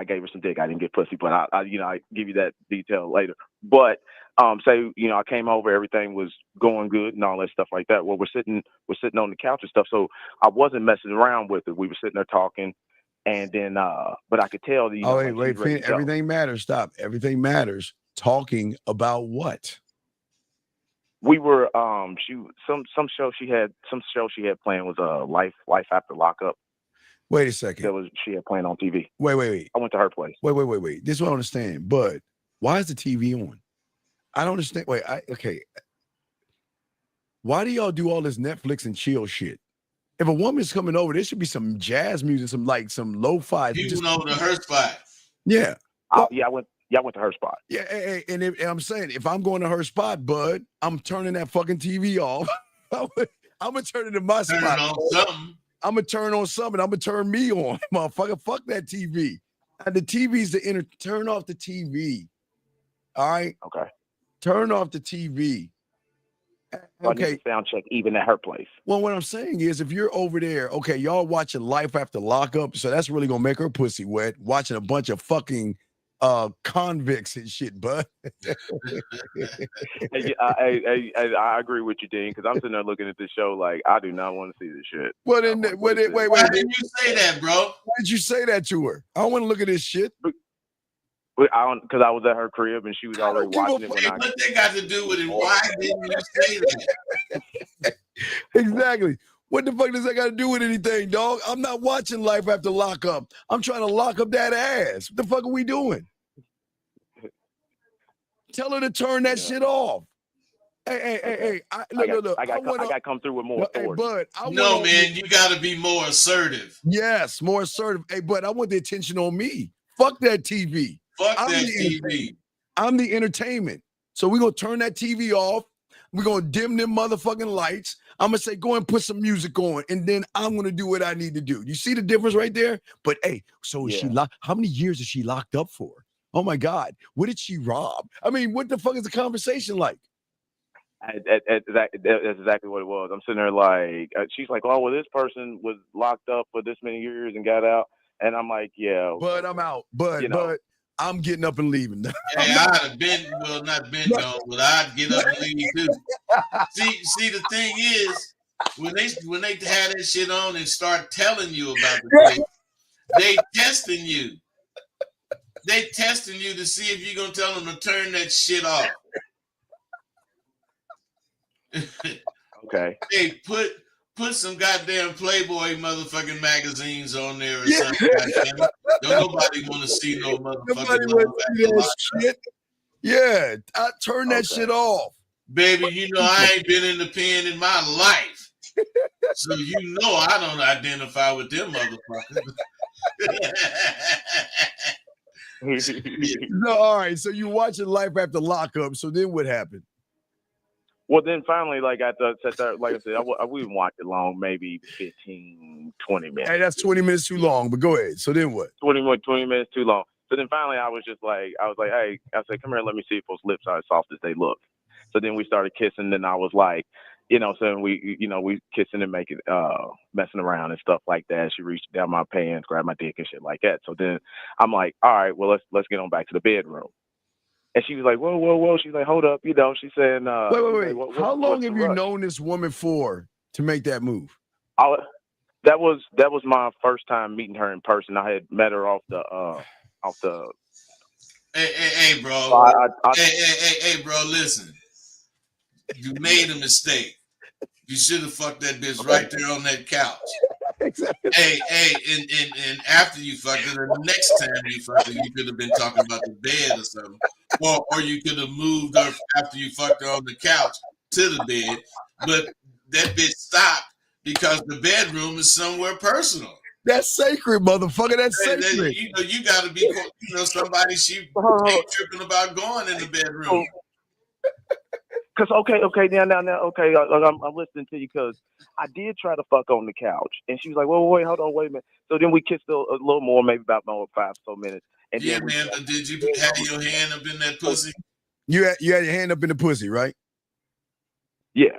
gave her some dick. I didn't get pussy, but I give you that detail later. But say I came over, everything was going good and all that stuff like that. Well, we're sitting on the couch and stuff, so I wasn't messing around with her. We were sitting there talking. And then, but I could tell that. Wait, everything matters. Stop. Everything matters. Talking about what? We were some show she had playing was Life After Lockup. Wait a second. She had playing on TV. Wait. I went to her place. Wait. This is what I understand. But why is the TV on? I don't understand. Okay. Why do y'all do all this Netflix and chill shit? If a woman's coming over, there should be some jazz music, some lo-fi. You went over to her spot. Yeah. I went to her spot. Yeah, and I'm saying, if I'm going to her spot, Bud, I'm turning that fucking TV off. I'm gonna turn it to my spot. I'm gonna turn on something. I'm gonna turn me on, motherfucker. Fuck that TV. And the TV's turn off the TV. All right. Okay. Turn off the TV. Okay. Sound check even at her place. Well, what I'm saying is, if you're over there, okay, y'all watching Life After Lockup, so that's really gonna make her pussy wet. Watching a bunch of fucking convicts and shit, Bud. I agree with you, Dean, because I'm sitting there looking at this show like I do not want to see this shit. Well, then, wait. Why did you say that, bro? Why did you say that to her? I don't want to look at this shit. Because I was at her crib and she was already watching it. What they got to do with it? Why didn't you say that? Exactly. What the fuck does that got to do with anything, dog? I'm not watching Life After Lockup. I'm trying to lock up that ass. What the fuck are we doing? Tell her to turn that shit off. Hey. I got to come through with more authority. Bud, man, you got to be more assertive. Yes, more assertive. Hey, Bud, I want the attention on me. Fuck that TV. Fuck that TV. I'm the entertainment. So we're going to turn that TV off. We're going to dim them motherfucking lights. I'm going to say, go and put some music on. And then I'm going to do what I need to do. You see the difference right there? But, hey, so is she how many years is she locked up for? Oh, my God. What did she rob? I mean, what the fuck is the conversation like? That's exactly what it was. I'm sitting there like, she's like, oh, well, this person was locked up for this many years and got out. And I'm like, yeah. But I'm out. But I'm getting up and leaving. Hey, I'd have been, not been gone, but I'd get up and leave too. See, the thing is, when they have that shit on and start telling you about the thing, they testing you. They testing you to see if you're gonna tell them to turn that shit off. Okay. Hey, put some goddamn Playboy motherfucking magazines on there or Yeah. something. Goddamn it. Don't nobody want to see no Nobody motherfucking want love to after see that lockup. shit. Yeah, I turn that Okay. shit off. Baby, you know I ain't been in the pen in my life. So you know I don't identify with them motherfuckers. No, all right. So you watching Life After Lockup. So then what happened? Well, then finally, like I sat there, like I said, we didn't watch it long, maybe 15, 20 minutes. Hey, that's 20 minutes too long, but go ahead. So then what? 20 minutes too long. So then finally I was like, hey, I said, come here, let me see if those lips are as soft as they look. So then we started kissing, and I was like, so we kissing and making, messing around and stuff like that. She reached down my pants, grabbed my dick and shit like that. So then I'm like, all right, well, let's get on back to the bedroom. And she was like, whoa. She's like, hold up. She's saying, Wait. like, How long what's the have you rush? known this woman for to make that move? That was my first time meeting her in person. I had met her off the Hey, bro. I Hey, bro, listen. You made a mistake. You should have fucked that bitch right there on that couch. Exactly. Hey, and after you fucked her, the next time you fucked her, you could have been talking about the bed or something. Or you could have moved her after you fucked her on the couch to the bed. But that bitch stopped because the bedroom is somewhere personal. That's sacred, motherfucker. That's And sacred. you got to be, somebody she ain't tripping about going in the bedroom. Because okay, now, okay, I'm listening to you because I did try to fuck on the couch, and she was like, "Well, wait, hold on, wait a minute." So then we kissed a little more, maybe about 5 or so minutes, and Yeah, then man. Did you have your hand up in that pussy? You had your hand up in the pussy, right? Yeah.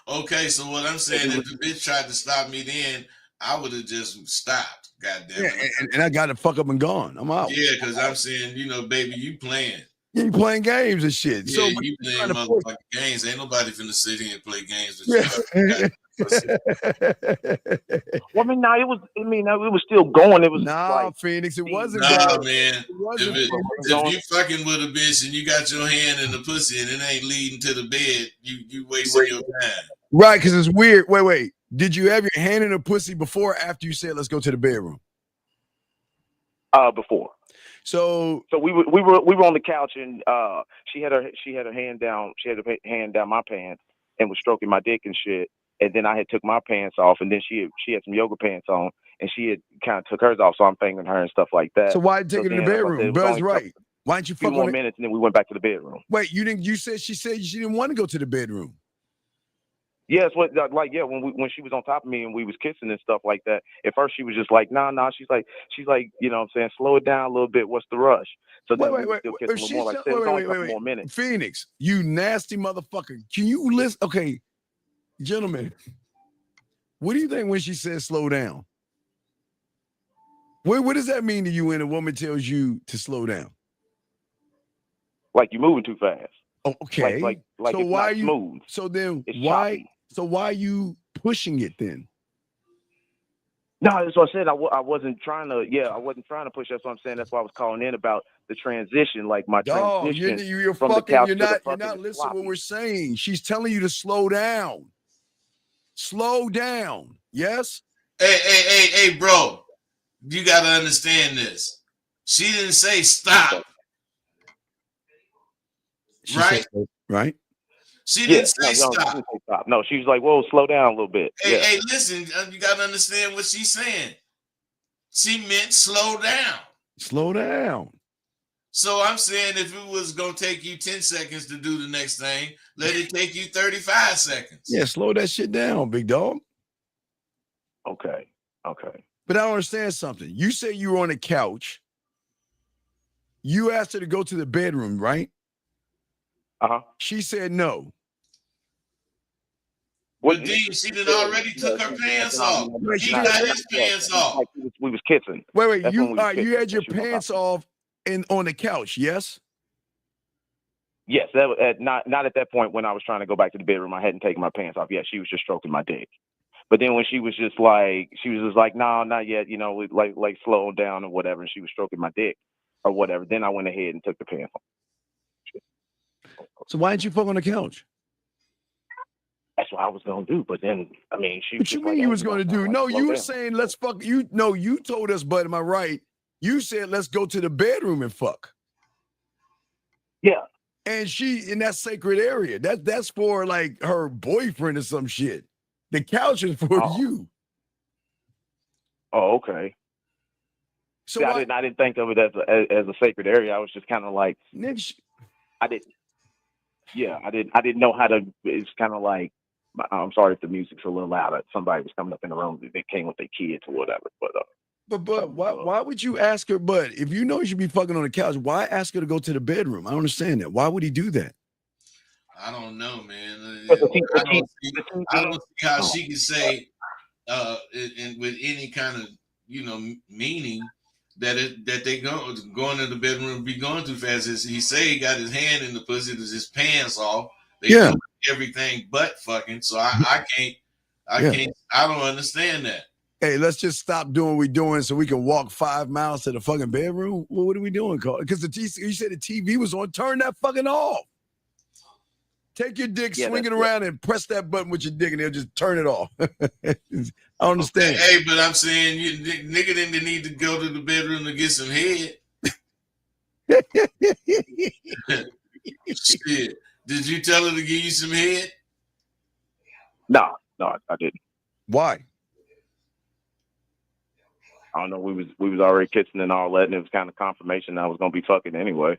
Okay, so what I'm saying, if the bitch tried to stop me then, I would have just stopped. Goddamn Yeah, it. and I got to fuck up and gone. I'm out. Yeah, because I'm saying, baby, you playing. You playing games and shit. Yeah, So you playing motherfucking games. Ain't nobody finna sit here and play games with you. Well, I mean, no, it was still going. It was like Phoenix, it wasn't Nah, going. man. It wasn't. If you fucking with a bitch and you got your hand in the pussy and it ain't leading to the bed, you wasting your time. Right, because it's weird. Wait. Did you have your hand in the pussy before or after you said let's go to the bedroom? Before. So we were on the couch, and she had her hand down. She had her hand down my pants and was stroking my dick and shit. And then I had took my pants off, and then she had some yoga pants on, and she had kind of took hers off, so I'm fingering her and stuff like that. So why take it in the bedroom? Buzz right. Why didn't you fuck on more minutes, and then we went back to the bedroom. Wait, you didn't? You said she didn't want to go to the bedroom. Yes, when she was on top of me and we was kissing and stuff like that. At first she was just like, nah. She's like, you know what I'm saying, slow it down a little bit. What's the rush? So then we were still kissing a little more. Like, it was only a couple more minutes. Phoenix, you nasty motherfucker. Can you listen? Okay, gentlemen, what do you think when she says slow down? What does that mean to you when a woman tells you to slow down? Like you're moving too fast. Oh, okay. Like so it's why not are you smooth. So then it's why? Choppy. So why are you pushing it then? No, that's what I said. I wasn't trying to. Yeah, I wasn't trying to push. That's what I'm saying. That's why I was calling in about the transition, like my transition you're from fucking, the couch you're to the not, fucking. You're not listening to what we're saying. She's telling you to slow down. Slow down. Yes. Hey, bro. You got to understand this. She didn't say stop. Right? Right. She didn't say stop. She didn't say stop. No, she was like, whoa, slow down a little bit. Hey, listen, you got to understand what she's saying. She meant slow down. Slow down. So I'm saying if it was going to take you 10 seconds to do the next thing, let it take you 35 seconds. Yeah, slow that shit down, big dog. Okay. But I don't understand something. You say you were on the couch. You asked her to go to the bedroom, right? Uh-huh. She said no. But then she did already took her pants off. He got his pants off. Like we was kissing. Wait. You had your pants off on the couch, yes? Yes, that was not at that point when I was trying to go back to the bedroom. I hadn't taken my pants off yet. She was just stroking my dick. But then when she was just like, no, not yet, like slow down or whatever, and she was stroking my dick or whatever, then I went ahead and took the pants off. So why didn't you fuck on the couch? that's what I was gonna do. But then, I mean, she was What you just mean like, you hey, was going to do? like, No, slow you were down. saying let's fuck. You no, you told us, but am I right? You said let's go to the bedroom and fuck. Yeah. And she in that sacred area. That's for like her boyfriend or some shit. The couch is for Oh. you. Oh, okay. So See, why, I didn't think of it as a sacred area. I was just kind of like, nigga, I didn't. Yeah, I didn't know how to. It's kind of like, I'm sorry if the music's a little loud. Somebody was coming up in the room. They came with their kids or whatever. but why would you ask her? But if you know you should be fucking on the couch, why ask her to go to the bedroom? I don't understand that. Why would he do that? I don't know, man. But I don't see how she could say with any kind of meaning that they going in the bedroom be going too fast. He say he got his hand in the pussy, his pants off. They Yeah. doing everything but fucking. So I don't understand that. Hey, let's just stop doing what we're doing so we can walk 5 miles to the fucking bedroom. Well, what are we doing, Carl? Because you said the TV was on. Turn that fucking off. Take your dick, swing it around, and press that button with your dick, and they'll just turn it off. I understand. Okay, hey, but I'm saying nigga didn't need to go to the bedroom to get some head. Shit. Did you tell her to give you some head? No, I didn't. Why? I don't know. We was already kissing and all that, and it was kind of confirmation I was gonna be fucking anyway.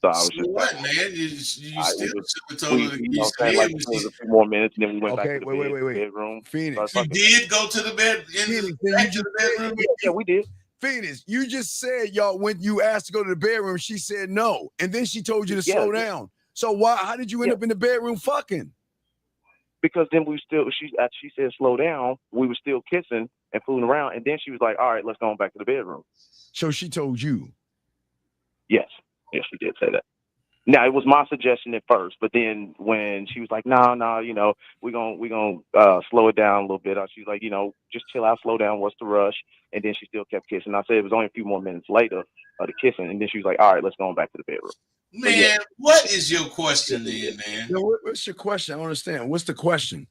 So I was just what, like, man? You still should have told her to give you some head. Like, it was a few more minutes, and then we went back to the bedroom. Phoenix, you did go to the bed. Back to the bedroom. Yeah, we did. Phoenix, you just said y'all when you asked to go to the bedroom, she said no, and then she told you to slow down. So why? How did you end up in the bedroom fucking? Because then she said slow down. We were still kissing and fooling around, and then she was like, all right, let's go on back to the bedroom. So she told you? Yes, she did say that. Now it was my suggestion at first, but then when she was like, no, we're gonna slow it down a little bit. She was like, just chill out, slow down. What's the rush? And then she still kept kissing. I said it was only a few more minutes later of the kissing, and then she was like, all right, let's go on back to the bedroom. Man, what is your question then, man? No, what's your question? I don't understand. What's the question?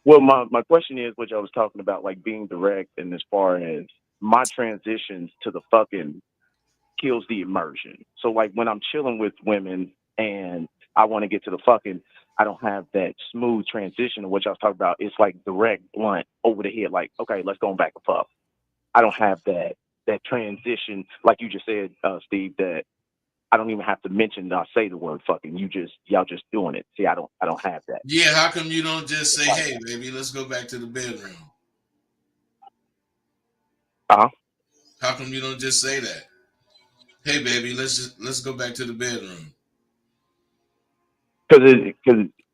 Well, my question is what I was talking about, like being direct, and as far as my transitions to the fucking kills the immersion. So like when I'm chilling with women and I want to get to the fucking, I don't have that smooth transition of what y'all talking about. It's like direct, blunt, over the head. Like, okay, let's go back and fuck. I don't have that transition, like you just said, Steve. That I don't even have to mention or say the word fucking. Y'all just doing it. See, I don't have that. Yeah, how come you don't just say, hey, baby, let's go back to the bedroom? How come you don't just say that? Hey, baby, let's go back to the bedroom. Because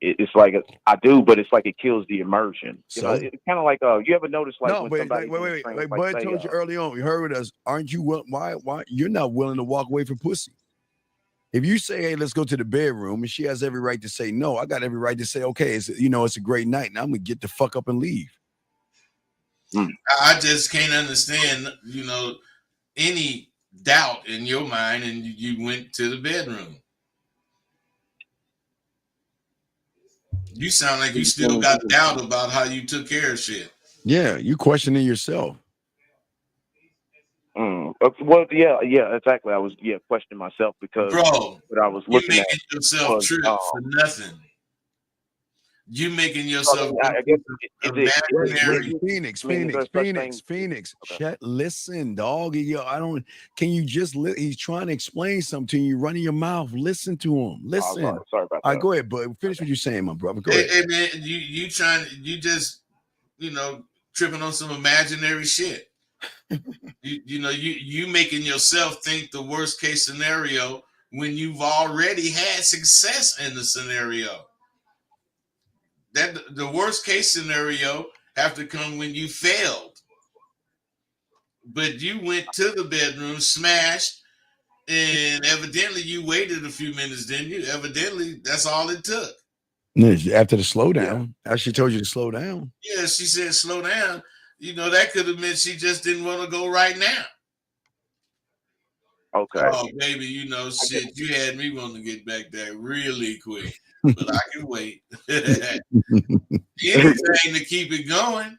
it's like I do, but it's like it kills the immersion. So it's kind of like you ever notice like no, when but somebody wait. Bud told you early on. You heard with us. Aren't you? Why you're not willing to walk away from pussy? If you say, hey, let's go to the bedroom, and she has every right to say no, I got every right to say, okay, it's a great night, and I'm gonna get the fuck up and leave. I just can't understand, any doubt in your mind, and you went to the bedroom. You sound like you still got doubt about how you took care of shit. Yeah, you questioning yourself. Well, yeah, exactly. I was questioning myself because what I was looking at yourself was, trip for nothing. You making yourself I guess Phoenix. Okay. Listen, dog. Can you just he's trying to explain something to you, running your mouth. Listen to him. Listen. Sorry about that. All right, go ahead, bud. Finish what you're saying, my brother. Go ahead. Hey, man, you just tripping on some imaginary shit. you making yourself think the worst case scenario when you've already had success in the scenario. That the worst case scenario have to come when you failed. But you went to the bedroom, smashed, and evidently you waited a few minutes, didn't you? Evidently, that's all it took. After the slowdown, after she told you to slow down. Yeah, she said slow down. That could have meant she just didn't want to go right now. Okay. Oh, baby, shit, you had me wanting to get back there really quick. but I can wait. Anything to keep it going.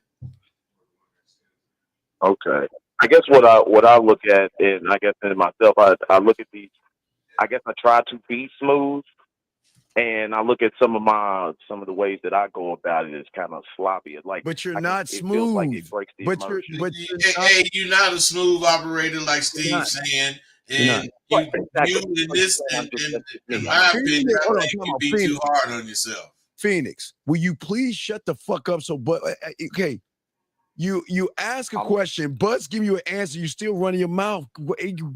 Okay. I guess what I look at, and I guess in myself, I look at these. I guess I try to be smooth, and I look at some of the ways that I go about it is kind of sloppy. It's like But you're I guess not it feels like smooth. it breaks the But you're immersion. but you're not. Hey, you're not a smooth operator like You're Steve's not. saying, You're not. and Right, you exactly. in Like you this, said, I'm just that's just in me. my opinion, Phoenix, I hold on, think come you on, be too Phoenix. hard on yourself. Phoenix, will you please shut the fuck up? So, but okay, you ask a question, Bud's giving you an answer. You still running your mouth.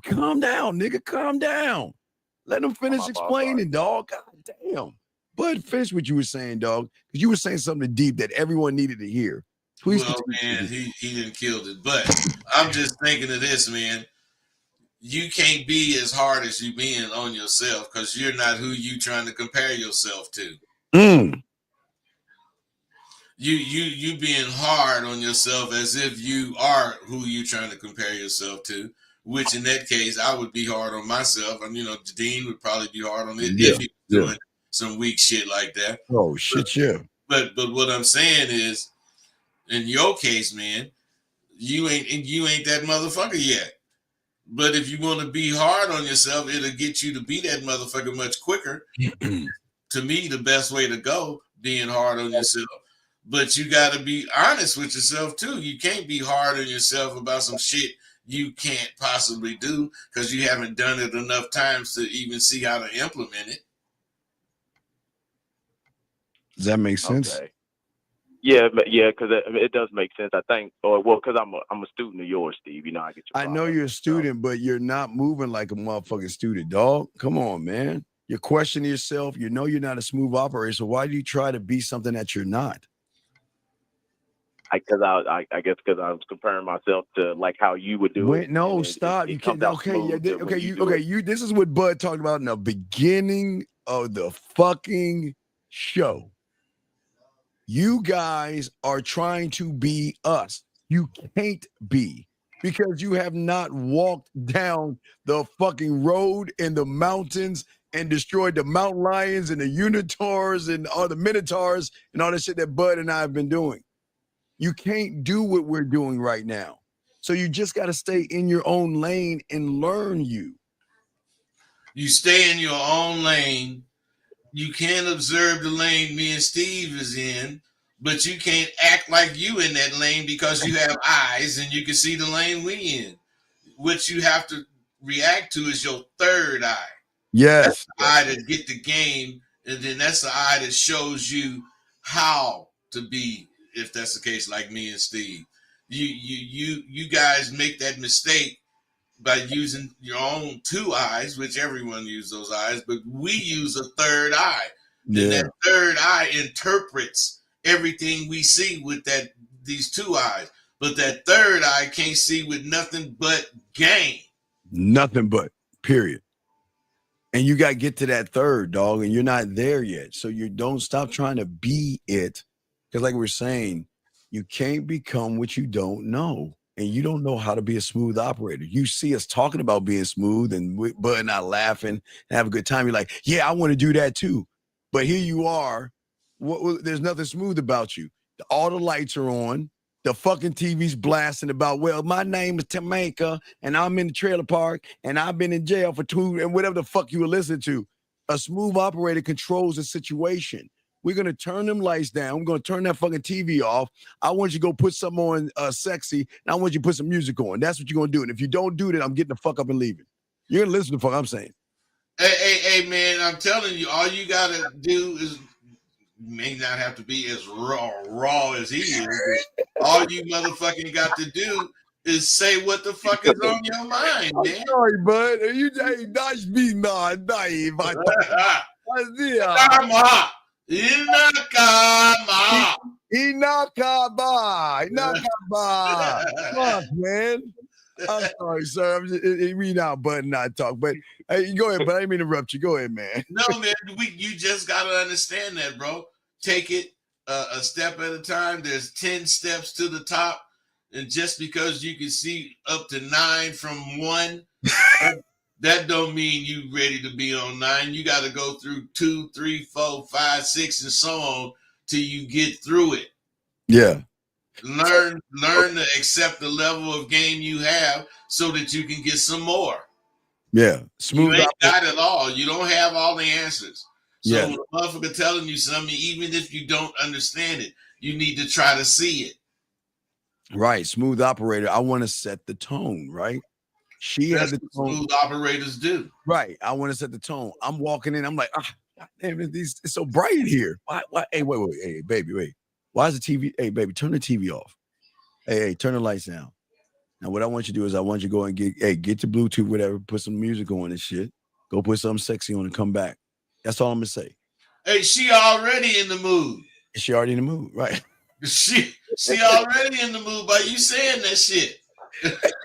Calm down, nigga. Calm down. Let him finish explaining, dog. God damn. Bud, finish what you were saying, dog. Because you were saying something deep that everyone needed to hear. Please Well, continue. man, he didn't kill it. But I'm just thinking of this, man. You can't be as hard as you being on yourself because you're not who you trying to compare yourself to. Mm. You being hard on yourself as if you are who you trying to compare yourself to, which in that case I would be hard on myself. And Dean would probably be hard on it if he was doing some weak shit like that. Oh shit, yeah. But what I'm saying is, in your case, man, you ain't that motherfucker yet. But if you want to be hard on yourself, it'll get you to be that motherfucker much quicker. To me, the best way to go, being hard on yourself. But you got to be honest with yourself too. You can't be hard on yourself about some shit you can't possibly do because you haven't done it enough times to even see how to implement it. Does that make sense? Okay. Yeah, because it does make sense. I think, because I'm a student of yours, Steve. I get your. I know you're a student, but you're not moving like a motherfucking student, dog. Come on, man. You're questioning yourself. You know you're not a smooth operator, so why do you try to be something that you're not? I guess because I was comparing myself to like how you would do it. No, stop. You can't. Okay, yeah, this is what Bud talked about in the beginning of the fucking show. You guys are trying to be us. You can't be because you have not walked down the fucking road in the mountains and destroyed the mountain lions and the unitars and all the minotaurs and all the shit that Bud and I have been doing. You can't do what we're doing right now. So you just got to stay in your own lane and learn you. You stay in your own lane. You can't observe the lane me and Steve is in, but you can't act like you in that lane because you have eyes and you can see the lane we in. What you have to react to is your third eye. Yes. That's the eye that get the game, and then that's the eye that shows you how to be, if that's the case, like me and Steve. You guys make that mistake by using your own two eyes, which everyone uses those eyes, but we use a third eye. Yeah. And that third eye interprets everything we see with these two eyes. But that third eye can't see with nothing but game. Nothing but, period. And you got to get to that third, dog, and you're not there yet. So you don't stop trying to be it. Because like we're saying, you can't become what you don't know. And you don't know how to be a smooth operator. You see us talking about being smooth and Bud and I laughing and have a good time. You're like, yeah, I want to do that too. But here you are. There's nothing smooth about you. All the lights are on. The fucking TV's blasting about, well, my name is Tamika and I'm in the trailer park and I've been in jail for 2 and whatever the fuck you were listening to. A smooth operator controls the situation. We're going to turn them lights down. We're going to turn that fucking TV off. I want you to go put something on sexy, and I want you to put some music on. That's what you're going to do. And if you don't do that, I'm getting the fuck up and leaving. You're going to listen to the fuck I'm saying. Hey, man, I'm telling you, all you got to do is, may not have to be as raw as he is, but all you motherfucking got to do is say what the fuck is on your mind, man. I'm sorry, bud. You nice be naive. Inakaba. Fuck, man. I'm sorry, sir. I'm just reading out Bud and I talk. But hey, go ahead, but I didn't mean to interrupt you. Go ahead, man. No, man, you just gotta understand that, bro. Take it a step at a time. There's 10 steps to the top, and just because you can see up to 9 from one, that don't mean you ready to be on 9. You got to go through 2, 3, 4, 5, 6, and so on till you get through it. Yeah. Learn to accept the level of game you have so that you can get some more. Yeah. You Smooth ain't got it all. You don't have all the answers. So Yeah. when a motherfucker telling you something, even if you don't understand it, you need to try to see it. Right. Smooth operator. I want to set the tone, right? She That's had the what tone. smooth operators do. Right. I want to set the tone. I'm walking in. I'm like, God damn, it's so bright in here. Why? Hey, wait. Hey, baby, wait. Why is the TV? Hey, baby, turn the TV off. Hey, turn the lights down. Now, what I want you to do is I want you to go and get the Bluetooth, whatever, put some music on and shit. Go put something sexy on and come back. That's all I'm gonna say. Hey, she already in the mood. Is she already in the mood? Right. She already in the mood by you saying that shit.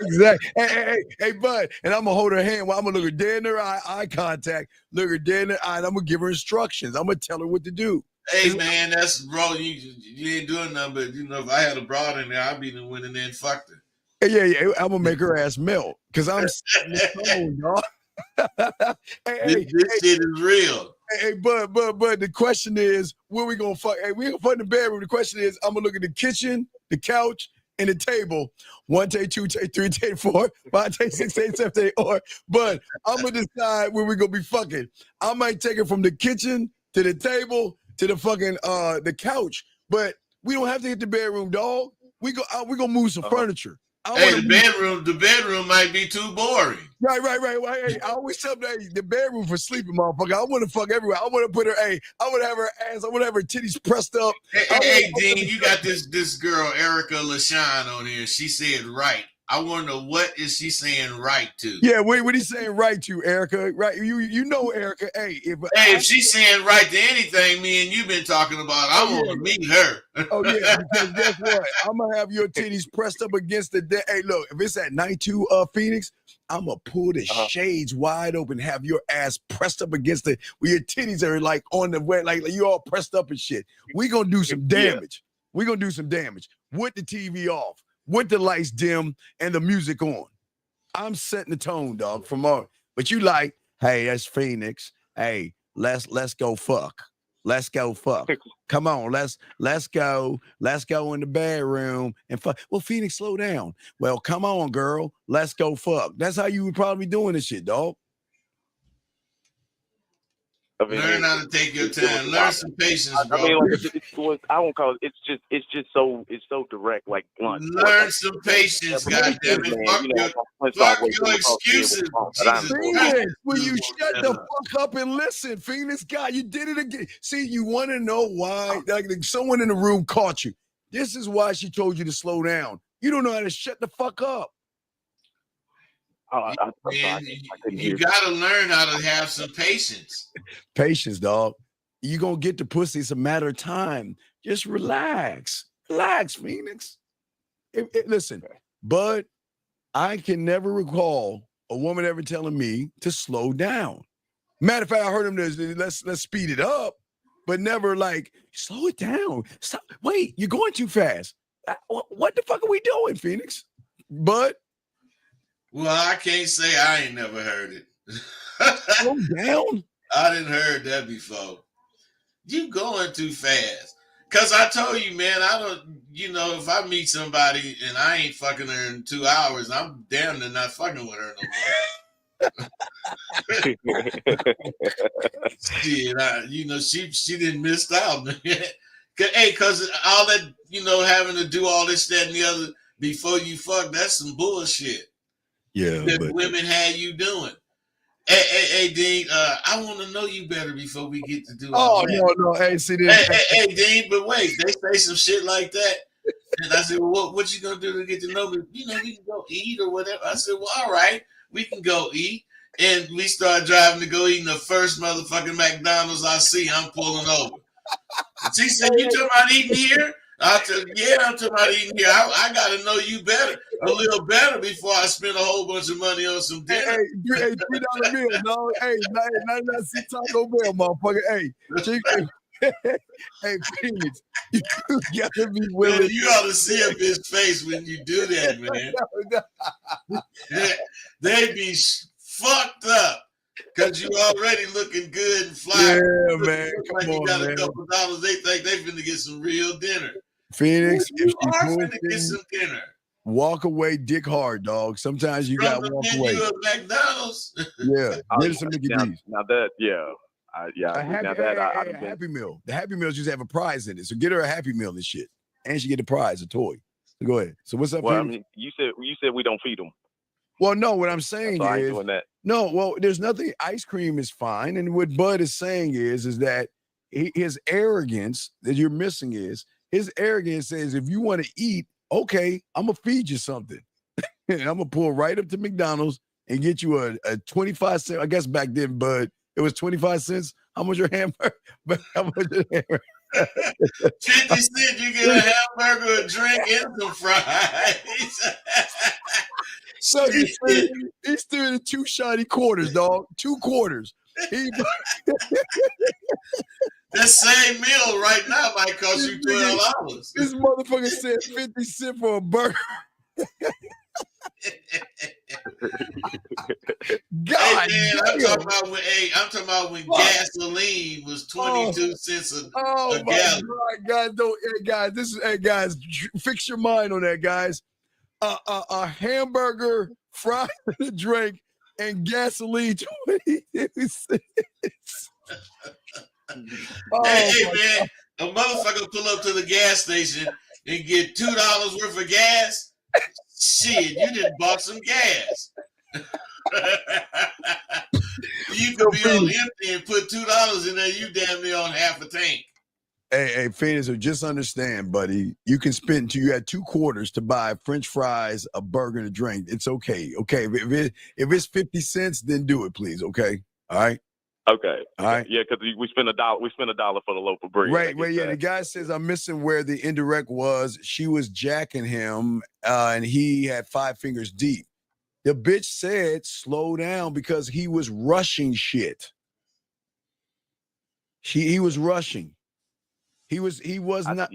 Exactly. Hey, bud. And I'm gonna hold her hand while I'm gonna look her dead in her eye contact, look her dead in her eye, and I'm gonna give her instructions. I'm gonna tell her what to do. Hey man, that's bro. You ain't doing nothing, but if I had a broad in there, I'd be the one in there and fucked her. Yeah. I'm gonna make her ass melt because I'm setting the tone, y'all. This shit is real. Hey, but the question is, where we gonna fuck? Hey, we gonna fuck in the bedroom. The question is, I'm gonna look at the kitchen, the couch, and the table. 1 take, 2 take, 3 take, 4, 5 take, 6 take, 7 take, or. But I'm gonna decide where we gonna be fucking. I might take it from the kitchen to the table to the fucking the couch. But we don't have to hit the bedroom, dog. We gonna move some furniture. Hey, the bedroom might be too boring. Right. Hey, I always tell them, the bedroom for sleeping, motherfucker. I want to fuck everywhere. I want to put her, I want to have her ass, I want to have her titties pressed up. Hey, Dean, you got this girl, Erica LaShawn, on here. She said right. I want to know, what is she saying right to? Yeah, what he saying right to, Erica? Right, you know, Erica. Hey, if she's saying right to anything, me and you've been talking about, I want to meet her. Oh yeah, because guess what? I'm gonna have your titties pressed up against the. Hey, look, if it's at night 2, Phoenix, I'm gonna pull the shades wide open, have your ass pressed up against it, where your titties are like on the way, like you all pressed up and shit. We gonna do some damage. We gonna do some damage with the TV off, with the lights dim, and the music on. I'm setting the tone, dog. From all, but you like, hey, that's Phoenix. Hey, let's go fuck. Let's go fuck. Come on, let's go. Let's go in the bedroom and fuck. Well, Phoenix, slow down. Well, come on, girl. Let's go fuck. That's how you would probably be doing this shit, dog. Learn how to take your time. Learn some patience, bro. I mean, like, I won't call it. It's so direct. Like, blunt. Learn some patience, goddammit. Fuck your excuses. Phoenix, will you shut the fuck up and listen? Phoenix, God, you did it again. See, you want to know why? Like someone in the room caught you. This is why she told you to slow down. You don't know how to shut the fuck up. You gotta learn how to have some patience. Patience, dog. You're gonna get the pussy. It's a matter of time. Just relax. Relax, Phoenix. Listen, Bud, I can never recall a woman ever telling me to slow down. Matter of fact, I heard him let's speed it up, but never like slow it down. Stop. Wait, you're going too fast. What the fuck are we doing, Phoenix? Bud? Well, I can't say I ain't never heard it. Slow down? I didn't heard that before. You going too fast. Cause I told you, man, I don't, if I meet somebody and I ain't fucking her in 2 hours, I'm damn near not fucking with her no more. Shit, she didn't miss out, man. Hey, cause all that, having to do all this, that, and the other before you fuck, that's some bullshit. Yeah, that women had you doing. Hey, Dean, I want to know you better before we get to do all that. No. Hey, see this. Hey, Dean, but wait, they say some shit like that. And I said, well, what you gonna do to get to know me? We can go eat or whatever. I said, well, all right, we can go eat. And we start driving to go eat, and the first motherfucking McDonald's I see, I'm pulling over. She said, you talking about eating here? I said, yeah, I'm talking about eating here. I got to know you better, a little better, before I spend a whole bunch of money on some dinner. Hey, $3 meal, dog. Hey, 99 cent Taco Bell, motherfucker. Hey, chicken. Hey, Phoenix, you gotta be willing. Man, you ought to see a bitch's face when you do that, man. They be fucked up because you already looking good and fly. Yeah, man. Look Come like you on, got man. a couple dollars. They think they finna get some real dinner. Phoenix, if You she are finna get bullshitting, some dinner. walk away, dick hard, dog. Sometimes you From got to the walk menu away. of McDonald's. Yeah, Oh, get her some Mickey now, D's. now that, yeah, A happy, now that I a done been. Happy Meal. The Happy Meals used to have a prize in it, so get her a Happy Meal and shit, and she get a prize, a toy. So go ahead. So what's up, Well, I Phoenix? mean, you said we don't feed them, Well, no, what I'm saying so I ain't is doing that. no. Well, there's nothing. Ice cream is fine, and what Bud is saying is that his arrogance that you're missing is his arrogance says if you want to eat, okay, I'm gonna feed you something. And I'm gonna pull right up to McDonald's and get you a 25 cent. I guess back then, Bud, it was 25 cents. How much your hamburger? How much your hamburger? 50 cents, you get a hamburger, a drink, and some fries. So he's still in 2 shiny quarters, dog. 2 quarters. That same meal right now might cost you $12. This motherfucker said 50 cents for a burger. God, hey man, I'm talking about when gasoline was 22 cents a my gallon. God, guys, guys, guys, fix your mind on that, guys. A hamburger, fries, and a drink, and gasoline 22 cents. Hey man, a motherfucker pull up to the gas station and get $2 worth of gas. Shit, you didn't bought some gas. You could be on empty and put $2 in there. You damn near on half a tank. Hey, Phoenix, so just understand, buddy. You can spend until you had 2 quarters to buy French fries, a burger, and a drink. It's okay. Okay, if it's 50 cents, then do it, please. Okay, all right. Okay. All right. Yeah, because we spend $1. We spend $1 for the loaf of bread. Right. Yeah. The guy says I'm missing where the indirect was. She was jacking him, and he had 5 fingers deep. The bitch said, "Slow down," because he was rushing shit. He was rushing. He was not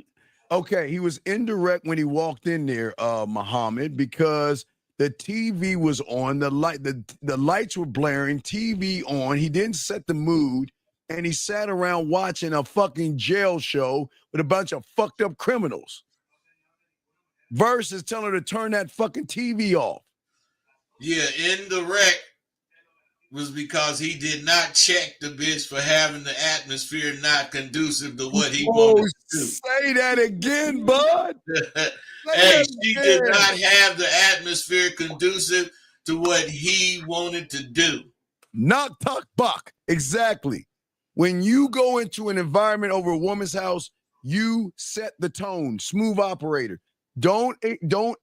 okay. He was indirect when he walked in there, Muhammad, because the TV was on, the lights were blaring, TV on. He didn't set the mood, and he sat around watching a fucking jail show with a bunch of fucked up criminals. Versus telling her to turn that fucking TV off. Yeah, indirect was because he did not check the bitch for having the atmosphere not conducive to what he wanted to do. Say that again, bud. Hey, she did not have the atmosphere conducive to what he wanted to do. Knock, tuck, buck. Exactly. When you go into an environment over a woman's house, you set the tone. Smooth operator. Don't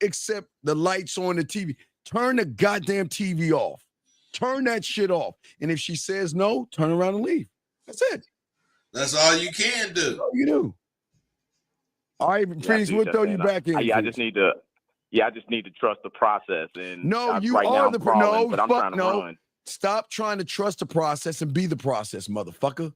accept the lights on the TV. Turn the goddamn TV off. Turn that shit off. And if she says no, turn around and leave. That's it. That's all you can do. That's all you do. All right, Phoenix, we'll throw you back in. I just need to trust the process. And no, you right are now the no, but I'm trying to run. Stop trying to trust the process and be the process, motherfucker.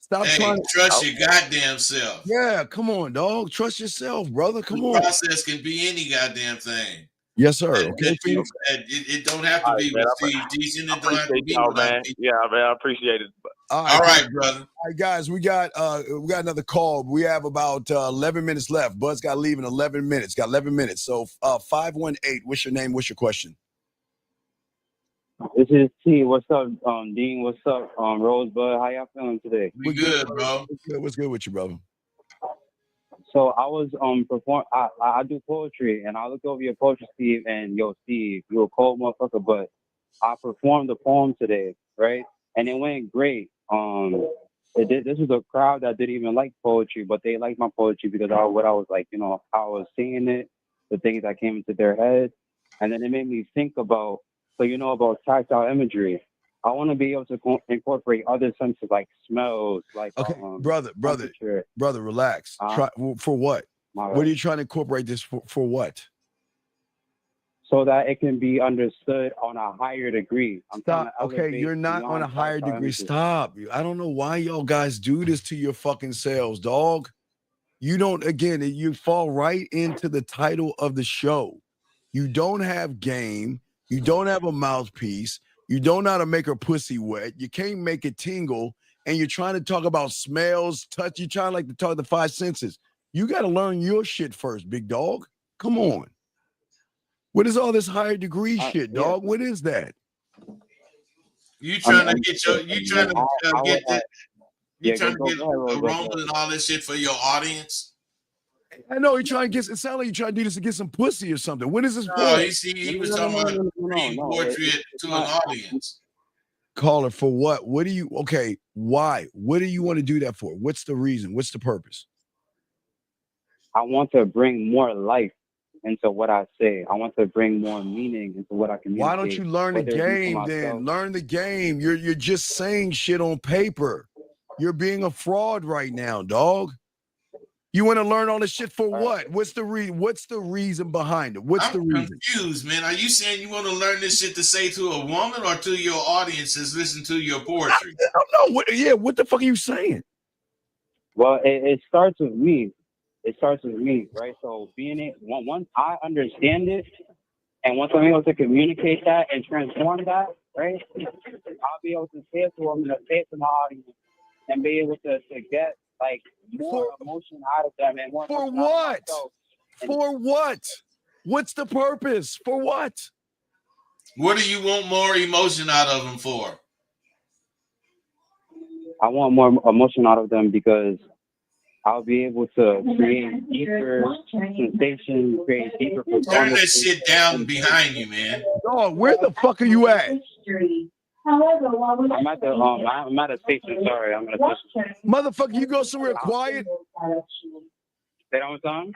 Stop hey, trying to trust your goddamn self. Yeah, come on, dog. Trust yourself, brother. Come on. Process can be any goddamn thing. Yes, sir. Okay, it don't have to be with Steve teaching. It don't have to be man. Yeah, man, I appreciate it. All right, brother. All right, guys, we got another call. We have about 11 minutes left. Bud's got to leave in 11 minutes. Got 11 minutes. So 518. What's your name? What's your question? This is T. What's up, Dean? What's up, Rosebud? How y'all feeling today? We good, bro. What's good with you, brother? So I was I do poetry, and I looked over your poetry, Steve, and Steve, you're a cold motherfucker, but I performed the poem today, right? And it went great. This was a crowd that didn't even like poetry, but they liked my poetry because I was like, how I was seeing it, the things that came into their head, and then it made me think about, about tactile imagery. I want to be able to incorporate other senses like smells, like brother, relax. Try for what? What are you trying to incorporate this for what? So that it can be understood on a higher degree. Stop. Okay, you're not on a higher degree. Stop. I don't know why y'all guys do this to your fucking selves, dog. You don't. Again, you fall right into the title of the show. You don't have game. You don't have a mouthpiece. You don't know how to make her pussy wet. You can't make it tingle. And you're trying to talk about smells, touch. You're trying like to talk the five senses. You got to learn your shit first, big dog. Come on. What is all this higher degree shit, dog? What is that? You trying to get a Roma and all this shit for your audience? I know you're trying to get. It sounds like you're trying to do this to get some pussy or something. What is this for? Oh, he was talking about reading poetry to an audience. Caller, for what? What do you? Okay, why? What do you want to do that for? What's the reason? What's the purpose? I want to bring more life into what I say. I want to bring more meaning into what I communicate. Why don't you learn the game then? Learn the game. You're just saying shit on paper. You're being a fraud right now, dog. You want to learn all this shit for what? What's the reason behind it? What's the reason? I'm confused, man. Are you saying you want to learn this shit to say to a woman or to your audiences listen to your poetry? I don't know. What the fuck are you saying? Well, it starts with me. It starts with me, right? So once I understand it, and once I'm able to communicate that and transform that, right, I'll be able to say it to them and say it to my audience and be able to get like more emotion out of them and more. For what? For what? What's the purpose? For what? What do you want more emotion out of them for? I want more emotion out of them because I'll be able to create deeper sensation, create deeper. Turn that shit down behind you, man. Dog, where the fuck are you at? I'm at a station. Sorry, I'm at a station. Motherfucker, you go somewhere quiet. Say that one time.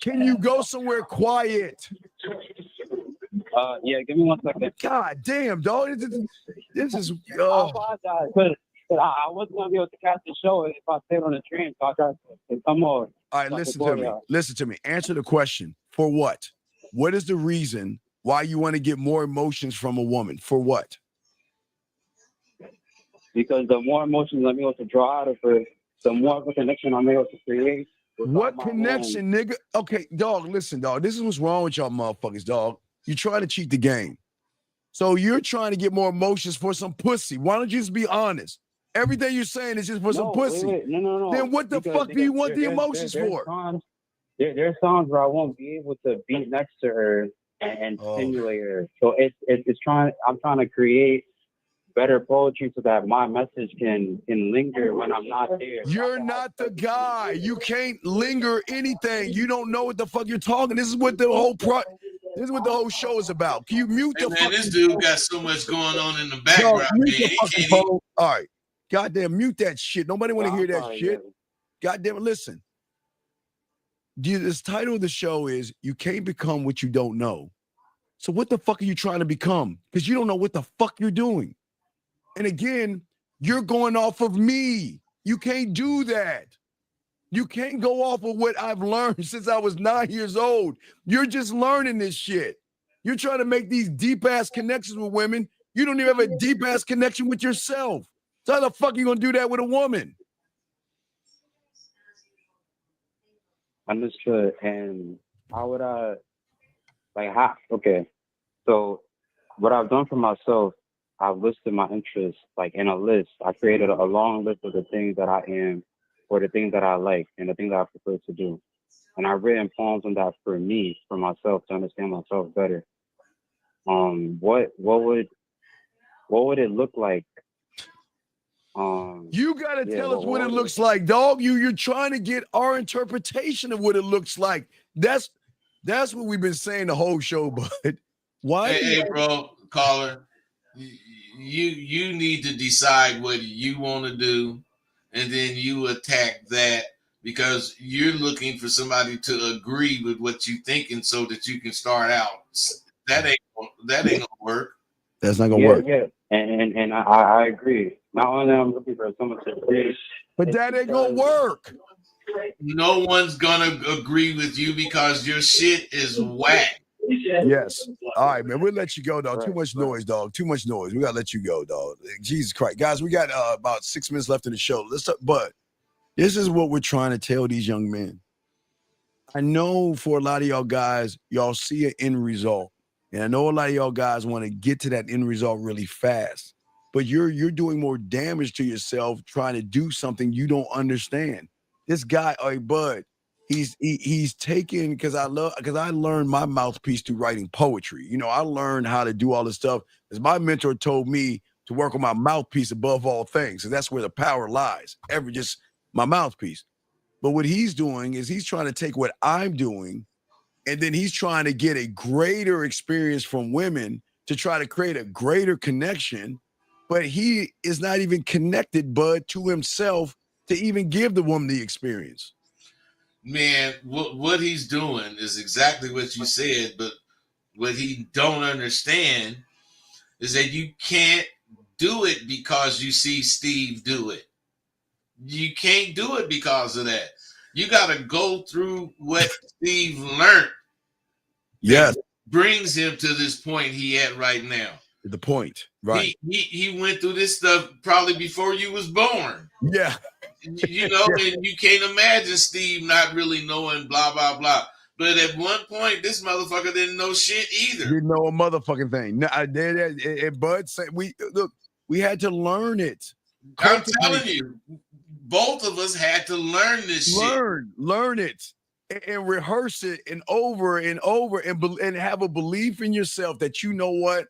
Can you go somewhere quiet? Yeah, give me 1 second. God damn, dog. This is. I apologize, but I wasn't gonna be able to catch the show if I stayed on the train. So I got to come on. All right, listen to me. Listen to me. Answer the question. For what? What is the reason why you want to get more emotions from a woman? For what? Because the more emotions I'm able to draw out of her, the more of a connection I'm able to create. What connection, nigga? Okay, dog, listen, dog. This is what's wrong with y'all motherfuckers, dog. You're trying to cheat the game. So you're trying to get more emotions for some pussy. Why don't you just be honest? Everything you're saying is just for some pussy. Wait. No. Then what the fuck do you want the emotions for? There's times where I won't be able to be next to her and stimulate her. So I'm trying to create better poetry so that my message can linger when I'm not there. You're not the guy. You can't linger anything. You don't know what the fuck you're talking. This is what the whole show is about. Can you mute the fuck? This dude got so much going on in the background. All right. Goddamn, mute that shit. Nobody want to hear that shit. Goddamn it, listen. This title of the show is You Can't Become What You Don't Know. So what the fuck are you trying to become? Because you don't know what the fuck you're doing. And again, you're going off of me. You can't do that. You can't go off of what I've learned since I was 9 years old. You're just learning this shit. You're trying to make these deep-ass connections with women. You don't even have a deep-ass connection with yourself. So how the fuck are you going to do that with a woman? Understood. And how would okay. So what I've done for myself, I've listed my interests like in a list. I created a long list of the things that I am or the things that I like and the things that I prefer to do. And I've written poems on that for me, for myself, to understand myself better. What would it look like? You gotta tell us what it looks like, dog. You're trying to get our interpretation of what it looks like. That's what we've been saying the whole show, but why? Hey, bro, caller, you need to decide what you want to do, and then you attack that because you're looking for somebody to agree with what you're thinking so that you can start out. That ain't gonna work. That's not gonna work. Yeah, and I agree. Not only am I looking for someone to agree, but that ain't gonna work. No one's gonna agree with you because your shit is whack. Yes. All right, man. We'll let you go, dog. Too much noise, dog. Too much noise. We gotta let you go, dog. Jesus Christ, guys. We got about 6 minutes left in the show. But this is what we're trying to tell these young men. I know for a lot of y'all guys, y'all see an end result. And I know a lot of y'all guys want to get to that end result really fast, but you're doing more damage to yourself trying to do something you don't understand. This guy, hey Bud, he's taken because I learned my mouthpiece through writing poetry. You know, I learned how to do all this stuff because my mentor told me to work on my mouthpiece above all things. And that's where the power lies. Just my mouthpiece. But what he's doing is he's trying to take what I'm doing and then he's trying to get a greater experience from women to try to create a greater connection. But he is not even connected, Bud, to himself to even give the woman the experience. Man, what he's doing is exactly what you said, but what he don't understand is that you can't do it because you see Steve do it. You can't do it because of that. You got to go through what Steve learned. Yes. Brings him to this point he at right now. The point, right? He went through this stuff probably before you was born. Yeah. You know, and you can't imagine Steve not really knowing blah, blah, blah. But at one point, this motherfucker didn't know shit either. Didn't know a motherfucking thing. No, I did it. Bud said we had to learn it. I'm telling you, both of us had to learn this shit. Learn it. And rehearse it and over and have a belief in yourself that you know what?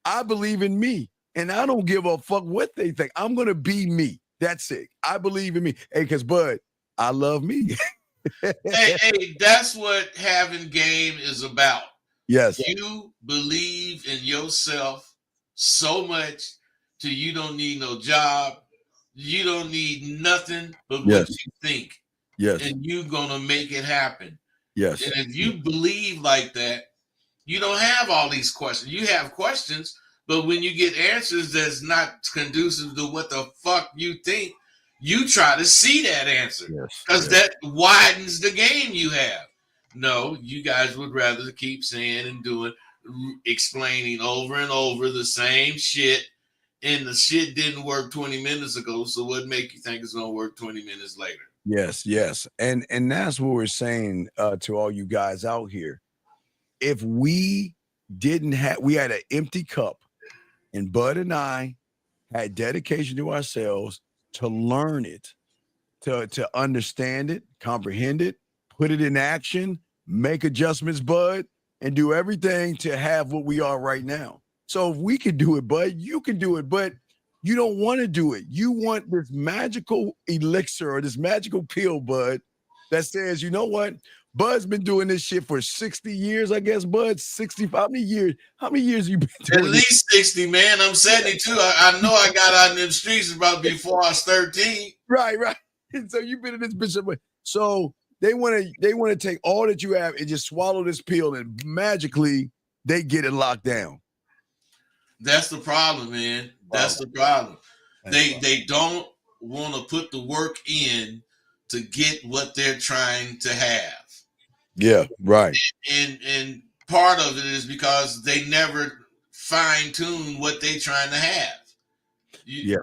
I believe in me and I don't give a fuck what they think. I'm going to be me. That's it. I believe in me. Hey, because Bud, I love me. hey, that's what having game is about. Yes. You believe in yourself so much till you don't need no job. You don't need nothing but what you think. Yes. And you're going to make it happen. Yes. And if you believe like that, you don't have all these questions. You have questions, but when you get answers that's not conducive to what the fuck you think, you try to see that answer because that widens the game you have. No, you guys would rather keep saying and doing, explaining over and over the same shit, and the shit didn't work 20 minutes ago, so what make you think it's going to work 20 minutes later? Yes. And that's what we're saying to all you guys out here. If we had an empty cup and Bud and I had dedication to ourselves to learn it, to understand it, comprehend it, put it in action, make adjustments, Bud, and do everything to have what we are right now. So if we could do it, Bud, you can do it, but you don't want to do it. You want this magical elixir or this magical pill, Bud, that says, you know what? Bud's been doing this shit for 60 years, I guess, Bud. 65. How many years have you been doing At least 60, man. I'm 72. I know I got out in them streets about before I was 13. Right. And so you've been in this bitch. So they want to take all that you have and just swallow this pill and magically they get it locked down. That's the problem, man. That's the problem. They don't want to put the work in to get what they're trying to have. Yeah, right. And part of it is because they never fine tune what they're trying to have. You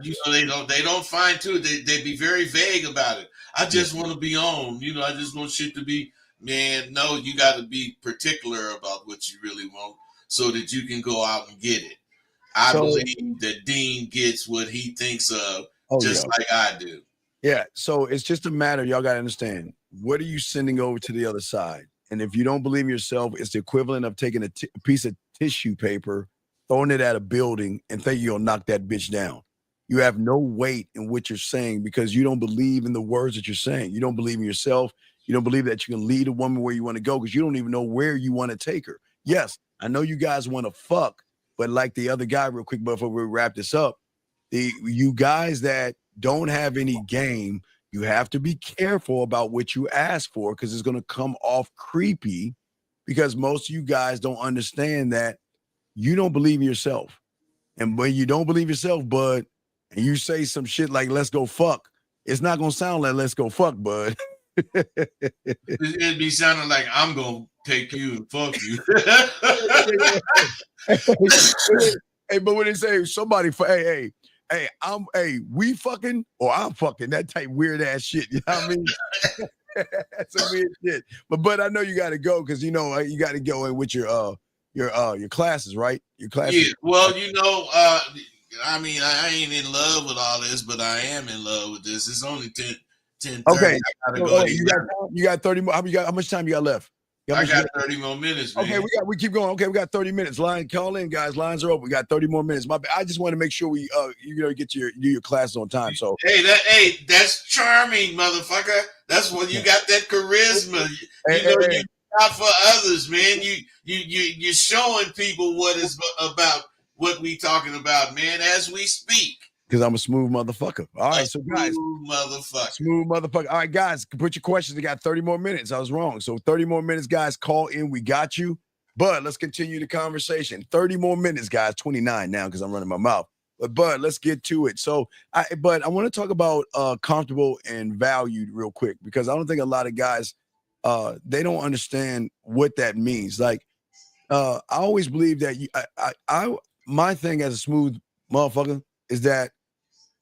know, they don't fine tune. They be very vague about it. I just want to be on. You know, I just want shit to be. Man, no, you got to be particular about what you really want so that you can go out and get it. I believe that Dean gets what he thinks of like I do. Yeah. So it's just a matter. Y'all got to understand. What are you sending over to the other side? And if you don't believe in yourself, it's the equivalent of taking a piece of tissue paper, throwing it at a building and think you'll knock that bitch down. You have no weight in what you're saying because you don't believe in the words that you're saying. You don't believe in yourself. You don't believe that you can lead a woman where you want to go because you don't even know where you want to take her. Yes, I know you guys want to fuck, but like the other guy real quick before we wrap this up, you guys that don't have any game, you have to be careful about what you ask for because it's going to come off creepy because most of you guys don't understand that you don't believe in yourself. And when you don't believe yourself, Bud, and you say some shit like, let's go fuck, it's not going to sound like let's go fuck, Bud. It'd be sounding like I'm going to take you and fuck you. Hey, but when they say somebody, we fucking or I'm fucking, that type weird ass shit. You know what I mean? That's some weird shit. But I know you got to go because, you know, you got to go in with your your classes, right? Your Yeah. classes. Well, I mean, I ain't in love with all this, but I am in love with this. It's only 10:30. Okay. I gotta So, go to you got 30 more. How much time you got left? I got 30 more minutes, man. Okay, we keep going. Okay, we got 30 minutes. Call in, guys. Lines are open. We got 30 more minutes. I just want to make sure we get do your classes on time. So that's charming, motherfucker. That's what you got, that charisma. You out for others, man. You're showing people what is about what we talking about, man, as we speak. Because I'm a smooth motherfucker. All right, so guys, smooth motherfucker. All right, guys, put your questions. We got 30 more minutes. I was wrong. So 30 more minutes, guys. Call in. We got you. But let's continue the conversation. 30 more minutes, guys. 29 now because I'm running my mouth. But let's get to it. So, I want to talk about comfortable and valued real quick because I don't think a lot of guys they don't understand what that means. Like, I always believe that my thing as a smooth motherfucker is that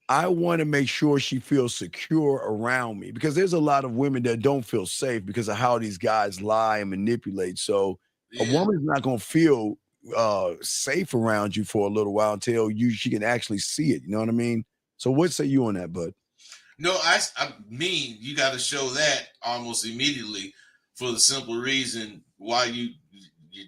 I want to make sure she feels secure around me because there's a lot of women that don't feel safe because of how these guys lie and manipulate. So a woman is not going to feel safe around you for a little while until she can actually see it. You know what I mean? So what say you on that, bud? No, I mean, you got to show that almost immediately for the simple reason why you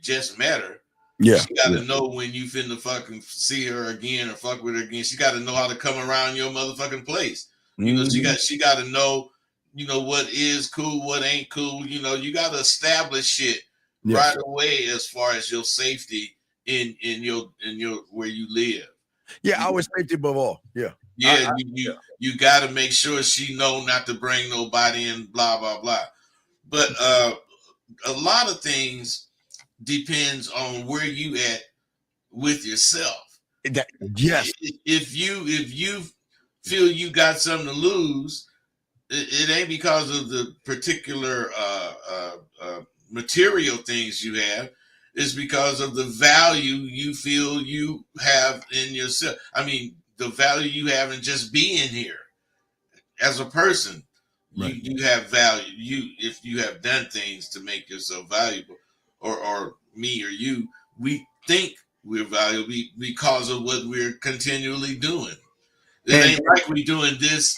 just met her. Yeah. She got to know when you finna fucking see her again or fuck with her again. She got to know how to come around your motherfucking place. You know, she got to know, what is cool, what ain't cool. You got to establish shit right away as far as your safety in your where you live. Yeah, I was safety above all. Yeah. Yeah, you got to make sure she know not to bring nobody in, blah blah blah. But a lot of things depends on where you at with yourself. Yes. If you feel you got something to lose, it ain't because of the particular material things you have. It's because of the value you feel you have in yourself. I mean, the value you have in just being here as a person. Right. You have value. If you have done things to make yourself valuable, or me or you, we think we're valuable because of what we're continually doing. It ain't like we doing this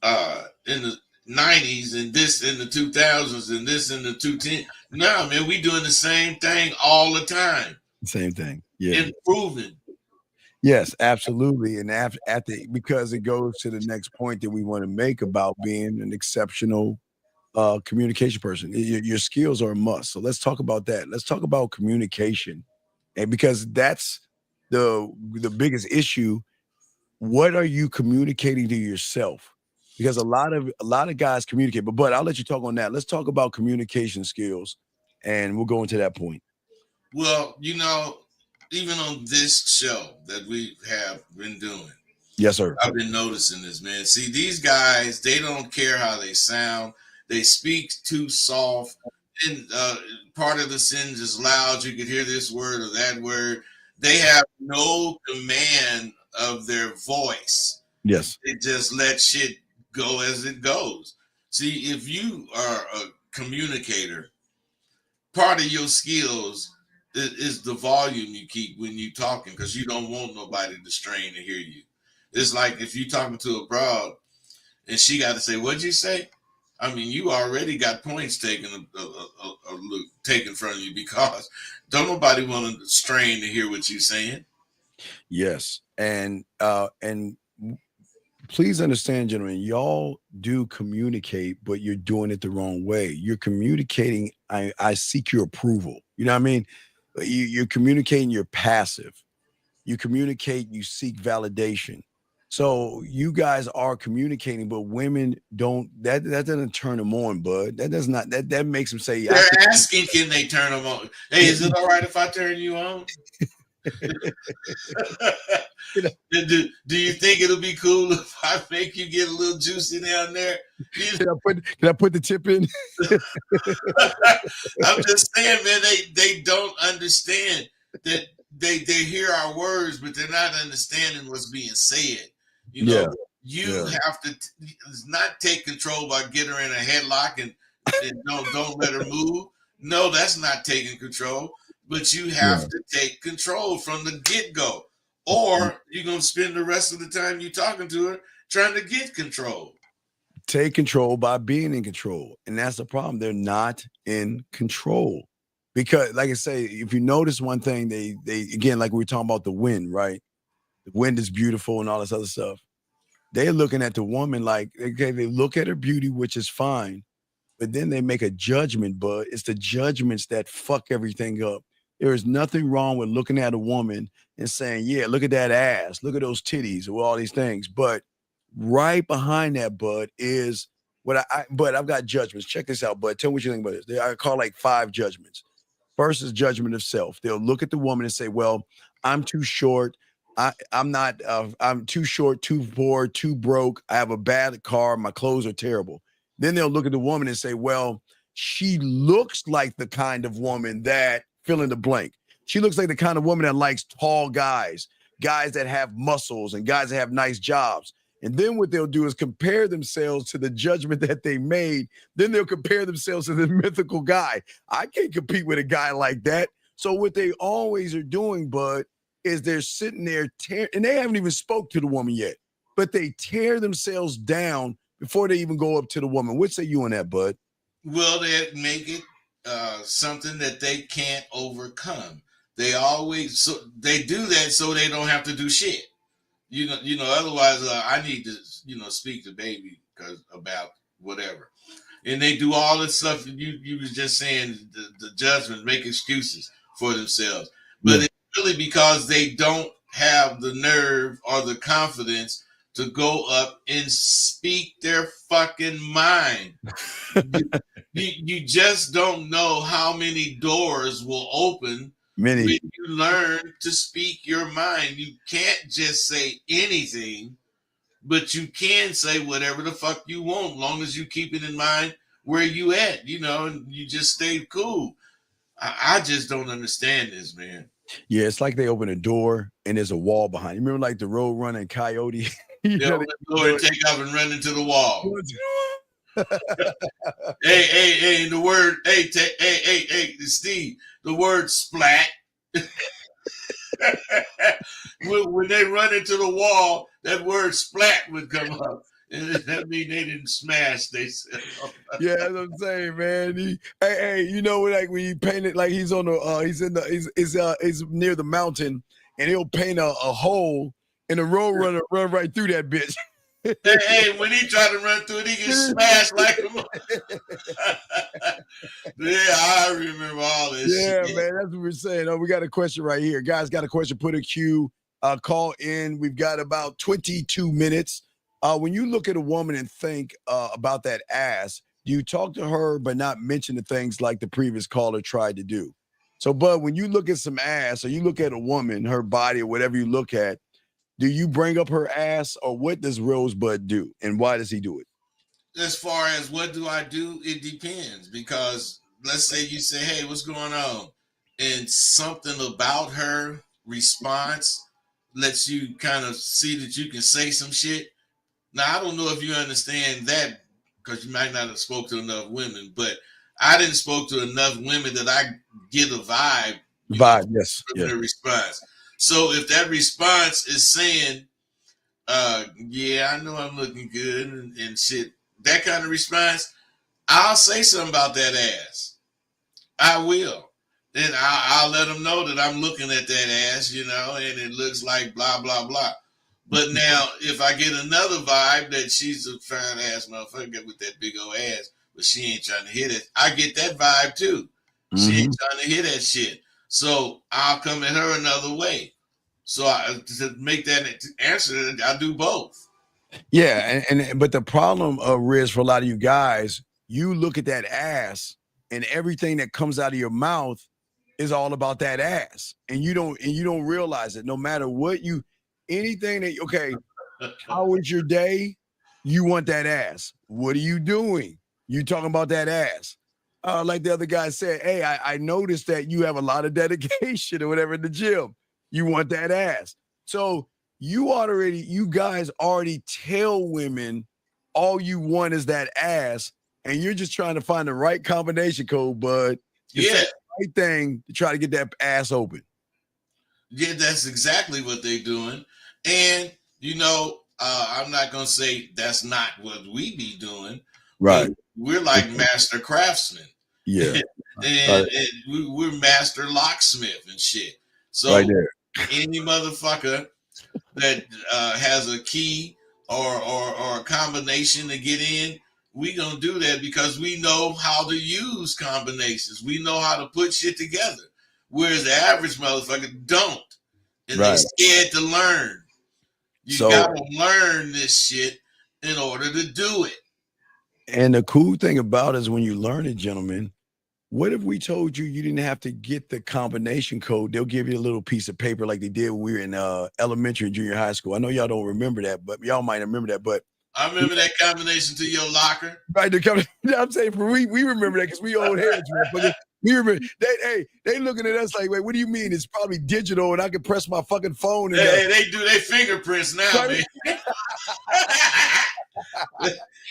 in the 90s and this in the 2000s and this in the 2010s. No, man, we doing the same thing all the time. Same thing. Yeah. Improving. Yes, absolutely. And because it goes to the next point that we want to make about being an exceptional communication person. Your skills are a must. So let's talk about that. Let's talk about communication. And because that's the biggest issue. What are you communicating to yourself? Because a lot of guys communicate, but I'll let you talk on that. Let's talk about communication skills and we'll go into that point. Well, even on this show that we have been doing. Yes, sir. I've been noticing this, man. See, these guys, they don't care how they sound. They speak too soft. And part of the sentence is loud. You can hear this word or that word. They have no command of their voice. Yes. They just let shit go as it goes. See, if you are a communicator, part of your skills is the volume you keep when you talking, because you don't want nobody to strain to hear you. It's like if you talking to a broad and she got to say, "What'd you say?" I mean, you already got points taken taken from you because don't nobody want to strain to hear what you're saying. Yes, and please understand, gentlemen, y'all do communicate, but you're doing it the wrong way. You're communicating. I seek your approval. You know what I mean? You're communicating. You're passive. You communicate. You seek validation. So you guys are communicating, but women don't. That doesn't turn them on, bud. That does not. That makes them say. They're asking, can they turn them on? Hey, is it all right if I turn you on? Do you think it'll be cool if I make you get a little juicy down there? Can I put the tip in? I'm just saying, man, they don't understand that they hear our words, but they're not understanding what's being said. You have to not take control by getting her in a headlock and don't let her move. No, that's not taking control. but you have to take control from the get-go, or you're going to spend the rest of the time you talking to her trying to get control. Take control by being in control. And that's the problem. They're not in control. Because, like I say, if you notice one thing, they again, like we were talking about the wind, right? The wind is beautiful and all this other stuff. They're looking at the woman like, okay, they look at her beauty, which is fine, but then they make a judgment, but it's the judgments that fuck everything up. There is nothing wrong with looking at a woman and saying, yeah, look at that ass, look at those titties, or all these things. But right behind that, bud, is what but I've got judgments. Check this out, bud. Tell me what you think about this. I call like 5 judgments. First is judgment of self. They'll look at the woman and say, well, I'm too short. I'm not, I'm too short, too poor, too broke. I have a bad car. My clothes are terrible. Then they'll look at the woman and say, well, she looks like the kind of woman that fill in the blank. She looks like the kind of woman that likes tall guys, guys that have muscles and guys that have nice jobs. And then what they'll do is compare themselves to the judgment that they made. Then they'll compare themselves to the mythical guy. I can't compete with a guy like that. So what they always are doing, bud, is they're sitting there and they haven't even spoke to the woman yet, but they tear themselves down before they even go up to the woman. What say you on that, bud? Well, they make it something that they can't overcome. They always they do that so they don't have to do shit. You know. Otherwise, I need to speak to baby about whatever, and they do all this stuff. You was just saying the judgment, make excuses for themselves, but it's really because they don't have the nerve or the confidence to go up and speak their fucking mind. You just don't know how many doors will open when you learn to speak your mind. You can't just say anything, but you can say whatever the fuck you want, long as you keep it in mind where you at, and you just stay cool. I just don't understand this, man. Yeah, it's like they open a door and there's a wall behind. You remember like the Road Runner Coyote? They open the door and take off and run into the wall. hey, the word, hey, Steve, the word splat. When they run into the wall, that word splat would come up. And that means they didn't smash themselves. Yeah, that's what I'm saying, man. Hey, like when he painted, like he's on the, he's near the mountain, and he'll paint a hole, and the road runner run right through that bitch. Hey, when he tried to run through it, he gets smashed like a Yeah, I remember all this. Yeah, shit. man, that's what we're saying. Oh, we got a question right here. Guys, got a question. Put a Q. Call in. We've got about 22 minutes. When you look at a woman and think about that ass, do you talk to her but not mention the things like the previous caller tried to do? So, Bud, when you look at some ass or you look at a woman, her body or whatever you look at, do you bring up her ass or what does Rosebud do and why does he do it? As far as what do I do, it depends because let's say you say, hey, what's going on? And something about her response lets you kind of see that you can say some shit. Now, I don't know if you understand that because you might not have spoke to enough women, but I didn't spoke to enough women that I get a vibe. Yes. From their response. So if that response is saying, yeah, I know I'm looking good and shit, that kind of response, I'll say something about that ass. I will. Then I'll let them know that I'm looking at that ass, and it looks like blah, blah, blah. But now, if I get another vibe that she's a fine ass motherfucker with that big old ass, but she ain't trying to hit it, I get that vibe too. She ain't trying to hit that shit. So I'll come at her another way. So to make that answer, I do both. Yeah, but the problem, Riz, for a lot of you guys, you look at that ass and everything that comes out of your mouth is all about that ass, and you don't realize it. No matter what anything that how was your day? You want that ass. What are you doing? You talking about that ass? Like the other guy said, hey, I noticed that you have a lot of dedication or whatever in the gym. You want that ass. So you guys already tell women all you want is that ass, and you're just trying to find the right combination code, bud. Yeah. right thing to try to get that ass open. Yeah, that's exactly what they're doing. And, I'm not going to say that's not what we be doing, Right. but we're like master craftsmen. Yeah. and we're master locksmith and shit. So right there. any motherfucker that has a key or a combination to get in, we gonna do that because we know how to use combinations. We know how to put shit together. Whereas the average motherfucker don't. And they scared to learn. You gotta learn this shit in order to do it. And the cool thing about it is when you learn it, gentlemen, what if we told you didn't have to get the combination code? They'll give you a little piece of paper like they did when we were in elementary and junior high school. I know y'all don't remember that, but y'all might remember that. But I remember that combination to your locker. Right, I'm saying we remember that because we old heads. We remember they looking at us like, wait, what do you mean? It's probably digital and I can press my fucking phone. And they do their fingerprints now, man.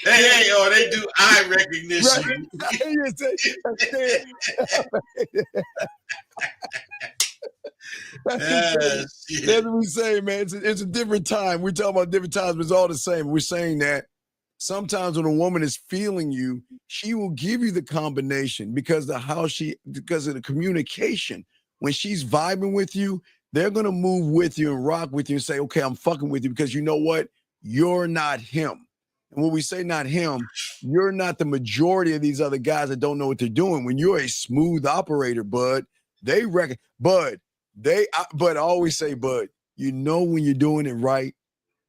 They do eye recognition. That's what we say, man. It's a different time. We're talking about different times, but it's all the same. We're saying that sometimes when a woman is feeling you, she will give you the combination because of the communication. When she's vibing with you, they're gonna move with you and rock with you and say, okay, I'm fucking with you because you know what? You're not him. And when we say not him, you're not the majority of these other guys that don't know what they're doing. When you're a smooth operator, bud, I always say, bud, you know when you're doing it right,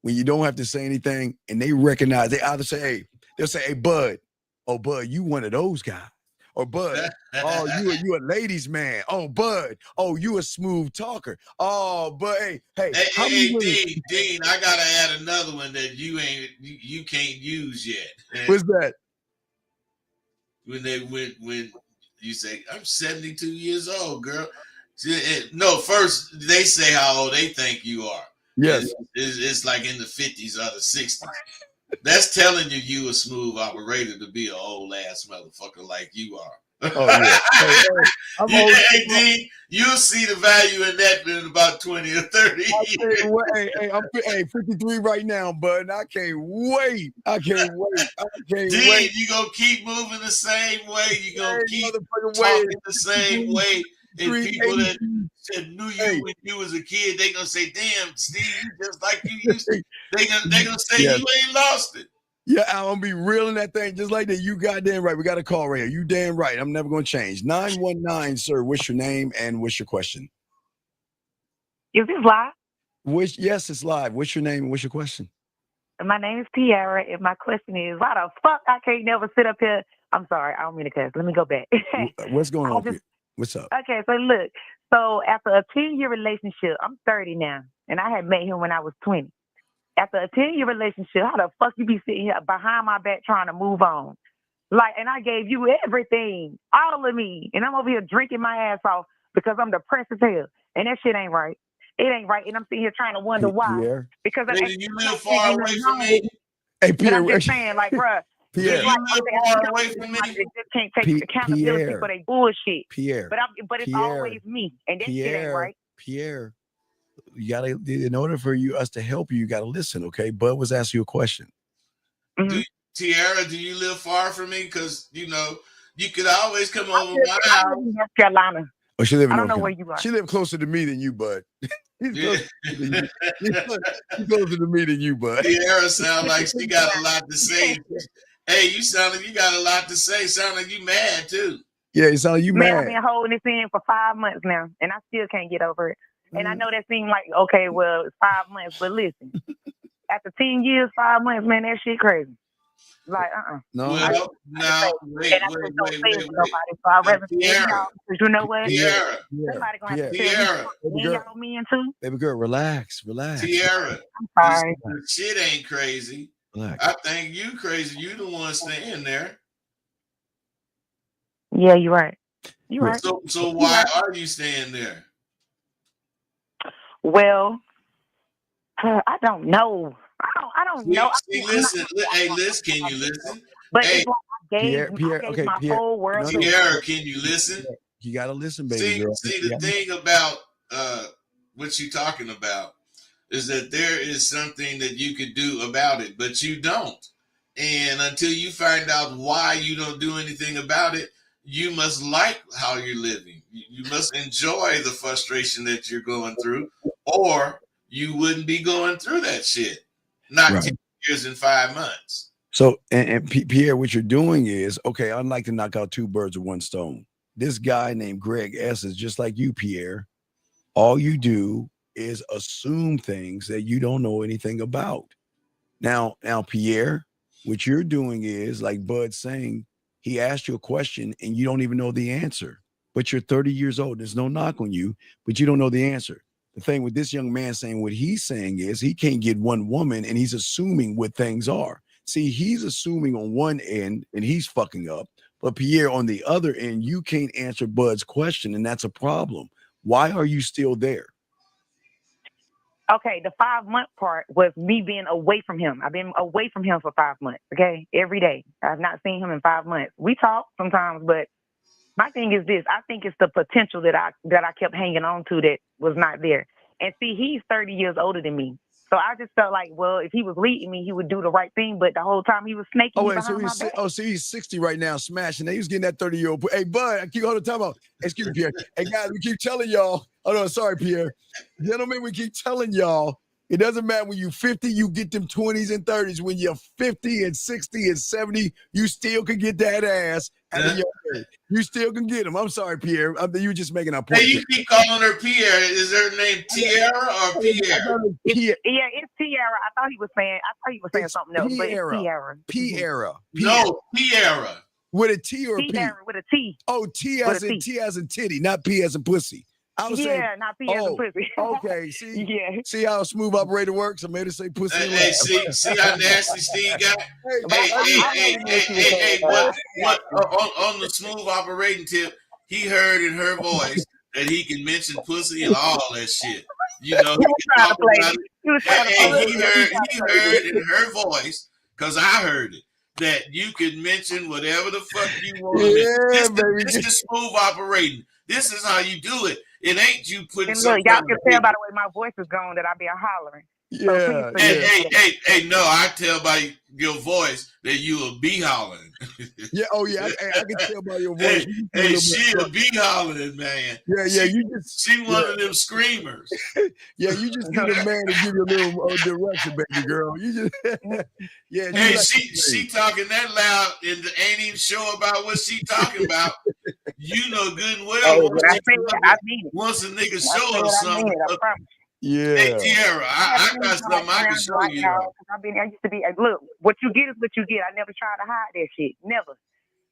when you don't have to say anything, and they recognize, they either say, hey, they'll say, hey, bud, oh, bud, you one of those guys. Or bud, oh, you a ladies man. Oh, bud, oh, you a smooth talker. Oh, but hey, Dean, I gotta add another one that you can't use yet. What's that? When you say, I'm 72 years old, girl. No, first they say how old they think you are. Yes. It's like in the 50s or the 60s. That's telling you a smooth operator to be an old ass motherfucker like you are. Oh, yeah. Hey, Dean, you'll see the value in that in about 20 or 30 years. I'm 53 right now, bud. I can't wait. Dean, you gonna keep moving the same way. You gonna keep talking the same way. And people that knew you when you was a kid, they gonna say, "Damn, Steve, you just like you used to." They gonna say you ain't lost it. Yeah, I'm gonna be real in that thing just like that. You goddamn right. We got a call right here. You damn right. I'm never gonna change. 919, sir. What's your name and what's your question? Is this live? Yes, it's live. What's your name and what's your question? My name is Tiara, and my question is, why the fuck I can't never sit up here? I'm sorry, I don't mean to cuss. Let me go back. What's going on? What's up? Okay, so look. So after a 10-year relationship, I'm 30 now, and I had met him when I was 20. After a 10-year relationship, how the fuck you be sitting here behind my back trying to move on? Like, and I gave you everything, all of me, and I'm over here drinking my ass off because I'm depressed as hell, and that shit ain't right. It ain't right, and I'm sitting here trying to wonder why. Pierre? Because you live far away from me. Hey, Pierre, I'm just saying, like, bruh. Pierre, you live far away from me. Just can't take accountability for their bullshit. Pierre, but it's always me, and that shit ain't right. Pierre, you gotta, in order for us to help you, you gotta listen, okay? Bud was asking you a question. Mm-hmm. Tiara, do you live far from me? Because you could always come over my house. I live in North Carolina. Oh, she live in North Carolina. Where you are. She live closer to me than you, Bud. He's closer to me than you, Bud. Tiara sound like she got a lot to say. Hey, you sound like you got a lot to say. Sound like you mad too. Yeah, you sound like you mad. I've been holding this in for 5 months now, and I still can't get over it. And I know that seemed like, okay, well, it's 5 months, but listen, after 10 years, 5 months, man, that shit crazy. Like, No. Well, now, wait. So I'd rather say y'all, because you know what? Tiara. Somebody gonna have to Tiara. tell me, y'all men too. Baby girl, relax. Tiara. I'm sorry. This shit ain't crazy. Relax. I think you crazy. You the one staying there. Yeah, you're right. You're right. So why are you staying there? Well, I don't know. I don't know. See, listen. Hey, Liz, can you listen? But hey, it's like I gave my whole world. Tiara, can you listen? You got to listen, baby girl. See, the thing about what you're talking about is that there is something that you could do about it, but you don't. And until you find out why you don't do anything about it, you must like how you're living. You must enjoy the frustration that you're going through, or you wouldn't be going through that shit. Not Right. 10 years and 5 months. So, and Pierre, what you're doing is, okay, I'd like to knock out two birds with one stone. This guy named Greg S. is just like you, Pierre. All you do is assume things that you don't know anything about. Now, Pierre, what you're doing is, like Bud's saying, he asked you a question and you don't even know the answer, but you're 30 years old. There's no knock on you, but you don't know the answer. The thing with this young man saying what he's saying is he can't get one woman and he's assuming what things are. See, he's assuming on one end and he's fucking up, but Pierre, on the other end, you can't answer Bud's question, and that's a problem. Why are you still there? Okay, the 5-month part was me being away from him. I've been away from him for 5 months, okay? Every day. I've not seen him in 5 months. We talk sometimes, but my thing is this. I think it's the potential that I kept hanging on to that was not there. And see, he's 30 years older than me. So I just felt like, well, if he was leading me, he would do the right thing. But the whole time he was snaking Oh, me wait, so behind my back. so he's 60 right now, smashing. He was getting that 30-year-old. Hey, Bud, I keep holding time out. Excuse me, Pierre. Hey, guys, we keep telling y'all. Oh, no, sorry, Pierre. Gentlemen, we keep telling y'all. It doesn't matter when you're 50, you get them 20s and 30s. When you're 50 and 60 and 70, you still can get that ass out of your head. You still can get them. I'm sorry, Pierre. You were just making a point. Hey, you keep calling her Pierre. Is her name Tiara or Pierre? Yeah, it's Tiara. I thought he was saying something else, but it's Tiara. Pierre. No, Tiara. With a T or a P? Tiara with a T. Oh, T as in titty, not P as in pussy. I was saying, not P as in pussy. Okay, see how a smooth operator works? I made it say pussy. Hey, see how nasty Steve got? Hey, what on the smooth operating tip, he heard in her voice that he can mention pussy and all that shit. You know, he heard in her voice, because I heard it, that you can mention whatever the fuck you want. This is smooth operating. This is how you do it. It ain't you putting something. Y'all can tell by the way my voice is gone that I be hollering. Yeah. Hey, no, I tell by your voice that you will be hollering. Yeah, oh yeah, I can tell by your voice. Hey, she'll be hollering, man. Yeah, she one of them screamers. Yeah, you just need a man to give you a little direction, baby girl. You just yeah. Hey, she talking that loud and ain't even sure about what she talking about. You know good and well. Once a nigga show her something. Yeah. Hey, Tiara, I got something I can show you. I used to be, look, what you get is what you get. I never tried to hide that shit. Never.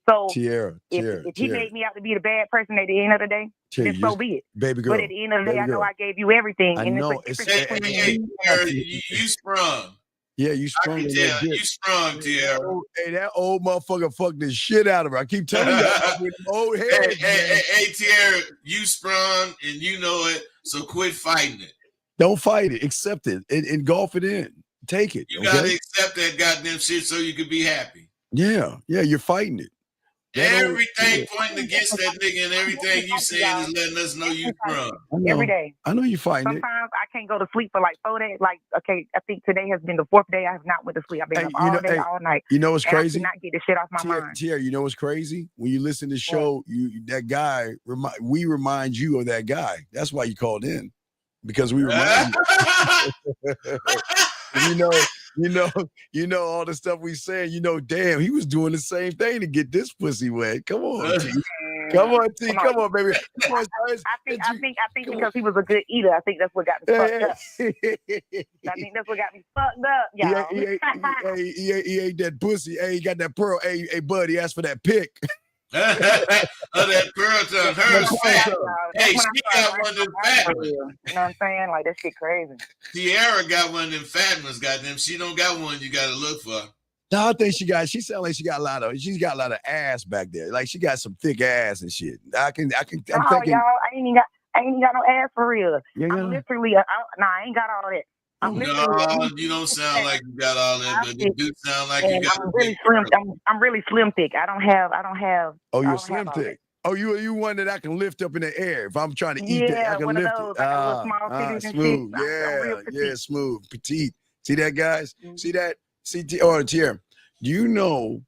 So Tiara, if he made me out to be the bad person at the end of the day, then so be it. Baby girl. But at the end of the day, I know I gave you everything. I know. Hey, Tiara, you sprung. Yeah, you sprung. I can tell you sprung, Tiara. Hey, that old motherfucker fucked the shit out of her. I keep telling you, with old hair. Hey, Tiara, you sprung and you know it. So quit fighting it. Don't fight it. Accept it. Engulf it in. Take it. You gotta accept that goddamn shit so you can be happy. Yeah, you're fighting it. Everything pointing against that nigga and everything you saying is letting us know you sprung. Every day. I know you fighting it. Sometimes I can't go to sleep for like 4 days. Like, okay, I think today has been the 4th day I have not went to sleep. I've been up all day, all night. You know what's crazy? I cannot get the shit off my mind. Tiara, you know what's crazy? When you listen to the show, that guy, we remind you of that guy. That's why you called in. Because we remind you. You know all the stuff we saying. You know, damn, he was doing the same thing to get this pussy wet. Come on, T. Come on, T. Come on, baby. Come on, I think because he was a good eater. I think that's what got me fucked up. I think that's what got me fucked up, y'all. He ate that pussy. Hey, he got that pearl. Hey, bud, he asked for that pick. That pearl tongue. Hers fat. Hey, she got one of them fat ones. You know what I'm saying? Like, that shit crazy. Tiara got one of them fat ones, goddamn. She don't got one you gotta look for. No, I think she sounds like she's got a lot of ass back there. Like she got some thick ass and shit. I'm thinking. Y'all, I ain't even got no ass for real. I'm literally, I ain't got all that. No, you don't sound like you got all that, but you do sound like you got. I'm really slim thick. I don't have. Oh, you're slim thick. Oh, you one that I can lift up in the air. If I'm trying to eat that, I can one of lift those. it. I got little small titties and Smooth. shit. I'm real petite. Smooth. Petite. See that, guys? See that? Tiara, do you know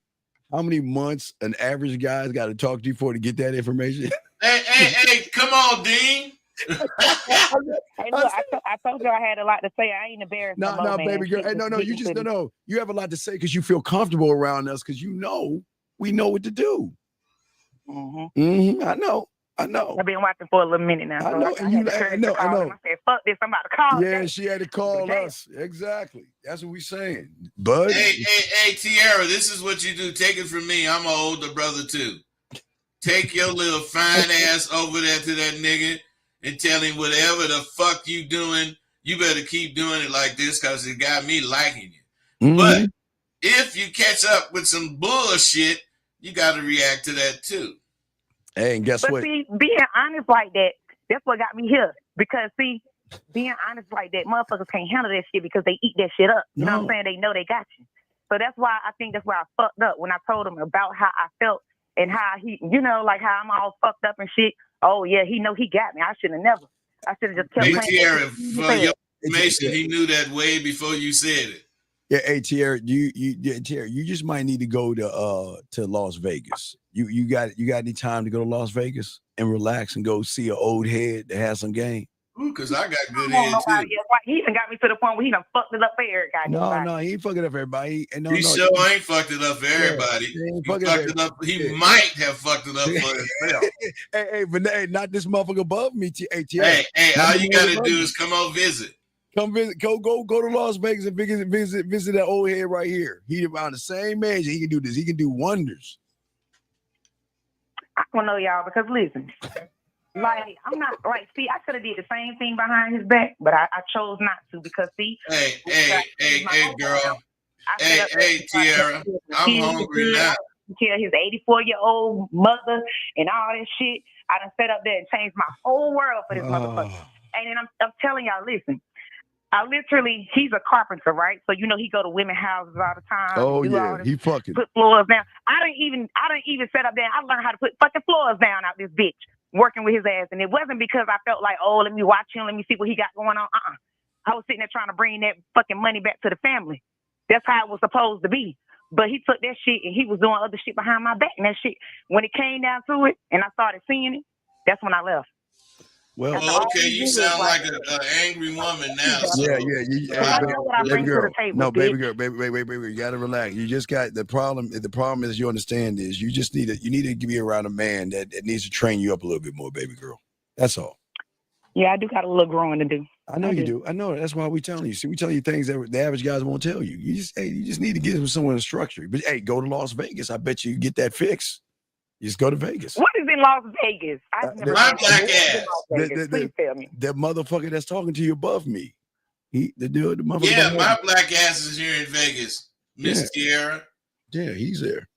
how many months an average guy's got to talk to you for to get that information? Hey, come on, Dean. Hey, look, I told you I had a lot to say. I ain't embarrassed no more, man. Baby girl. Hey, no, you just no. You have a lot to say because you feel comfortable around us because we know what to do. I know. I've been watching for a little minute now. I know. I know. I said, fuck this. I'm about to call. Yeah, she had to call us. Exactly. That's what we saying. Bud. Hey, Tiara, this is what you do. Take it from me. I'm an older brother too. Take your little fine ass over there to that nigga and tell him whatever the fuck you doing, you better keep doing it like this because it got me liking you. But if you catch up with some bullshit, you got to react to that too. Hey, and guess what? But see, being honest like that, that's what got me here. Because see, being honest like that, motherfuckers can't handle that shit because they eat that shit up. You know what I'm saying? They know they got you. So that's why I think that's where I fucked up when I told him about how I felt and how he, like how I'm all fucked up and shit. Oh yeah, he know he got me. I should have never. I should have just kept playing. Tiara, for your information, he knew that way before you said it. Yeah, hey Tiara, Tiara, you just might need to go to Las Vegas. You got any time to go to Las Vegas and relax and go see an old head that has some game? Ooh, because I got good head too. He even got me to the point where he done fucked it up for everybody. No, he ain't fucking up for everybody. He sure ain't fucked it up for everybody. He might have fucked it up for himself. But not this motherfucker above me. Hey, all you gotta do is come on visit. Come visit, go to Las Vegas and visit that old head right here. He around the same age. He can do this. He can do wonders. I don't know, y'all, because listen, like I'm not like. See, I could have did the same thing behind his back, but I chose not to because see. Hey, girl. Hey, Tiara. I'm hungry now. Kill his 84-year-old mother and all that shit. I done set up there and changed my whole world for this motherfucker. And then I'm telling y'all, listen. He's a carpenter, right? So he go to women's houses all the time. Oh yeah, he fucking put floors down. I didn't even set up there. I learned how to put fucking floors down out this bitch, working with his ass. And it wasn't because I felt like, oh, let me watch him, let me see what he got going on. I was sitting there trying to bring that fucking money back to the family. That's how it was supposed to be. But he took that shit and he was doing other shit behind my back. And that shit, when it came down to it, and I started seeing it, that's when I left. Well, okay, you sound like an angry woman now. Yeah. I know what I bring to the table. No, baby girl, wait. You gotta relax. You just got the problem. The problem is you understand is you just need to be around a man that needs to train you up a little bit more, baby girl. That's all. Yeah, I do got a little growing to do. I know you do. I know. That's why we telling you. See, we tell you things that the average guys won't tell you. You just need to get with someone in structure. But hey, go to Las Vegas. I bet you get that fixed. You just go to Vegas. What is in Las Vegas? I've never my black ass. Please tell me. That motherfucker that's talking to you above me. The motherfucker. Yeah, my black ass is here in Vegas, Miss Tiara. Yeah, he's there.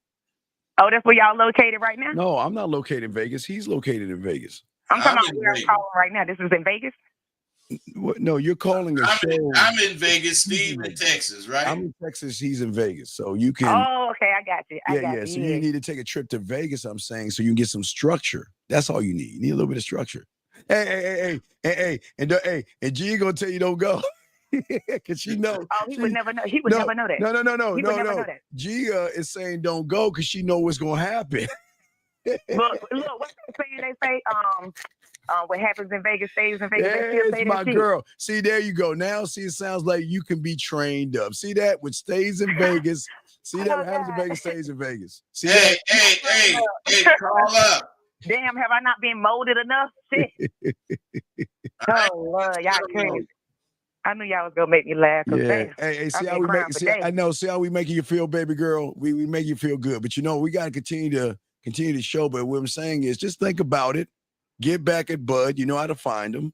Oh, that's where y'all located right now? No, I'm not located in Vegas. He's located in Vegas. I'm talking about where I'm calling right now. This is in Vegas? No, you're calling a show. I'm in Vegas. Steve in Texas, right? I'm in Texas. He's in Vegas. So you can. Oh, okay. I got you. Yeah. So you need to take a trip to Vegas, I'm saying, so you can get some structure. That's all you need. You need a little bit of structure. Hey. And G gonna tell you don't go. Because she knows. Oh, he would never know. He would never know that. No. He would never know that. G is saying don't go because she know what's gonna happen. Look, what's the saying they say? What happens in Vegas stays in Vegas. It's my girl. See, there you go. Now, see, it sounds like you can be trained up. See that? Which stays in Vegas. See that? What happens in Vegas stays in Vegas. See hey, call up. Damn, have I not been molded enough? Shit. Oh, Lord, y'all crazy. I knew y'all was gonna make me laugh. Yeah. Hey, see how we make. See how we making you feel, baby girl. We make you feel good, but we gotta continue to show. But what I'm saying is, just think about it. Get back at Bud. You know how to find him.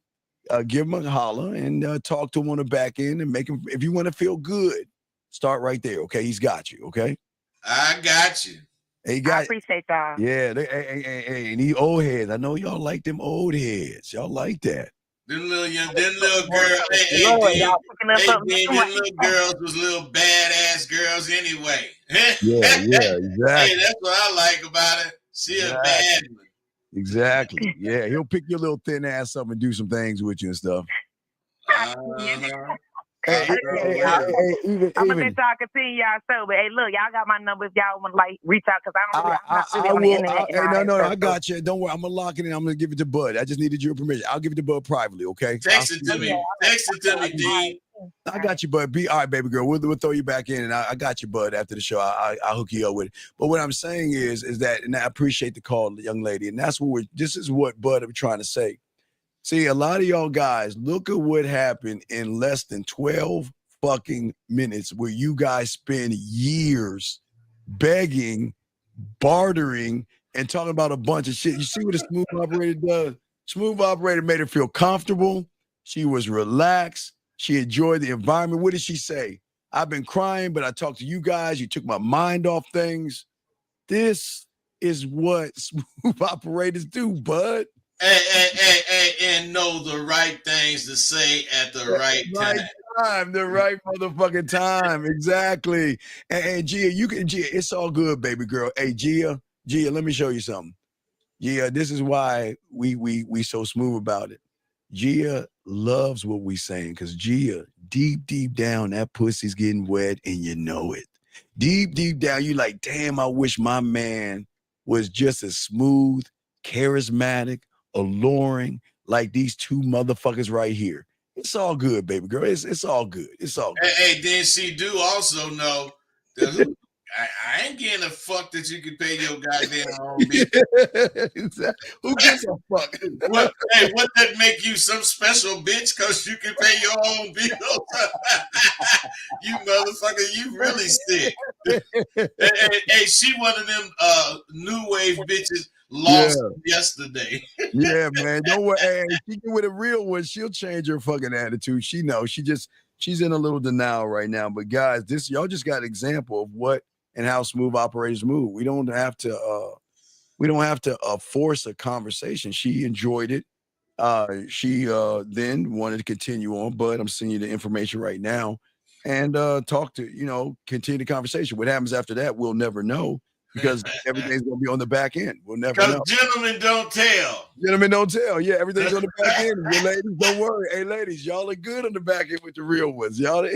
Give him a holler and talk to him on the back end and make him. If you want to feel good, start right there. Okay, he's got you. Okay, I got you. I appreciate y'all. Yeah, and these old heads. I know y'all like them old heads. Y'all like that. Them little girls. Them little girls was little badass girls anyway. Yeah, exactly. Hey, that's what I like about it. She a bad one. Exactly. Yeah, he'll pick your little thin ass up and do some things with you and stuff. Hey, I'm gonna even let y'all continue y'all show, but hey, look, y'all got my number if y'all want to like reach out because I'm not really I on the will. internet. and Hey, all no, that no, stuff, I got you. Don't worry. I'm gonna lock it in. I'm gonna give it to Bud. I just needed your permission. I'll give it to Bud privately, okay? Text it to me. Text it to me, Dean. I got you, Bud. Be all right, baby girl. We'll throw you back in, and I got you, Bud. After the show, I'll hook you up with it. But what I'm saying is that, and I appreciate the call, young lady, and that's what this is what Bud I'm trying to say. See, a lot of y'all guys, look at what happened in less than 12 fucking minutes where you guys spend years begging, bartering, and talking about a bunch of shit. You see what a smooth operator does? Smooth operator made her feel comfortable. She was relaxed. She enjoyed the environment. What did she say? I've been crying, but I talked to you guys. You took my mind off things. This is what smooth operators do, bud. And know the right things to say at the right time. The right motherfucking time. Exactly. And Gia, Gia, it's all good, baby girl. Hey, Gia, let me show you something. Gia, this is why we so smooth about it. Gia loves what we saying because Gia, deep down, that pussy's getting wet and you know it. Deep down, you like, damn, I wish my man was just as smooth, charismatic, alluring like these two motherfuckers right here. It's all good, baby girl. It's all good. It's all good. Hey, then she do also know that I ain't getting a fuck that you can pay your goddamn own bitch. Who gives a fuck? What that make you some special bitch because you can pay your own bills? You motherfucker, you really sick. Hey, she one of them new wave bitches lost yesterday. Yeah, man. Don't worry. Hey, she get with a real one, she'll change her fucking attitude. She knows. She's in a little denial right now. But guys, this y'all just got an example of what and how smooth operators move. We don't have to force a conversation. She enjoyed it. She then wanted to continue on, but I'm sending you the information right now and continue the conversation. What happens after that, we'll never know because everything's gonna be on the back end. We'll never know. Gentlemen don't tell. Gentlemen don't tell. Yeah, everything's on the back end. You ladies, don't worry. Hey, ladies, y'all are good on the back end with the real ones. Y'all are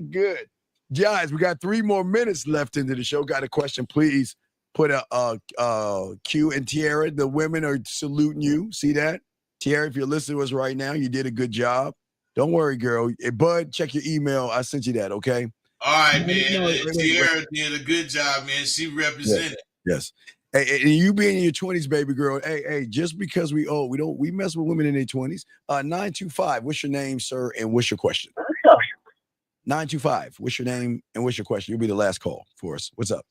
good. Guys, we got 3 more minutes left into the show. Got a question, please. Put a Q and Tiara. The women are saluting you. See that? Tiara, if you're listening to us right now, you did a good job. Don't worry, girl. Hey, Bud, check your email. I sent you that, okay? All right, man. Tiara did a good job, man. She represented. Yes. Hey, and you being in your 20s, baby girl. Hey, just because we mess with women in their 20s. 925, what's your name, sir, and what's your question? 925, what's your name and what's your question? You'll be the last call for us. What's up?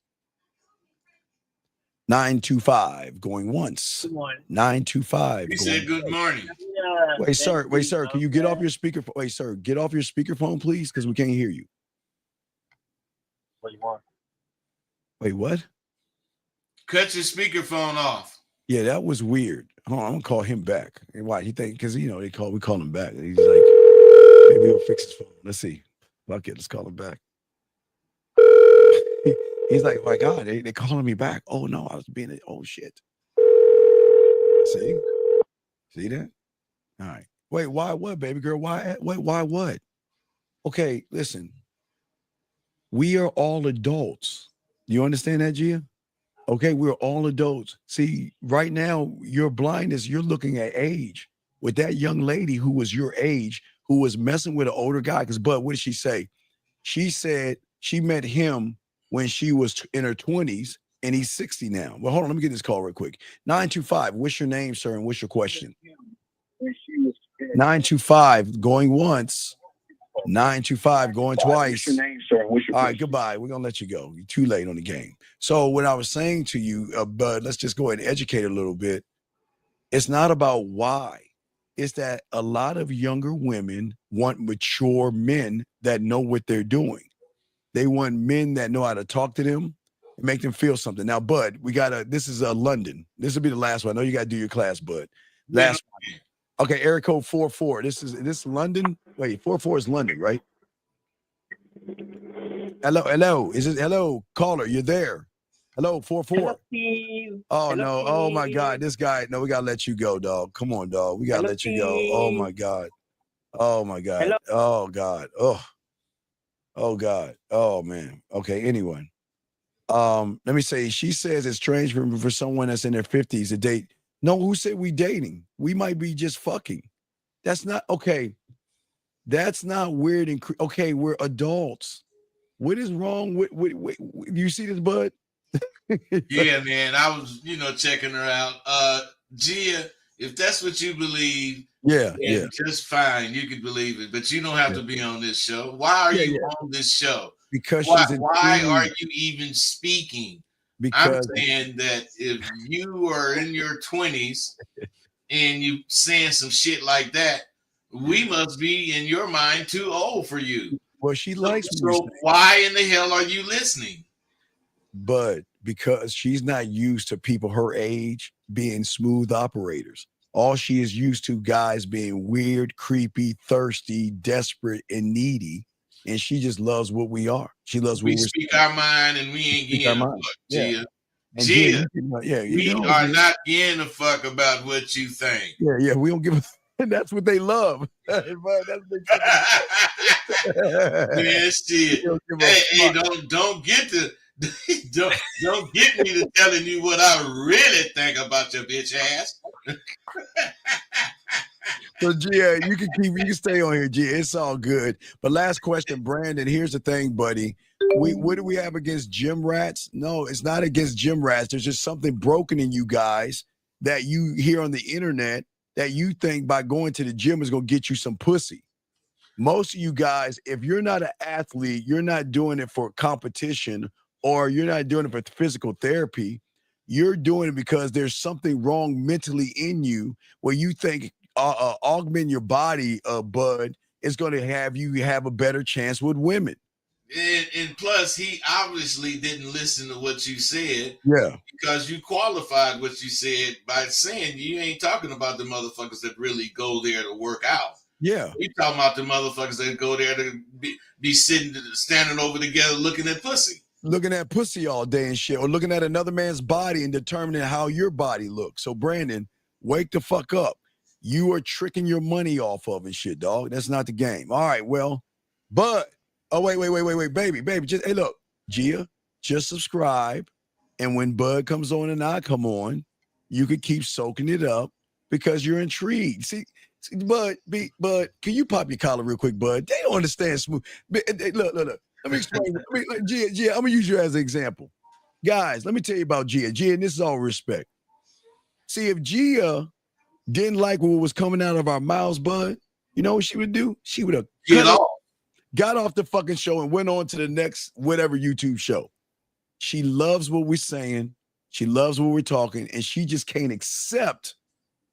925 going once. Good morning. 925. He said good morning. Wait, sir. Can you get off your speakerphone? Wait, sir, get off your speakerphone, please, because we can't hear you. What do you want? Wait, what? Cut your speakerphone off. Yeah, that was weird. Hold on, I'm gonna call him back. And why? He think because we call him back. He's like, maybe he'll fix his phone. Let's see. Fuck it, let's call him back. He's like, my God, they calling me back. Oh no, I was being oh shit. See that? All right. Wait, why what, baby girl? Why what? Okay, listen. We are all adults. You understand that, Gia? Okay, we're all adults. See, right now, your blindness, you're looking at age. With that young lady who was your age, who was messing with an older guy, because, Bud, what did she say? She said she met him when she was in her 20s, and he's 60 now. Well, hold on, let me get this call real quick. 925, what's your name, sir, and what's your question? 925, going once. 925, going twice. What's your name, sir? All right, goodbye. We're going to let you go. You're too late on the game. So what I was saying to you, Bud, let's just go ahead and educate a little bit. It's not about why. It's that a lot of younger women want mature men that know what they're doing. They want men that know how to talk to them and make them feel something. Now, Bud, this is London. This will be the last one. I know you got to do your class, Bud. Last one. Okay, area code 44. This London? Wait, 44 is London, right? Hello. Hello, caller, you're there. Hello, 44. Hello, Steve. Oh Hello, no! Oh my Steve. God! This guy. No, we gotta let you go, dog. Come on, dog. We gotta Hello, let you go. Oh my Steve. God. Oh my God. Hello. Oh God. Oh God. Oh man. Okay. Anyway, let me say. She says it's strange for someone that's in their 50s to date. No, who said we dating? We might be just fucking. That's not okay. That's not weird and okay. We're adults. What is wrong with you see this, bud? Yeah, man. I was, checking her out. Gia, if that's what you believe, Yeah. just fine. You can believe it, but you don't have to be on this show. Why are you on this show? Because Why, she's why are intrigued. you even speaking? I'm Because saying that if you are in your 20s and you saying some shit like that, we must be in your mind too old for you. well, she likes what you're So saying. why in the hell are you listening? But because she's not used to people her age being smooth operators. All she is used to guys being weird, creepy, thirsty, desperate, and needy. And she just loves what we are. She loves what We we're speak saying. our mind and we ain't Speak our getting a mind. fuck, Yeah. Gia. And Gia, Gia, you we know, are Gia. not getting a fuck about what you think. Yeah, we don't give a and that's what they love. But that's Man, shit. Hey, don't get to don't get me to telling you what I really think about your bitch ass. So Gia, you can stay on here, Gia. It's all good. But last question, Brandon. Here's the thing, buddy. What do we have against gym rats? No, it's not against gym rats. There's just something broken in you guys that you hear on the internet that you think by going to the gym is gonna get you some pussy. Most of you guys, if you're not an athlete, you're not doing it for competition or you're not doing it for physical therapy. You're doing it because there's something wrong mentally in you where you think augment your body, bud, is going to have you have a better chance with women. And plus, he obviously didn't listen to what you said. Yeah. Because you qualified what you said by saying you ain't talking about the motherfuckers that really go there to work out. Yeah. You talking about the motherfuckers that go there to be standing over together looking at pussy. Looking at pussy all day and shit, or looking at another man's body and determining how your body looks. So, Brandon, wake the fuck up. You are tricking your money off of and shit, dog. That's not the game. All right, well, but, oh, wait, baby. Just, hey, look, Gia, just subscribe. And when Bud comes on and I come on, you can keep soaking it up because you're intrigued. See, Bud, can you pop your collar real quick, Bud? They don't understand smooth. Look. Let me explain. Gia, I'm gonna use you as an example. Guys, let me tell you about Gia. Gia, and this is all respect. See, if Gia didn't like what was coming out of our mouths, Bud, you know what she would do? She would have got off the fucking show and went on to the next whatever YouTube show. She loves what we're saying. She loves what we're talking, and she just can't accept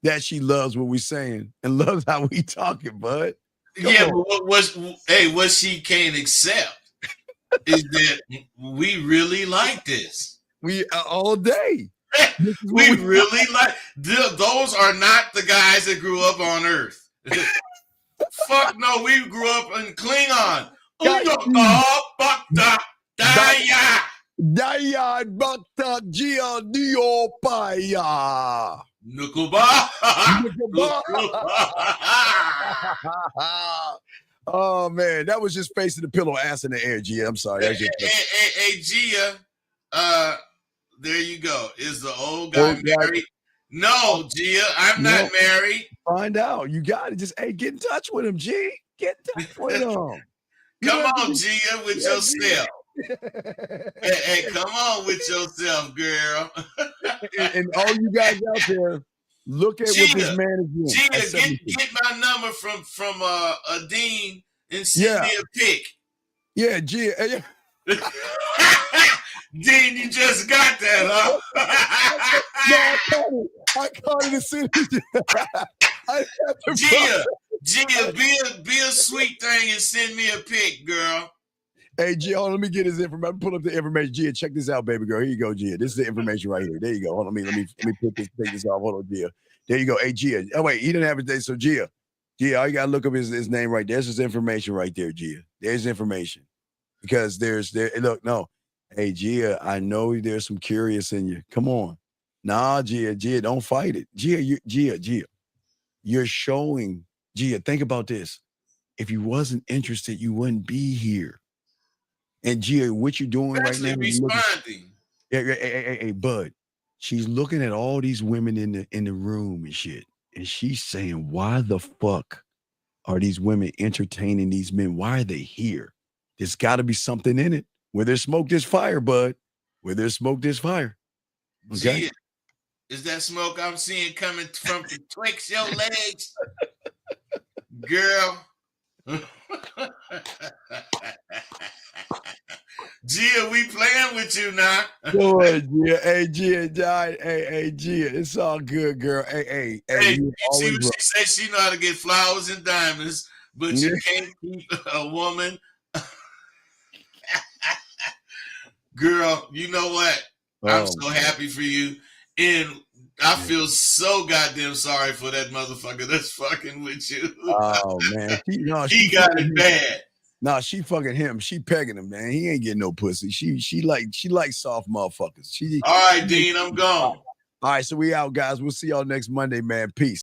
that she loves what we're saying and loves how we talking, Bud. But what she can't accept is that we really like this. We all day. we really like those are not the guys that grew up on Earth. Fuck no, we grew up in Klingon. Daya bakta Gia Diopaya. Nukuba. Oh man, that was just facing the pillow, ass in the air, Gia. I'm sorry. Hey, Gia. There you go. Is the old guy married? No, Gia, I'm not married. Find out. You got to just get in touch with him, G. Get in touch with him. Come on, Gia, with yourself. Hey, come on with yourself, girl. and all you guys out there, look at what this man is doing. Gia, get my number from Dean and send me a pic. Yeah, Gia. Dean, you just got that, huh? No, I caught it as soon as Gia, be a sweet thing and send me a pic, girl. Hey, Gia, hold on, let me get his information. Pull up the information. Gia, check this out, baby girl. Here you go, Gia. This is the information right here. There you go. Hold on, let me take this off. Hold on, Gia. There you go. Hey, Gia. Oh, wait, he didn't have it. So, Gia, all you got to look up his name right there. There's his information right there, Gia. There's information. Because look, no. Hey, Gia, I know there's some curious in you. Come on. Nah, Gia, don't fight it. Gia, you're showing. Gia, think about this. If you wasn't interested, you wouldn't be here. And Gia, what you're doing right now, Especially responding. hey, Bud, she's looking at all these women in the room and shit. And she's saying, why the fuck are these women entertaining these men? Why are they here? There's got to be something in it. Where there's smoke, there's fire, Bud. Where there's smoke, there's fire. Okay. Gia, is that smoke I'm seeing coming from betwixt your legs? Girl. Gia, we playing with you now. Boy, Gia. Hey, Gia, hey, Gia, it's all good, girl. Hey, you see what she said? She know how to get flowers and diamonds, but you can't keep a woman. Girl, you know what? I'm so happy for you. And I feel so goddamn sorry for that motherfucker that's fucking with you. Oh, man. He got it bad. Nah, she fucking him. She pegging him, man. He ain't getting no pussy. She likes soft motherfuckers. All right, Dean, I'm gone. All right, so we out, guys. We'll see y'all next Monday, man. Peace.